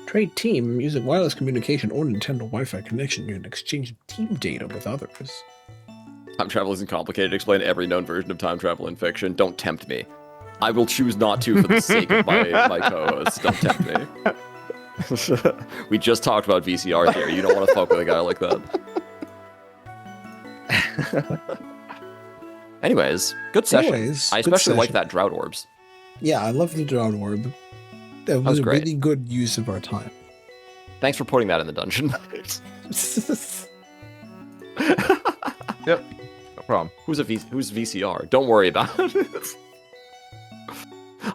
Trade team using wireless communication or Nintendo Wi-Fi connection. You can exchange team data with others. Time travel isn't complicated. Explain every known version of time travel in fiction. Don't tempt me. I will choose not to for the sake of my co-hosts. Don't tempt me. We just talked about VCR here. You don't want to fuck with a guy like that. Anyways, good session. Anyways, I good especially like session. that drought orbs. Yeah, I love the Drown Orb. That was a great. really good use of our time. Thanks for putting that in the dungeon. Yep. No problem. Who's VCR? Don't worry about it.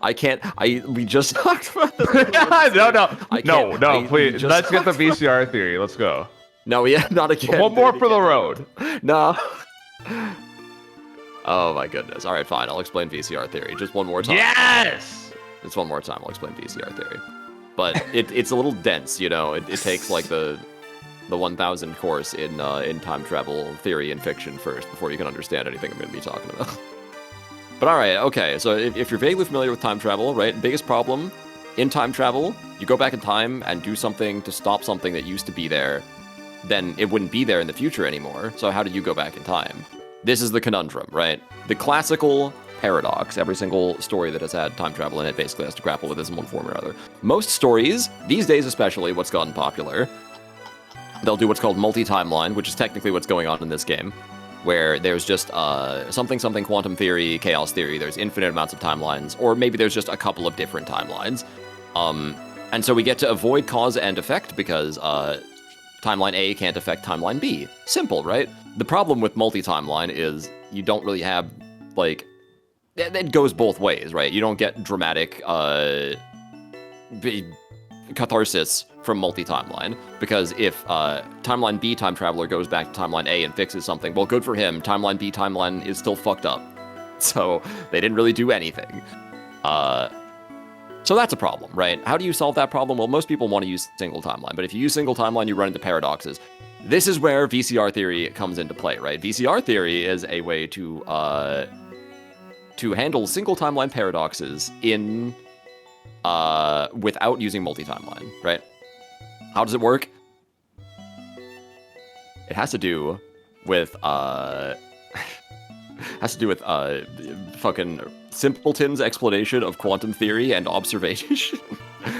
I can't. We just talked about this. No, please. Let's get the VCR theory. Let's go. No, yeah, not again. One more for the road. No. Oh my goodness. All right, fine. I'll explain VCR theory just one more time. Yes. Just one more time. I'll explain VCR theory. But it's a little dense, you know. It takes like the 1000 course in time travel theory and fiction first before you can understand anything I'm going to be talking about. But all right, okay. So if you're vaguely familiar with time travel, right? Biggest problem in time travel, you go back in time and do something to stop something that used to be there, then it wouldn't be there in the future anymore. So how do you go back in time? This is the conundrum, right? The classical paradox. Every single story that has had time travel in it basically has to grapple with this in one form or another. Most stories, these days especially, what's gotten popular, they'll do what's called multi-timeline, which is technically what's going on in this game, where there's just something quantum theory, chaos theory, there's infinite amounts of timelines, or maybe there's just a couple of different timelines. And so we get to avoid cause and effect because timeline A can't affect timeline B. Simple, right? The problem with multi-timeline is you don't really have, like, it goes both ways, right? You don't get dramatic catharsis from multi-timeline, because if timeline B time traveler goes back to timeline A and fixes something, well, good for him. Timeline B timeline is still fucked up. So they didn't really do anything. So that's a problem, right? How do you solve that problem? Well, most people want to use single timeline, but if you use single timeline, you run into paradoxes. This is where VCR theory comes into play, right? VCR theory is a way to handle single timeline paradoxes in without using multi-timeline, right? How does it work? It has to do with fucking simpleton's explanation of quantum theory and observation,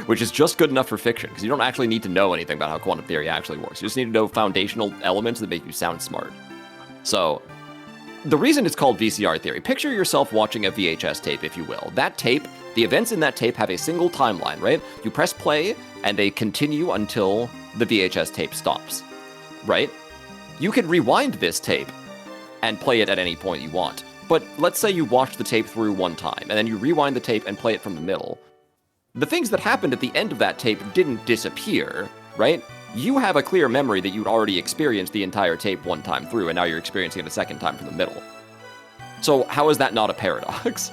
which is just good enough for fiction, because you don't actually need to know anything about how quantum theory actually works. You just need to know foundational elements that make you sound smart. So, the reason it's called VCR theory, picture yourself watching a VHS tape, if you will. That tape, the events in that tape have a single timeline, right? You press play, and they continue until the VHS tape stops, right? You can rewind this tape and play it at any point you want. But let's say you watch the tape through one time, and then you rewind the tape and play it from the middle. The things that happened at the end of that tape didn't disappear, right? You have a clear memory that you'd already experienced the entire tape one time through, and now you're experiencing it a second time from the middle. So how is that not a paradox?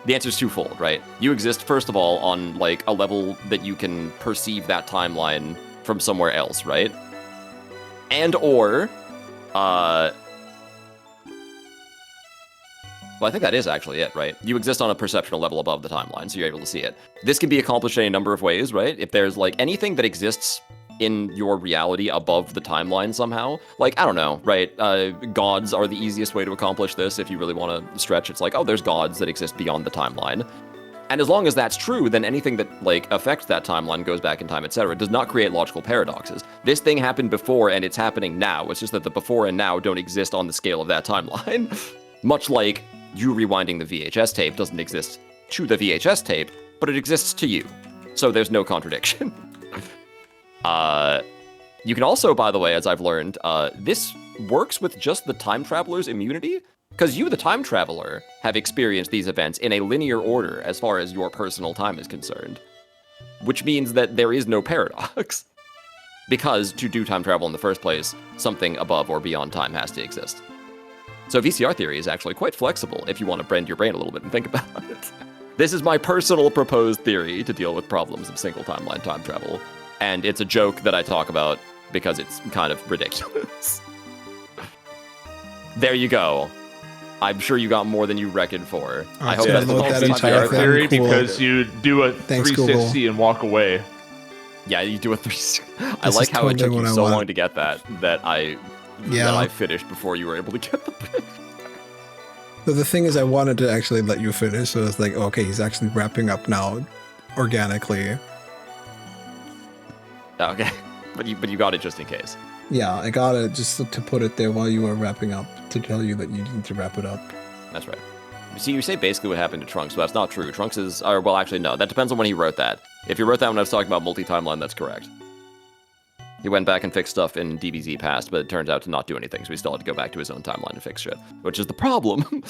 The answer is twofold, right? You exist, first of all, on, like, a level that you can perceive that timeline from somewhere else, right? And or, well, I think that is actually it, right? You exist on a perceptual level above the timeline, so you're able to see it. This can be accomplished in a number of ways, right? If there's, like, anything that exists in your reality above the timeline somehow, like, I don't know, right? Gods are the easiest way to accomplish this if you really want to stretch. It's like, oh, there's gods that exist beyond the timeline. And as long as that's true, then anything that, like, affects that timeline, goes back in time, etc., does not create logical paradoxes. This thing happened before, and it's happening now. It's just that the before and now don't exist on the scale of that timeline. Much like you rewinding the VHS tape doesn't exist to the VHS tape, but it exists to you. So there's no contradiction. You can also, by the way, as I've learned, this works with just the time traveler's immunity, because you, the time traveler, have experienced these events in a linear order as far as your personal time is concerned, which means that there is no paradox. Because to do time travel in the first place, something above or beyond time has to exist. So VCR theory is actually quite flexible if you want to bend your brain a little bit and think about it. This is my personal proposed theory to deal with problems of single timeline time travel. And it's a joke that I talk about because it's kind of ridiculous. There you go. I'm sure you got more than you reckoned for. Right, I hope that's the VCR theory, because you do a 360 Google. and walk away. Yeah, you do a 360. I like how it took you so long to get that I finished before you were able to get the bit. So the thing is, I wanted to actually let you finish, so it's like, okay, he's actually wrapping up now, organically. Okay, but you got it just in case. Yeah, I got it just to put it there while you were wrapping up to tell you that you need to wrap it up. That's right. See, you say basically what happened to Trunks, but that's not true. Trunks is, or well, actually, no. That depends on when he wrote that. If he wrote that when I was talking about multi-timeline, that's correct. He went back and fixed stuff in DBZ past, but it turns out to not do anything, so he still had to go back to his own timeline to fix shit, which is the problem. I mean,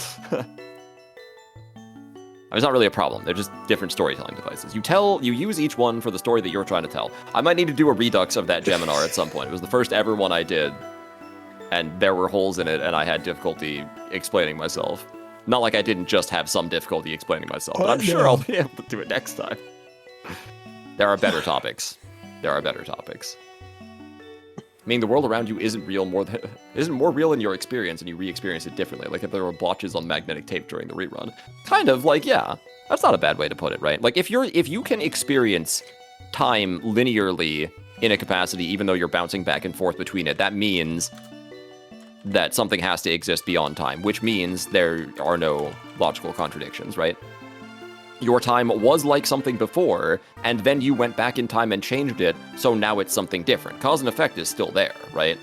it's not really a problem. They're just different storytelling devices. You use each one for the story that you're trying to tell. I might need to do a redux of that Geminar at some point. It was the first ever one I did, and there were holes in it, and I had difficulty explaining myself. Not like I didn't just have some difficulty explaining myself, but I'm sure I'll be able to do it next time. There are better topics. There are better topics. I mean, the world around you isn't more real in your experience, and you re-experience it differently. Like if there were blotches on magnetic tape during the rerun. Kind of like, yeah, that's not a bad way to put it, right? Like if you can experience time linearly in a capacity, even though you're bouncing back and forth between it, that means that something has to exist beyond time, which means there are no logical contradictions, right? Your time was like something before, and then you went back in time and changed it, so now it's something different. Cause and effect is still there, right?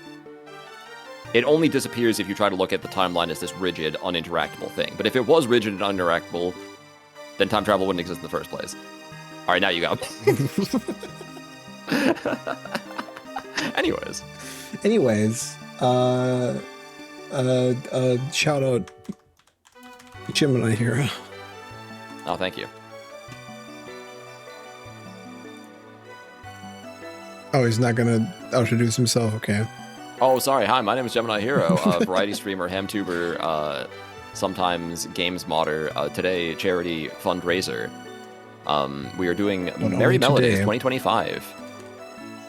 It only disappears if you try to look at the timeline as this rigid, uninteractable thing. But if it was rigid and uninteractable, then time travel wouldn't exist in the first place. All right, now you go. Anyways, shout out Gemini Hero. Oh, thank you. Oh, he's not gonna introduce himself, okay. Oh, sorry. Hi, my name is Gemini Hero, variety streamer, hamtuber, sometimes games modder, today charity fundraiser. We are doing Merry Melodies 2025.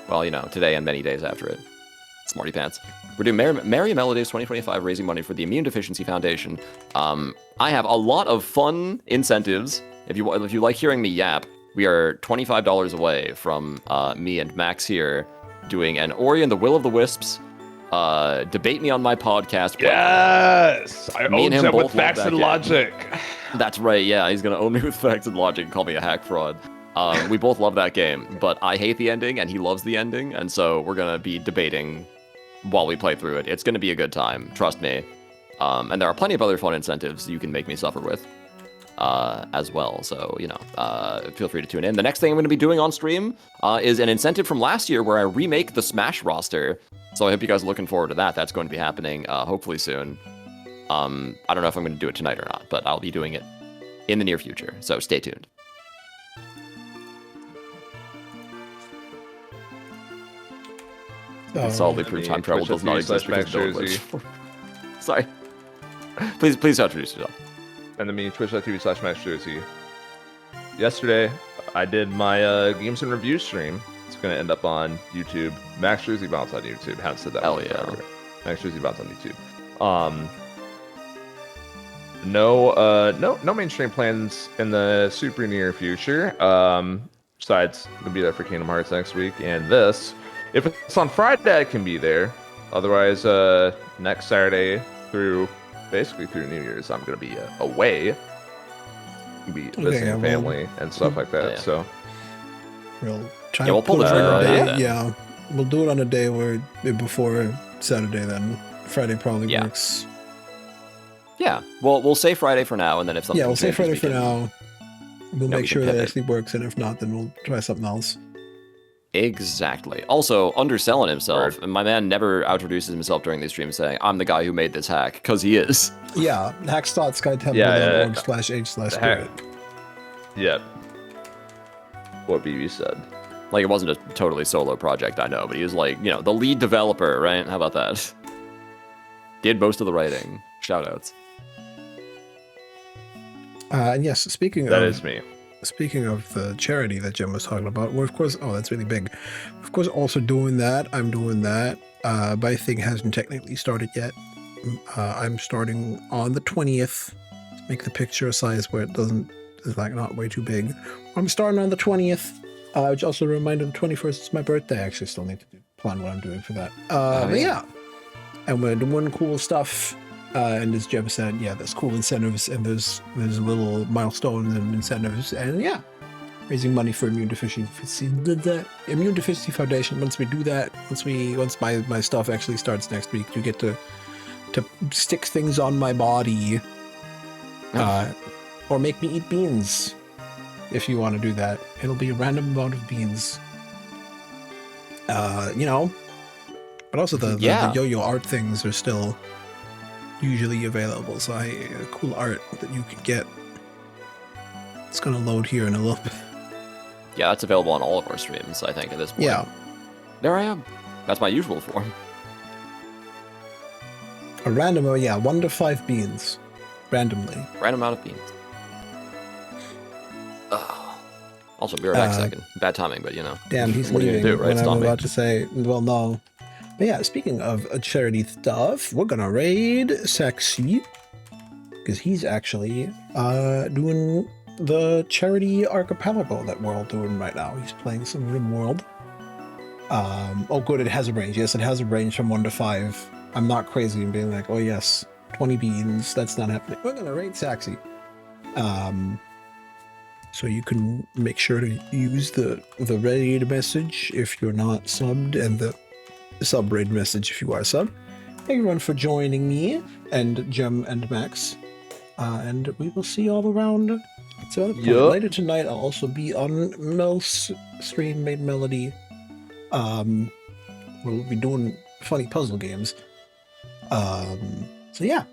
Well, you know, today and many days after it. Smarty pants. We're doing Merry Melodies 2025, raising money for the Immune Deficiency Foundation. I have a lot of fun incentives. If you like hearing me yap, we are $25 away from me and Max here doing an Ori and the Will of the Wisps debate me on my podcast. Yes! I own him with facts and logic. That's right, yeah. He's going to own me with facts and logic and call me a hack fraud. We both love that game, but I hate the ending and he loves the ending, and so we're going to be debating while we play through it. It's going to be a good time, trust me. And there are plenty of other fun incentives you can make me suffer with as well, so, you know, feel free to tune in. The next thing I'm going to be doing on stream is an incentive from last year where I remake the Smash roster, so I hope you guys are looking forward to that. That's going to be happening hopefully soon. I don't know if I'm going to do it tonight or not, but I'll be doing it in the near future, so stay tuned. Solidly prove time travel does not exist because no glitch. Sorry. Please introduce yourself. And then me, twitch.tv/MaxJersey. Yesterday, I did my games and review stream. It's going to end up on YouTube. Max Jersey Bounce on YouTube. Haven't said that. Hell yeah. Max Jersey Bounce on YouTube. No mainstream plans in the super near future. Besides, I'm gonna be there for Kingdom Hearts next week, and this. If it's on Friday, I can be there. Otherwise, next Saturday through New Year's, I'm gonna be away. Be visiting family and stuff like that. Yeah. So we'll pull the trigger on that. Yeah, we'll do it on a day where before Saturday. Then Friday probably works. Yeah, we'll say Friday for now, and then if something we'll say Friday for now. We'll make sure that pivot. actually works, and if not, then we'll try something else. Exactly. Also, underselling himself. And my man never introduces himself during these streams saying, I'm the guy who made this hack, because he is. Yeah, hacks.skytemple.org/h/spirit. Yep. What BB said. Like, it wasn't a totally solo project, I know, but he was like, you know, the lead developer, right? How about that? Did most of the writing. Shoutouts. And yes, speaking that is me. Speaking of the charity that Jim was talking about, we're of course, that's really big. Of course, also doing that. I'm doing that. My thing hasn't technically started yet. I'm starting on the 20th. Make the picture a size where it's like not way too big. I'm starting on the 20th. Which also a reminder, the 21st is my birthday. I actually still need to plan what I'm doing for that. But yeah, and we're doing cool stuff. And as Jeb said, there's cool incentives and there's little milestones and incentives, and raising money for Immune Deficiency. The Immune Deficiency Foundation. Once we do that, once my stuff actually starts next week, you get to stick things on my body, or make me eat beans. If you want to do that, it'll be a random amount of beans. You know, but also the yo-yo art things are still usually available. So cool art that you can get. It's gonna load here in a little bit. Yeah, it's available on all of our streams, I think, at this point. Yeah. There I am. That's my usual form. A random, 1 to 5 beans. Randomly. Random amount of beans. Also, be right back a second. Bad timing, but you know. Damn, he's what leaving are you gonna do, right? when Stop I'm me. about to say, well, no. But yeah, speaking of charity stuff, we're gonna raid Sexy. Because he's actually doing the charity archipelago that we're all doing right now. He's playing some RimWorld. Oh good, it has a range. Yes, it has a range from 1 to 5. I'm not crazy in being like, oh yes, 20 beans, that's not happening. We're gonna raid Saxy. So you can make sure to use the raid message if you're not subbed, and the sub raid message if you are subbed. Thank everyone for joining me and Jem and Max. And we will see you all around. So later tonight, I'll also be on Mel's stream, Made Melody. We'll be doing funny puzzle games. So yeah,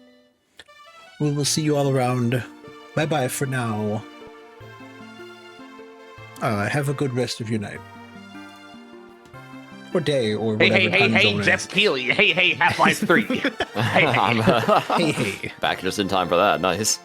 we will see you all around. Bye bye for now. Have a good rest of your night. Or day, or whatever time zone it is. Jeff Keighley. Hey, Half-Life 3. I'm Hey. back just in time for that. Nice.